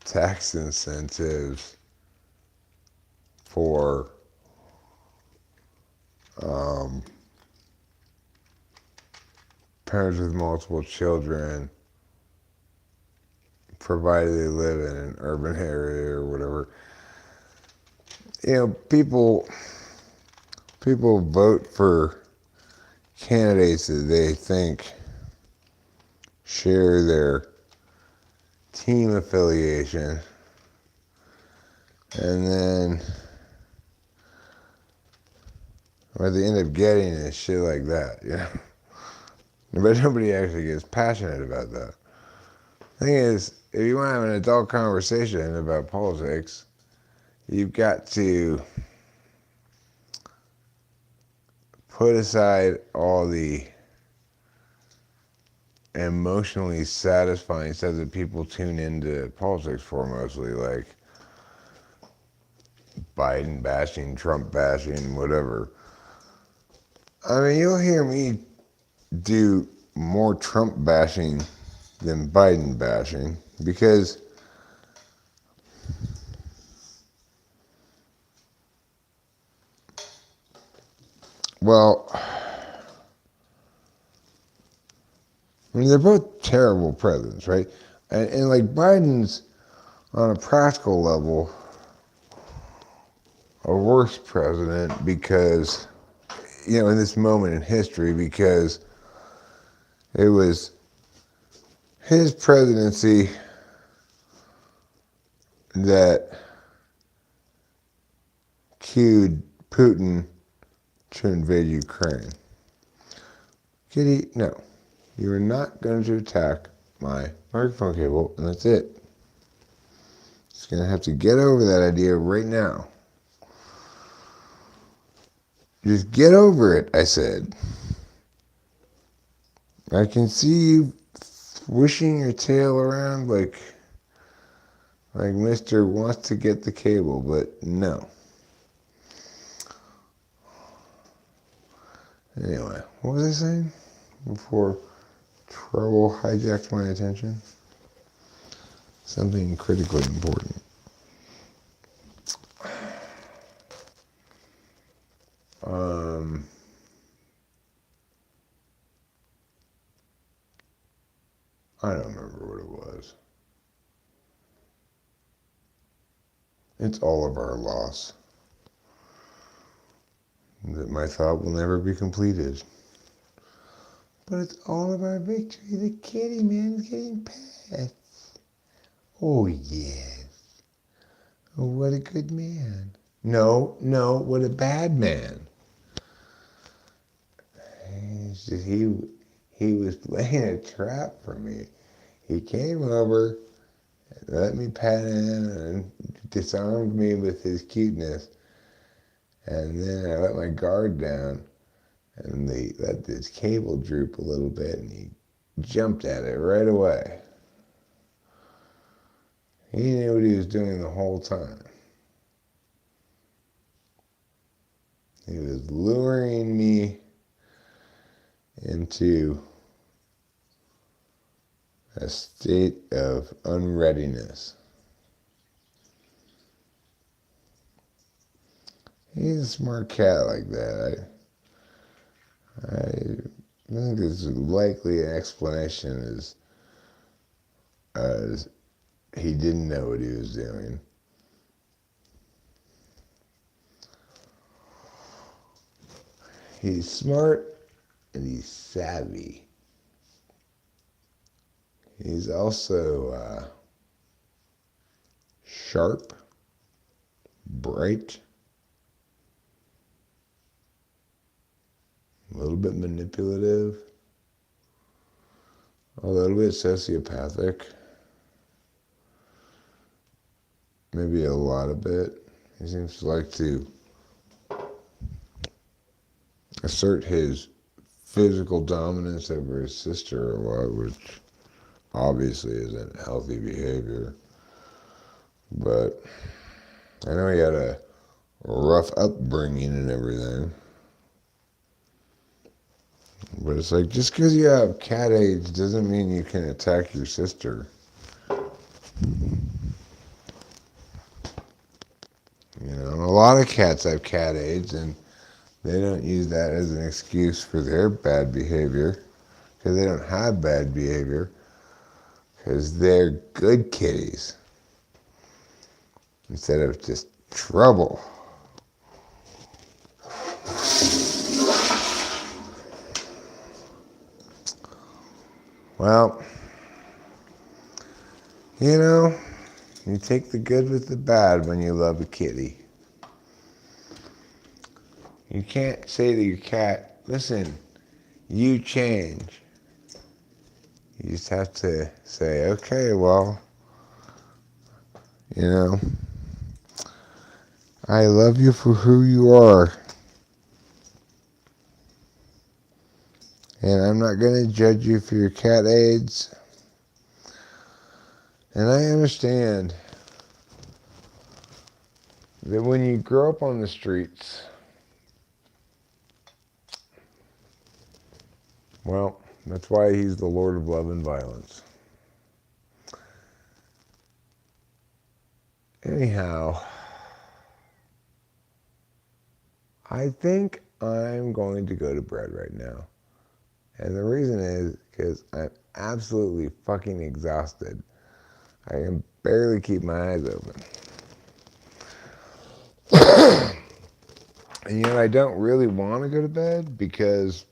tax incentives for parents with multiple children, provided they live in an urban area or whatever. People vote for candidates that they think share their team affiliation, and then what they end up getting is shit like that, But nobody actually gets passionate about that. The thing is, if you want to have an adult conversation about politics, you've got to put aside all the emotionally satisfying stuff that people tune into politics for, mostly, like Biden bashing, Trump bashing, whatever. I mean, you'll hear me do more Trump bashing than Biden bashing because well, I mean, they're both terrible presidents, right? And like Biden's on a practical level a worse president because, in this moment in history, because it was his presidency that cued Putin to invade Ukraine. Kitty, no. You are not going to attack my microphone cable, and that's it. Just going to have to get over that idea right now. Just get over it, I said. I can see you wishing your tail around like Mr. wants to get the cable, but no. Anyway, what was I saying before trouble hijacked my attention? Something critically important. I don't remember what it was. It's all of our loss. That my thought will never be completed. But it's all of our victory. The kitty man is getting pets. Oh, yes. Oh, what a good man. No, what a bad man. He was laying a trap for me. He came over, let me pet him, and disarmed me with his cuteness. And then I let my guard down, and they let this cable droop a little bit, and he jumped at it right away. He knew what he was doing the whole time. He was luring me into a state of unreadiness. He's a smart cat like that. I think there's likely an explanation as he didn't know what he was doing. He's smart and he's savvy. He's also sharp, bright, a little bit manipulative, a little bit sociopathic, maybe a lot of it. He seems to like to assert his physical dominance over his sister a lot, which obviously isn't healthy behavior. But I know he had a rough upbringing and everything. But it's like, just because you have cat AIDS doesn't mean you can attack your sister. A lot of cats have cat AIDS, and they don't use that as an excuse for their bad behavior, because they don't have bad behavior, because they're good kitties instead of just trouble. Well, you take the good with the bad when you love a kitty. You can't say to your cat, listen, you change. You just have to say, okay, well, I love you for who you are. And I'm not going to judge you for your cat AIDS. And I understand that when you grow up on the streets, well, that's why he's the Lord of Love and Violence. Anyhow, I think I'm going to go to bed right now. And the reason is because absolutely fucking exhausted. I can barely keep my eyes open. And I don't really want to go to bed because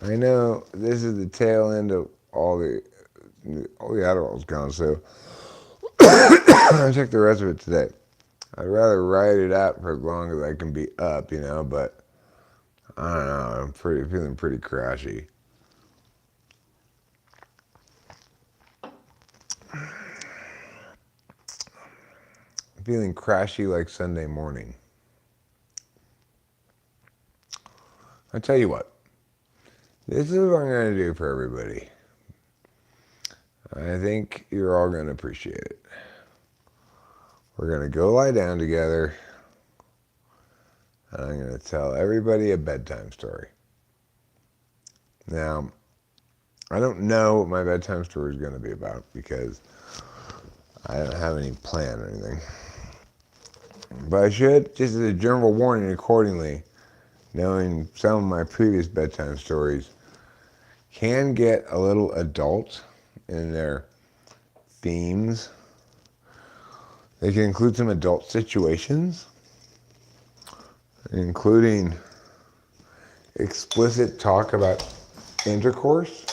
I know this is the tail end of all the Adderall's gone, so I took the rest of it today. I'd rather ride it out for as long as I can be up, but I don't know, I'm feeling pretty crashy. I'm feeling crashy like Sunday morning. I'll tell you what, this is what I'm going to do for everybody. I think you're all going to appreciate it. We're going to go lie down together, and I'm going to tell everybody a bedtime story. Now, I don't know what my bedtime story is going to be about because I don't have any plan or anything. But I should, just as a general warning accordingly, knowing some of my previous bedtime stories can get a little adult in their themes. They can include some adult situations, including explicit talk about intercourse,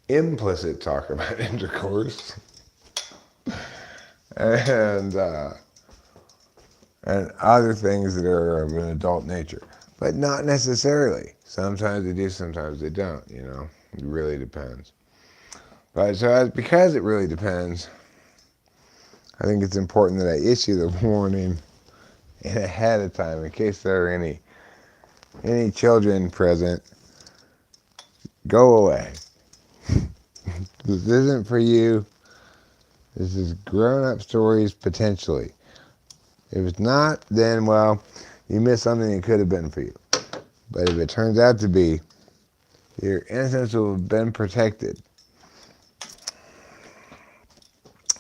implicit talk about intercourse, and other things that are of an adult nature. But not necessarily. Sometimes they do, sometimes they don't, It really depends. But because it really depends, I think it's important that I issue the warning ahead of time in case there are any children present. Go away. This isn't for you. This is grown-up stories potentially. If it's not, then, well, you missed something that could have been for you. But if it turns out to be, your innocence will have been protected.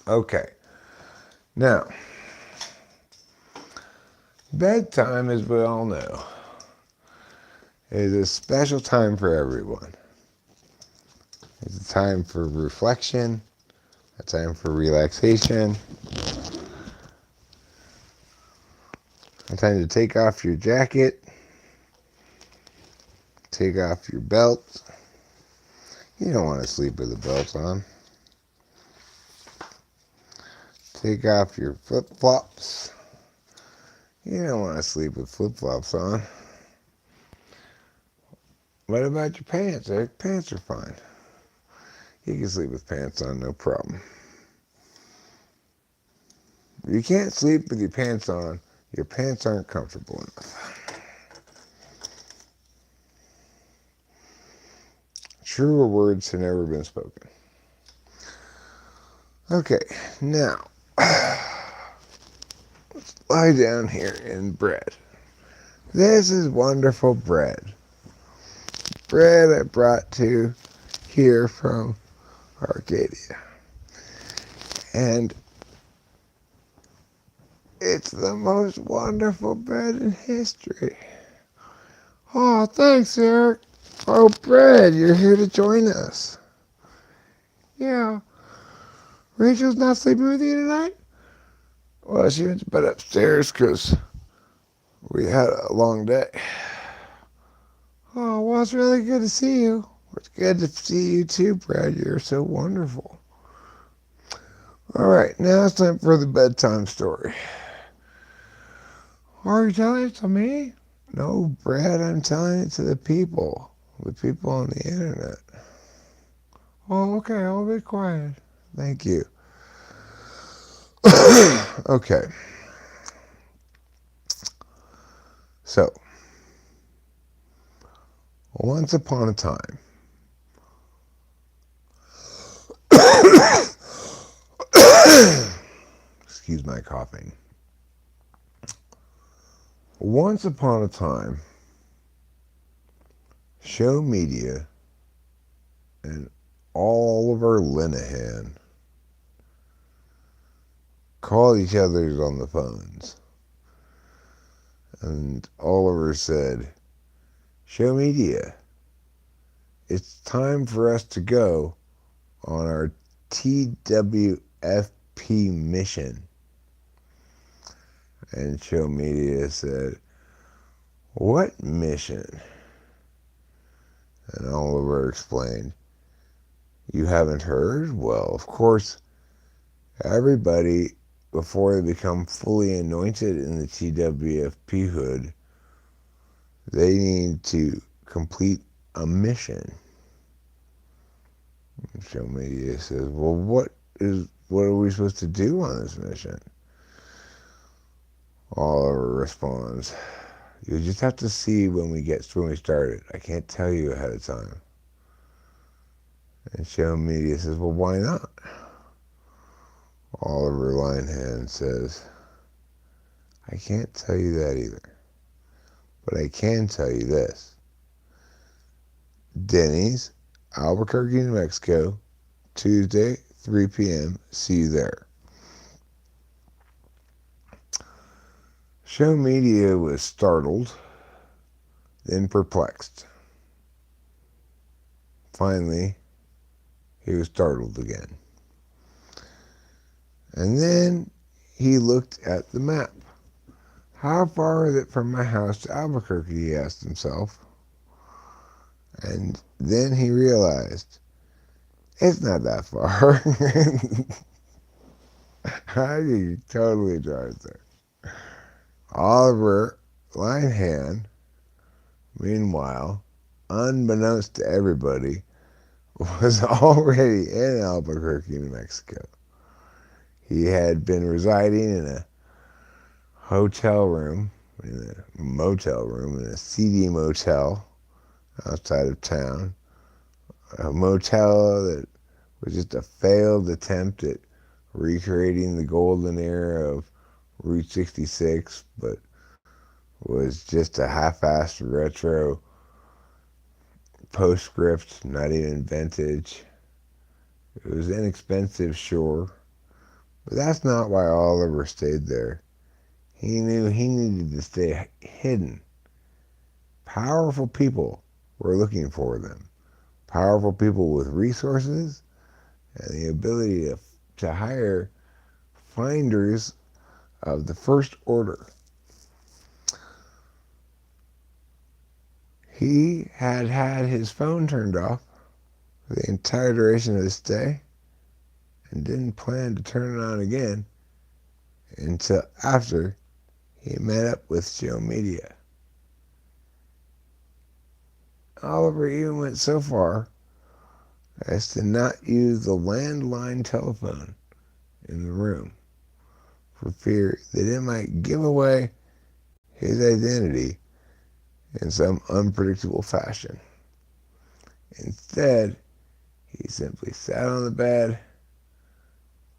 Okay. Now, bedtime, as we all know, is a special time for everyone. It's a time for reflection, a time for relaxation, a time to take off your jacket, take off your belt. You don't want to sleep with a belt on. Take off your flip-flops. You don't want to sleep with flip-flops on. What about your pants? Your pants are fine. You can sleep with pants on, no problem. If you can't sleep with your pants on, your pants aren't comfortable enough. Truer words have never been spoken. Okay, now, let's lie down here in bread. This is wonderful bread. Bread I brought to here from Arcadia. And it's the most wonderful bread in history. Oh, thanks, Eric. Oh, Bread, you're here to join us. Yeah. Rachel's not sleeping with you tonight? Well, she went to bed upstairs because we had a long day. Oh, well, it's really good to see you. It's good to see you too, Brad. You're so wonderful. All right, now it's time for the bedtime story. Are you telling it to me? No, Brad, I'm telling it to the people on the internet. Oh, okay, I'll be quiet. Thank you. Okay. So, once upon a time, excuse my coughing. Once upon a time, show media and Oliver Linehan called each other on the phones. And Oliver said, show media, it's time for us to go on our TWFP mission. And Show Media said, what mission? And Oliver explained, you haven't heard? Well, of course, everybody, before they become fully anointed in the TWFP hood, they need to complete a mission. Show Media says, well, what are we supposed to do on this mission? Oliver responds, you just have to see when we start it. I can't tell you ahead of time. And Show Media says, well, why not? Oliver Linehand says, I can't tell you that either. But I can tell you this. Denny's, Albuquerque, New Mexico, Tuesday, 3 p.m. See you there. Show Media was startled, then perplexed. Finally, he was startled again. And then he looked at the map. How far is it from my house to Albuquerque, he asked himself. And then he realized, it's not that far. I can totally drive there. Oliver Linehand, meanwhile, unbeknownst to everybody, was already in Albuquerque, New Mexico. He had been residing in a hotel room, in a motel room, in a seedy motel outside of town. A motel that was just a failed attempt at recreating the golden era of Route 66, but was just a half-assed retro postscript, not even vintage. It was inexpensive, sure, but that's not why Oliver stayed there. He knew he needed to stay hidden. Powerful people were looking for them. Powerful people with resources and the ability to hire finders of the first order. He had had his phone turned off for the entire duration of his stay and didn't plan to turn it on again until after he met up with Show Media. Oliver even went so far as to not use the landline telephone in the room for fear that it might give away his identity in some unpredictable fashion. Instead, he simply sat on the bed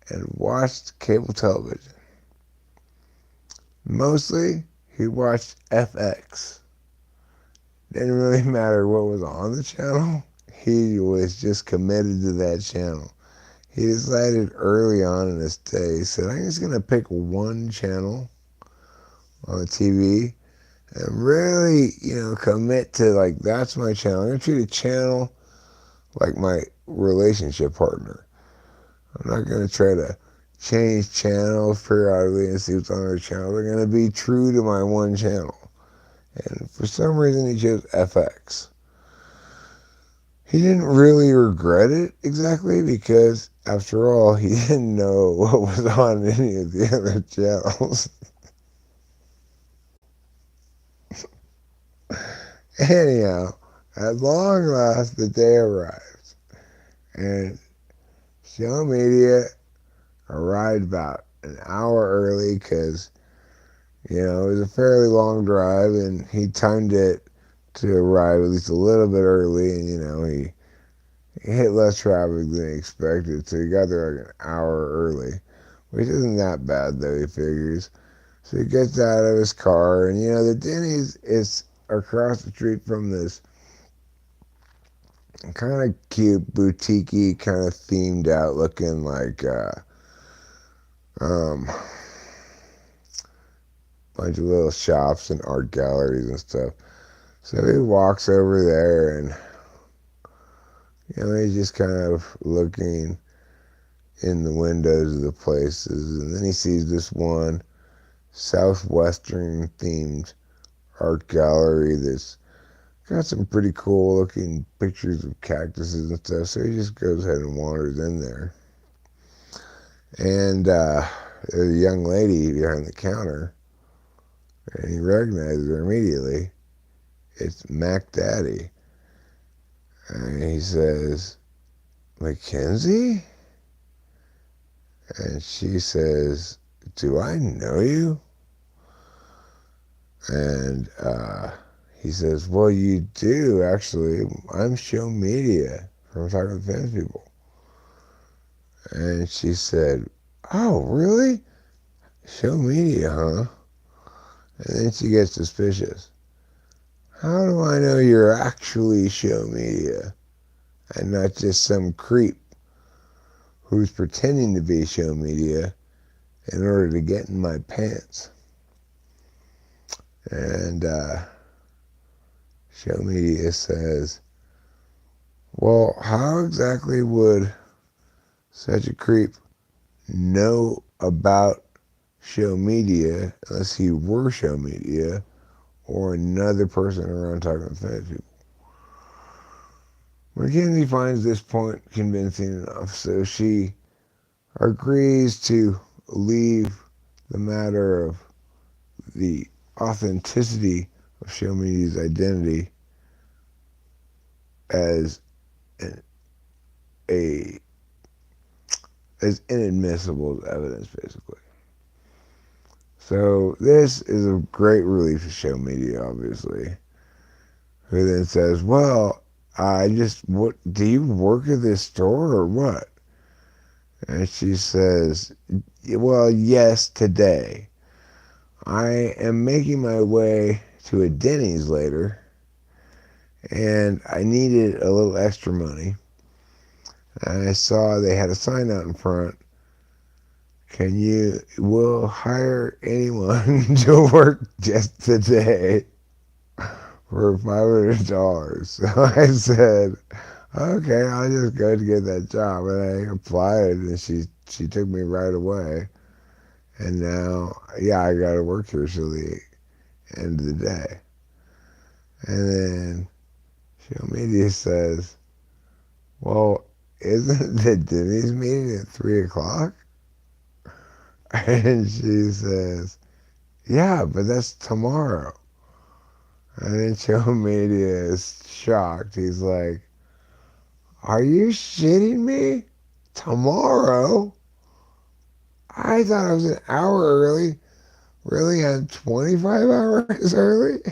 and watched cable television. Mostly, he watched FX. Didn't really matter what was on the channel. He was just committed to that channel. He decided early on in his day, he said, I'm just going to pick one channel on the TV and really, commit to, like, that's my channel. I'm going to treat a channel like my relationship partner. I'm not going to try to change channels periodically and see what's on other channels. I'm going to be true to my one channel. And for some reason, he chose FX. He didn't really regret it exactly because, after all, he didn't know what was on any of the other channels. Anyhow, at long last, the day arrived. And Show Media arrived about an hour early because, it was a fairly long drive and he timed it to arrive at least a little bit early, and, he hit less traffic than he expected, so he got there like an hour early, which isn't that bad though, he figures. So he gets out of his car, and the Denny's is across the street from this kind of cute, boutique-y, kind of themed out looking like bunch of little shops and art galleries and stuff. So he walks over there and He's just kind of looking in the windows of the places, and then he sees this one southwestern themed art gallery that's got some pretty cool looking pictures of cactuses and stuff. So he just goes ahead and wanders in there. And there's a young lady behind the counter, and he recognizes her immediately. It's Mac Daddy. And he says, Mackenzie? And she says, do I know you? And he says, well, you do, actually. I'm Show Media from Talking to Fans People. And she said, oh, really? Show Media, huh? And then she gets suspicious. How do I know you're actually Show Media and not just some creep who's pretending to be Show Media in order to get in my pants? And Show Media says, well, how exactly would such a creep know about Show Media unless he were Show Media or another person around talking to fans people? Mackenzie finds this point convincing enough, so she agrees to leave the matter of the authenticity of Show Media's identity as an, a as inadmissible as evidence, basically. So this is a great relief to Show Media, obviously, who then says, well, what, do you work at this store or what? And she says, well, yes, today. I am making my way to a Denny's later, and I needed a little extra money. And I saw they had a sign out in front. We'll hire anyone to work just today for $500. So I said, okay, I'll just go to get that job. And I applied, and she took me right away. And now, yeah, I got to work here till the end of the day. And then Show Media says, well, isn't the Denny's meeting at 3 o'clock? And she says, yeah, but that's tomorrow. And then Show Media is shocked. He's like, are you shitting me? Tomorrow? I thought it was an hour early. Really? I'm 25 hours early?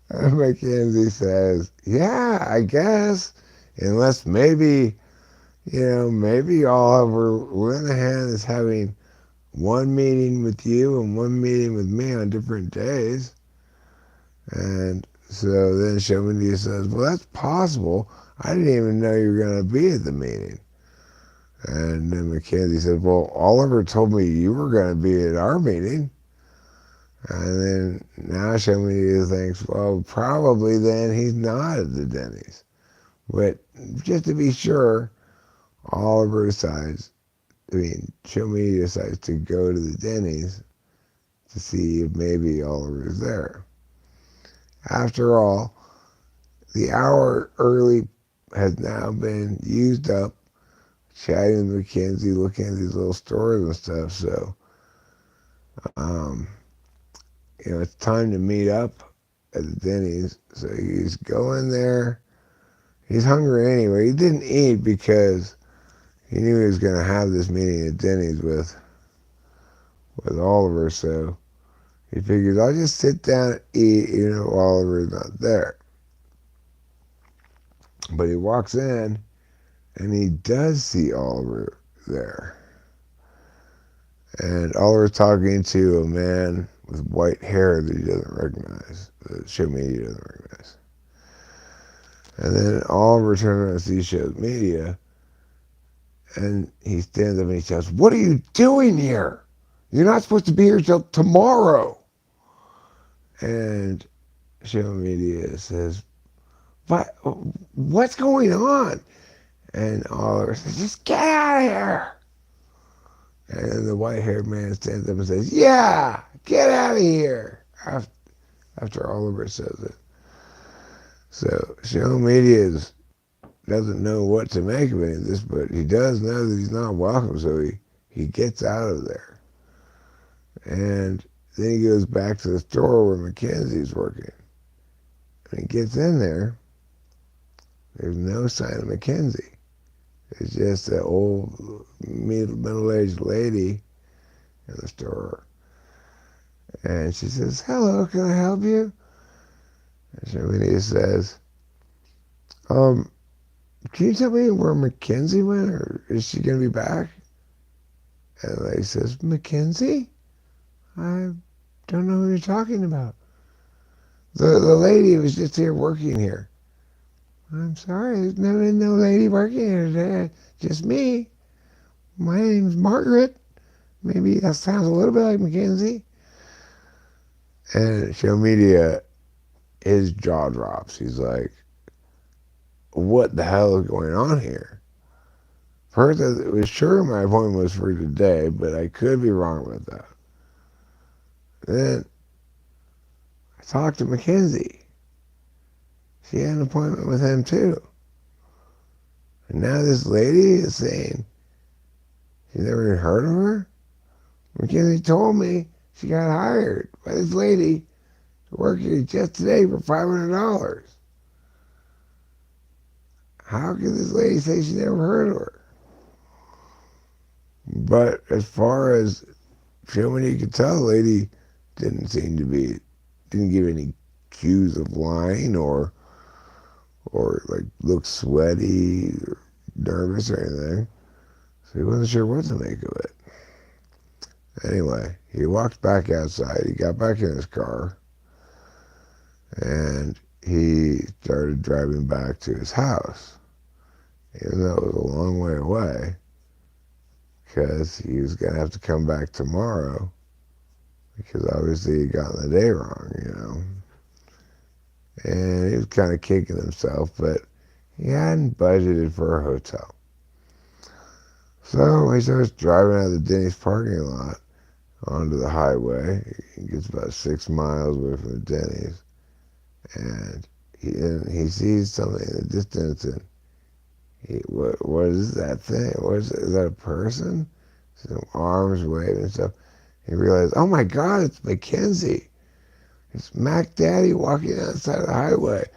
And Mackenzie says, yeah, I guess. Unless maybe Oliver Linehan is having one meeting with you and one meeting with me on different days. And so then Show Media says, well, that's possible. I didn't even know you were going to be at the meeting. And then Mackenzie said, well, Oliver told me you were going to be at our meeting. And then now Show Media thinks, well, probably then he's not at the Denny's. But just to be sure, Show Media decides to go to the Denny's to see if maybe Oliver is there. After all, the hour early has now been used up chatting with Mackenzie, looking at these little stores and stuff. So, it's time to meet up at the Denny's. So he's going there. He's hungry anyway. He didn't eat because he knew he was going to have this meeting at Denny's with Oliver. So he figures, I'll just sit down and eat, Oliver's not there. But he walks in, and he does see Oliver there. And Oliver's talking to a man with white hair that he doesn't recognize, that Show Media doesn't recognize. And then Oliver turns around and sees Show Media, and he stands up and he says, what are you doing here? You're not supposed to be here till tomorrow. And Show Media says, but what's going on? And Oliver says, just get out of here. And then the white-haired man stands up and says, yeah, get out of here. After Oliver says it. So Shea doesn't know what to make of any of this, but he does know that he's not welcome, so he gets out of there. And then he goes back to the store where Mackenzie's working. And he gets in there, there's no sign of Mackenzie. It's just an old middle-aged lady in the store. And she says, hello, can I help you? And Shea says, can you tell me where Mackenzie went, or is she going to be back? And the lady says, Mackenzie? I don't know who you're talking about. The lady was just here working here. I'm sorry, there's no lady working here today, just me. My name's Margaret. Maybe that sounds a little bit like Mackenzie. And Shea, his jaw drops. He's like, what the hell is going on here? First, I was sure my appointment was for today, but I could be wrong about that. Then I talked to Mackenzie. She had an appointment with him too. And now this lady is saying she never even heard of her? Mackenzie told me she got hired by this lady to work here just today for $500. How could this lady say she never heard of her? But as far as Shea could tell, the lady didn't give any cues of lying or like look sweaty or nervous or anything. So he wasn't sure what to make of it. Anyway, he walked back outside. He got back in his car and he started driving back to his house, even though it was a long way away, because he was going to have to come back tomorrow because obviously he'd gotten the day wrong, you know. And he was kind of kicking himself, but he hadn't budgeted for a hotel. So he starts driving out of the Denny's parking lot onto the highway. He gets about 6 miles away from the Denny's, and he sees something in the distance, and what is that thing? Is that a person? Some arms waving and stuff. He realized, oh my God, it's Mackenzie. It's Mac Daddy walking outside the highway,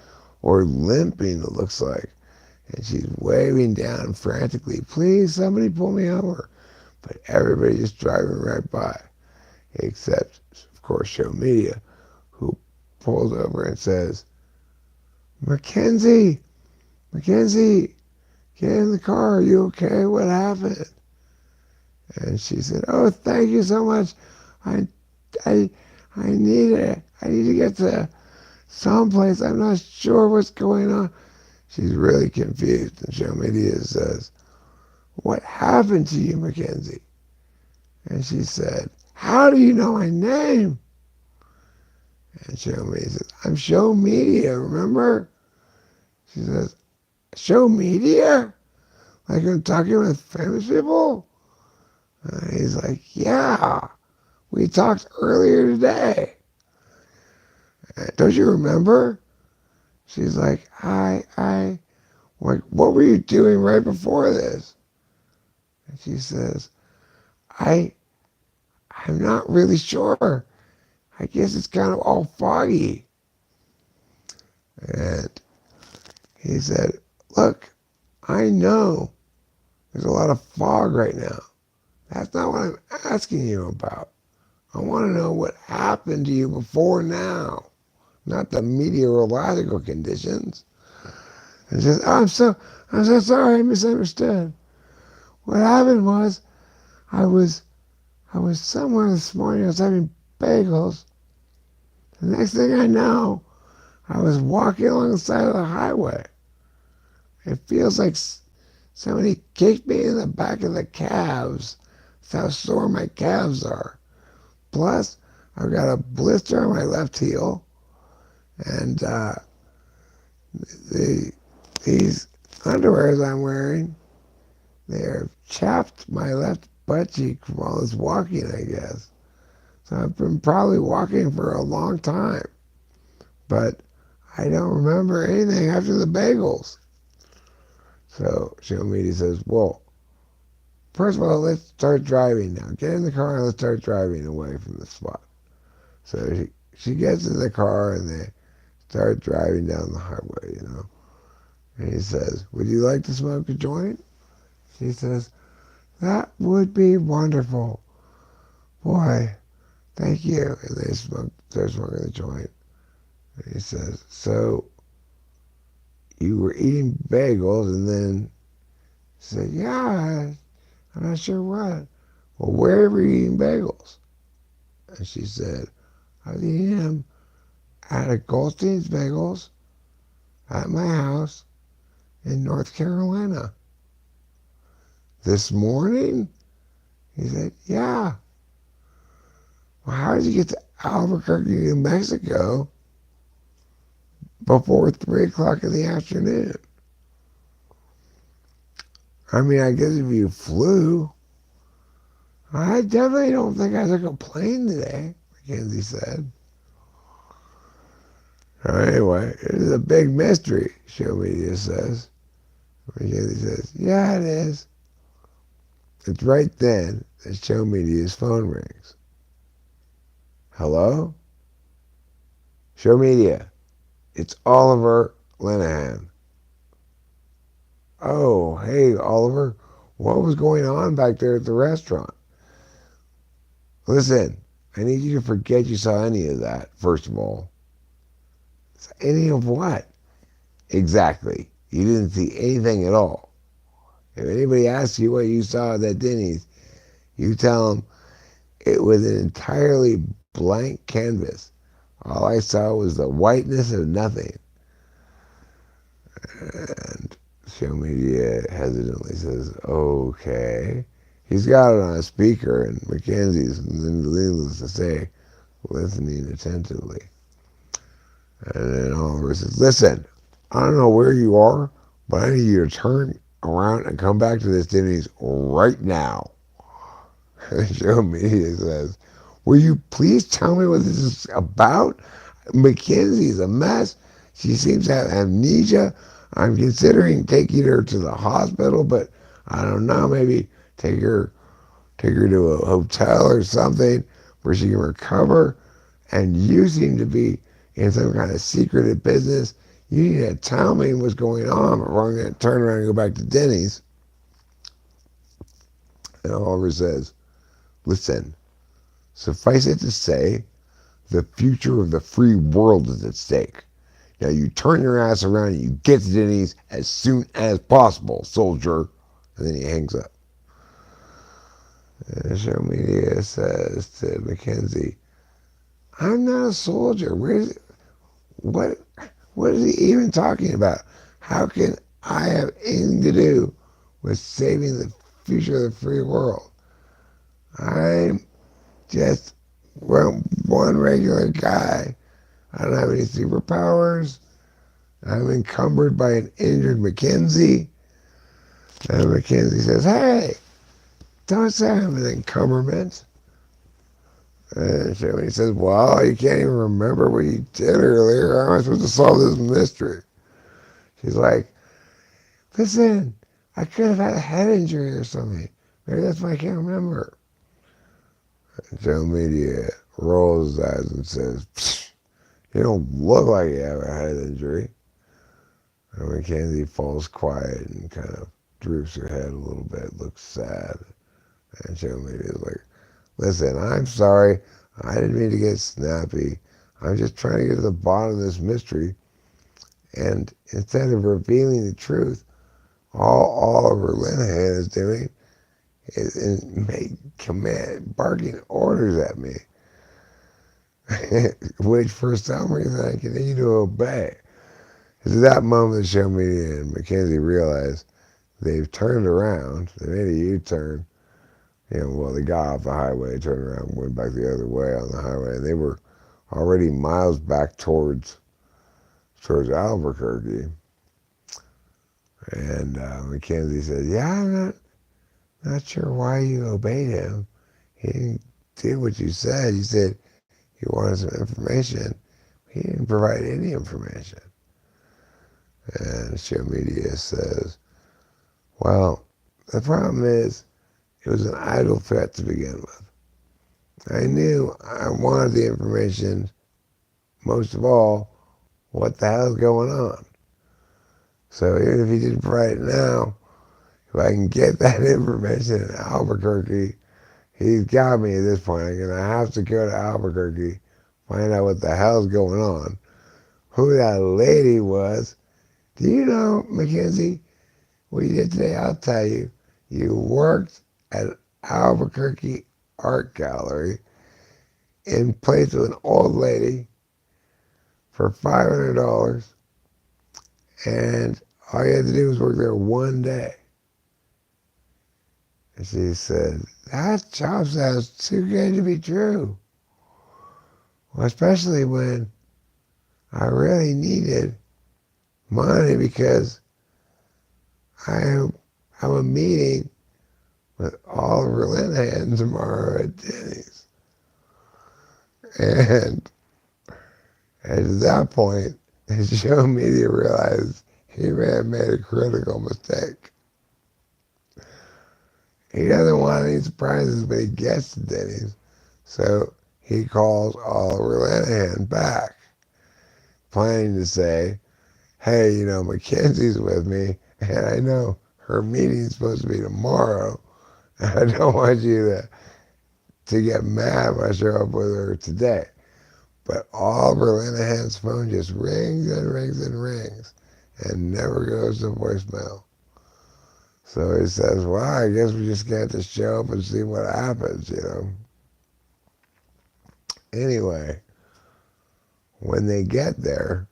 or limping, it looks like. And she's waving down frantically, please, somebody pull me over. But everybody's just driving right by, except, of course, Shea, who pulls over and says, Mackenzie, get in the car, are you okay? What happened? And she said, oh, thank you so much. I need to get to someplace. I'm not sure what's going on. She's really confused. And Shea says, what happened to you, Mackenzie? And she said, how do you know my name? And Shea says, I'm Shea Media, remember? She says, Shea Media? Like I'm talking with famous people? And he's like, yeah, we talked earlier today. Don't you remember? She's like, like, what were you doing right before this? And she says, I'm not really sure. I guess it's kind of all foggy. And he said, look, I know there's a lot of fog right now. That's not what I'm asking you about. I want to know what happened to you before now, not the meteorological conditions. And she says, oh, I'm so sorry, I misunderstood. What happened was, I was somewhere this morning, I was having bagels. The next thing I know, I was walking along the side of the highway. It feels like somebody kicked me in the back of the calves. That's how sore my calves are. Plus, I've got a blister on my left heel. And
these underwears I'm wearing, they have chapped my left butt cheek from all this walking, I guess. So I've been probably walking for a long time, but I don't remember anything after the bagels. So Show Media says, well, first of all, let's start driving now. Get in the car and let's start driving away from the spot. So she gets in the car and they start driving down the highway. And he says, would you like to smoke a joint? She says, that would be wonderful. Boy, thank you. And they're smoking the joint. And he says, so you were eating bagels and then she said, yeah, I'm not sure what. Well, where were you eating bagels? And she said, I was eating them at a Goldstein's Bagels at my house in North Carolina. This morning? He said, yeah. Well, how did you get to Albuquerque, New Mexico before 3 o'clock in the afternoon? I mean, I guess if you flew, I definitely don't think I took a plane today, Mackenzie said. Anyway, it is a big mystery, Show Media says. Mackenzie says, yeah, it is. It's right then that Show Media's phone rings. Hello? Show Media. It's Oliver Linehan. Oh, hey, Oliver. What was going on back there at the restaurant? Listen, I need you to forget you saw any of that, first of all. Any of what? Exactly. You didn't see anything at all. If anybody asks you what you saw at that Denny's, you tell them it was an entirely blank canvas. All I saw was the whiteness of nothing. And Show Media hesitantly says, okay. He's got it on a speaker, and Mackenzie's, needless to say, listening attentively. And then Oliver says, listen, I don't know where you are, but I need you to turn around and come back to this Denny's right now. Show Media says, will you please tell me what this is about? Mackenzie's a mess. She seems to have amnesia. I'm considering taking her to the hospital, but I don't know, maybe take her to a hotel or something where she can recover. And you seem to be in some kind of secretive business. You need to tell me what's going on before I'm going to turn around and go back to Denny's. And Oliver says, listen, suffice it to say, the future of the free world is at stake. Now you turn your ass around and you get to Denny's as soon as possible, soldier. And then he hangs up. And Show Media says to Mackenzie, I'm not a soldier. What, what is he even talking about? How can I have anything to do with saving the future of the free world? I'm just one regular guy. I don't have any superpowers. I'm encumbered by an injured Mackenzie. And Mackenzie says, hey, don't say I'm an encumberment. And he says, well, you can't even remember what you did earlier. How am I supposed to solve this mystery? She's like, listen, I could have had a head injury or something. Maybe that's why I can't remember. And Show Media rolls his eyes and says, psh, you don't look like you have a head injury. And Mackenzie falls quiet and kind of droops her head a little bit, looks sad. And Show Media is like, listen, I'm sorry. I didn't mean to get snappy. I'm just trying to get to the bottom of this mystery. And instead of revealing the truth, all Oliver Linehan is doing is barking orders at me, which for some reason I continue to obey. It's at that moment that Show Media and Mackenzie realize they've turned around. They made a U-turn. They got off the highway, turned around, and went back the other way on the highway, and they were already miles back towards towards Albuquerque. And Mackenzie said, "Yeah, I'm not sure why you obeyed him. He didn't do what you said. You said you wanted some information. He didn't provide any information." And Show Media says, "Well, the problem is it was an idle threat to begin with. I knew I wanted the information, most of all, what the hell's going on. So even if he didn't provide it now, if I can get that information in Albuquerque, he's got me at this point. I'm going to have to go to Albuquerque, find out what the hell's going on, who that lady was. Do you know, Mackenzie, what you did today? I'll tell you. You worked at Albuquerque Art Gallery in place with an old lady for $500, and all you had to do was work there one day." And she said, "That job sounds too good to be true. Well, especially when I really needed money because I have a meeting with Oliver Linehan tomorrow at Denny's." And at that point, Show Media realized he may have made a critical mistake. He doesn't want any surprises when he gets to Denny's, so he calls Oliver Linehan back, planning to say, "Hey, Mackenzie's with me, and I know her meeting's supposed to be tomorrow, and I don't want you to get mad when I show up with her today." But Oliver Linehan's phone just rings and rings and rings and never goes to voicemail. So he says, "Well, I guess we just got to show up and see what happens. Anyway, when they get there,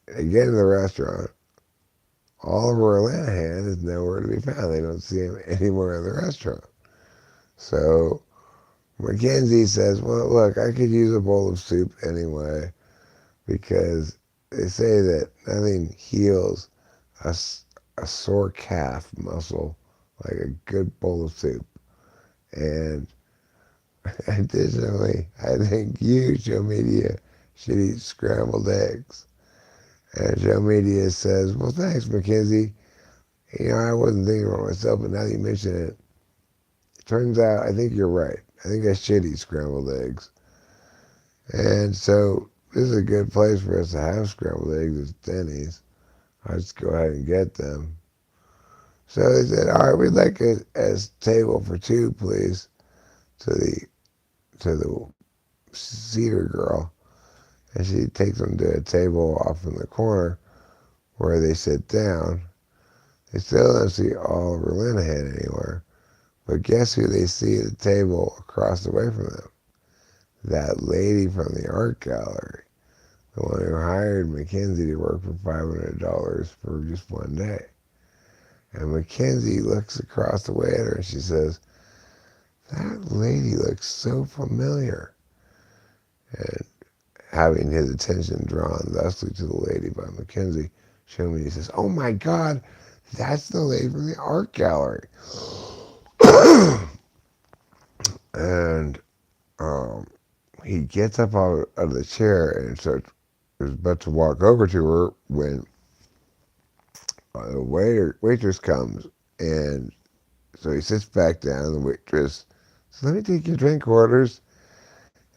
they get to the restaurant, Oliver Linehan is nowhere to be found. They don't see him anywhere in the restaurant. So Mackenzie says, "Well, look, I could use a bowl of soup anyway, because they say that nothing heals a, a sore calf muscle like a good bowl of soup. And additionally, I think you, Show Media, should eat scrambled eggs." And Show Media says, "Well, thanks, Mackenzie. I wasn't thinking about myself, but now that you mention it, it turns out I think you're right. I think I should eat scrambled eggs. And so this is a good place for us to have scrambled eggs at Denny's. I'll just go ahead and get them." So they said, "All right, we'd like a table for two, please," to the Cedar girl. And she takes them to a table off in the corner where they sit down. They still don't see Oliver Linehan anywhere. But guess who they see at the table across the way from them? That lady from the art gallery. The one who hired Mackenzie to work for $500 for just one day. And Mackenzie looks across the way at her and she says, "That lady looks so familiar." And having his attention drawn thusly to the lady by Mackenzie, Show Media says, "Oh my God, that's the lady from the art gallery." And he gets up out of the chair and is about to walk over to her when the waitress comes. And so he sits back down. The waitress says, "Let me take your drink orders."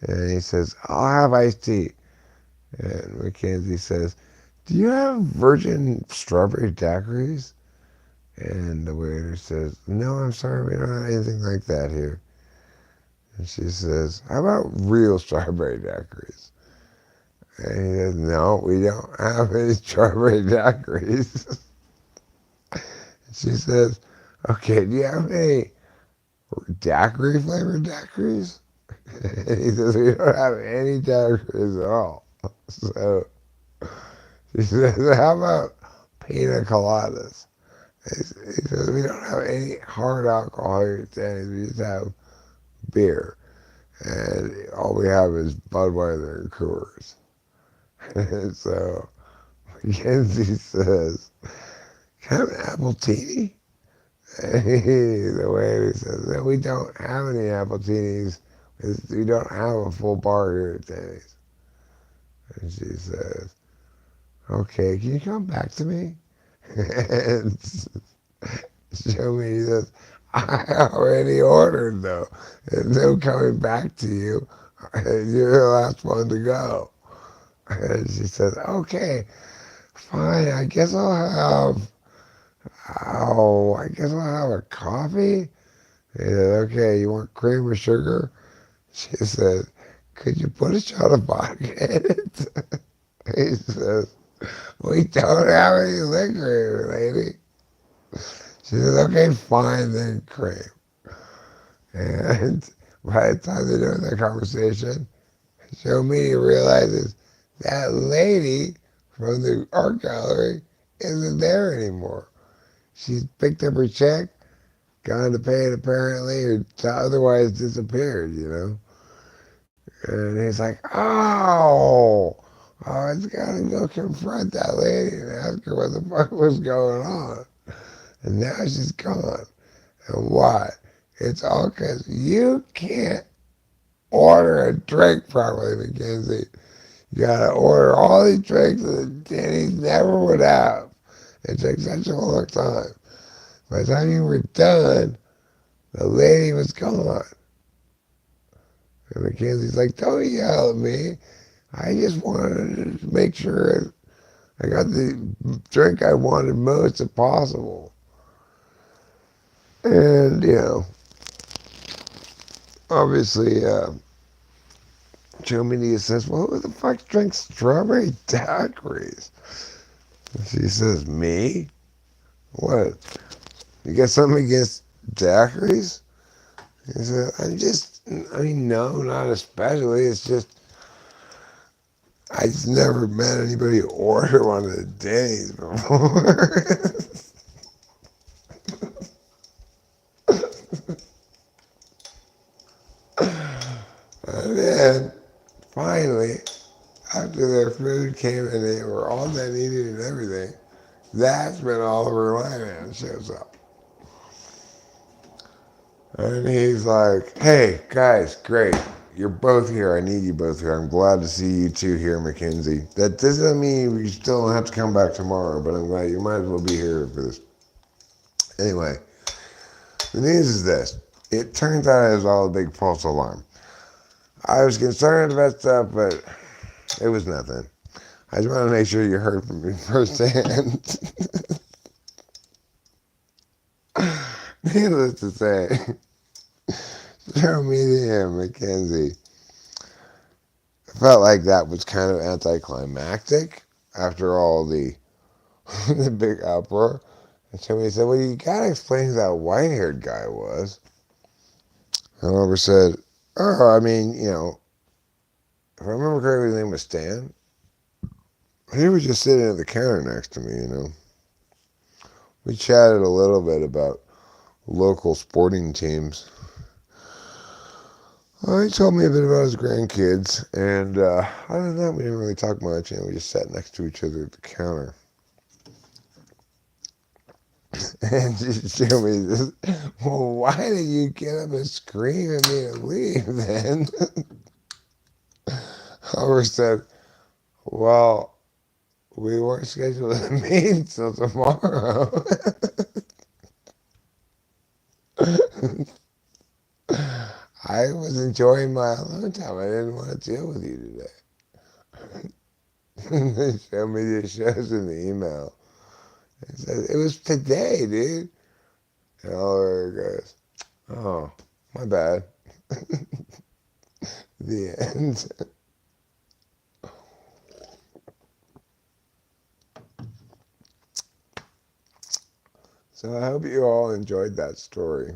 And he says, "I'll have iced tea." And Mackenzie says, "Do you have virgin strawberry daiquiris?" And the waiter says, "No, I'm sorry, we don't have anything like that here." And she says, "How about real strawberry daiquiris?" And he says, "No, we don't have any strawberry daiquiris." She says, "Okay, do you have any daiquiri flavored daiquiris?" And he says, "We don't have any daiquiris at all." So she says, "How about pina coladas?" He says, "We don't have any hard alcohol here at Denny's. We just have beer. And all we have is Budweiser and Coors." And so Mackenzie says, "Can I have an apple teeny?" The waiter says, "No, we don't have any apple teenies. We don't have a full bar here at Danny's." And she says, "Okay, can you come back to me?" And show me, he says, "I already ordered though. There's no coming back to you. You're the last one to go." And she says, "Okay, fine. I guess I'll have a coffee." He said, "Okay, you want cream or sugar?" She said, "Could you put a shot of vodka in it?" He says, "We don't have any liquor, lady." She says, "Okay, fine, then cream." And by the time they're doing that conversation, Joe Meany realizes that lady from the art gallery isn't there anymore. She's picked up her check, gone to pay it apparently, or otherwise disappeared. And he's like, "Oh, I was gonna go confront that lady and ask her what the fuck was going on. And now she's gone. And why? It's all because you can't order a drink properly, Mackenzie. You gotta order all these drinks that Danny never would have. It takes such a long time. By the time you were done, the lady was gone." And Mackenzie's like, "Don't yell at me. I just wanted to make sure I got the drink I wanted most if possible." And, obviously, Joe Media says, "Well, who the fuck drinks strawberry daiquiris?" And she says, "Me? What? You got something against daiquiris?" He said, no, not especially. It's just, I just never met anybody order one of the days before." And then, finally, after their food came and they were all done eating and everything, that's when Oliver Lyman shows up. And he's like, "Hey, guys, great. You're both here. I need you both here. I'm glad to see you two here, Mackenzie. That doesn't mean you still don't have to come back tomorrow, but I'm glad you might as well be here for this." Anyway, the news is this. It turns out it was all a big false alarm. I was concerned about stuff, but it was nothing. I just want to make sure you heard from me firsthand. Needless to say, Cheryl Media and Mackenzie felt like that was kind of anticlimactic after all the the big uproar. And somebody said, "Well, you gotta explain who that white-haired guy was." And Oliver said, "Oh, I mean, if I remember correctly, his name was Stan. He was just sitting at the counter next to me. We chatted a little bit about local sporting teams. Well, he told me a bit about his grandkids, and other than that, we didn't really talk much, and we just sat next to each other at the counter." And she showed me this. "Well, why did you get up and scream at me to leave then?" Howard said, "Well, we weren't scheduled to meet until tomorrow." "I was enjoying my alone time. I didn't want to deal with you today." They showed me the shows in the email. It says, "It was today, dude." And Oliver goes, "Oh, my bad." The end. So I hope you all enjoyed that story.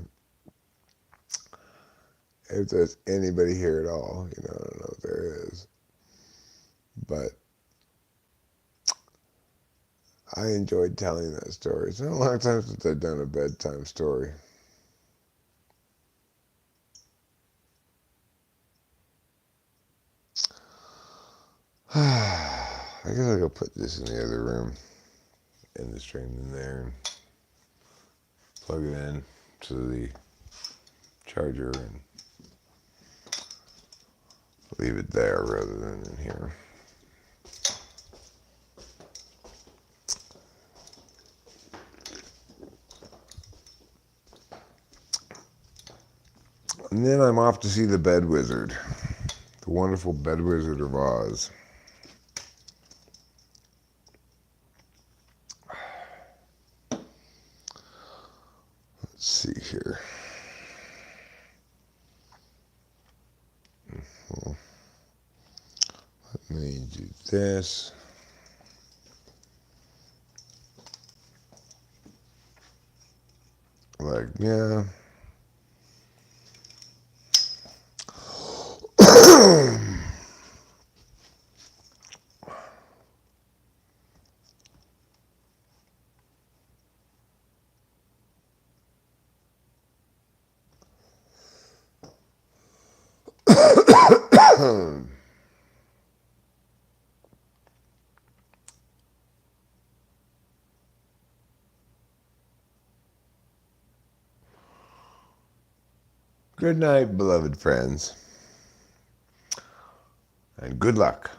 If there's anybody here at all, I don't know if there is. But I enjoyed telling that story. It's been a long time since I've done a bedtime story. I guess I could put this in the other room and this train in there and plug it in to the charger and leave it there rather than in here. And then I'm off to see the Bed Wizard, the wonderful Bed Wizard of Oz. Let's see here. Let me do this. Like, yeah. Good night, beloved friends, and good luck.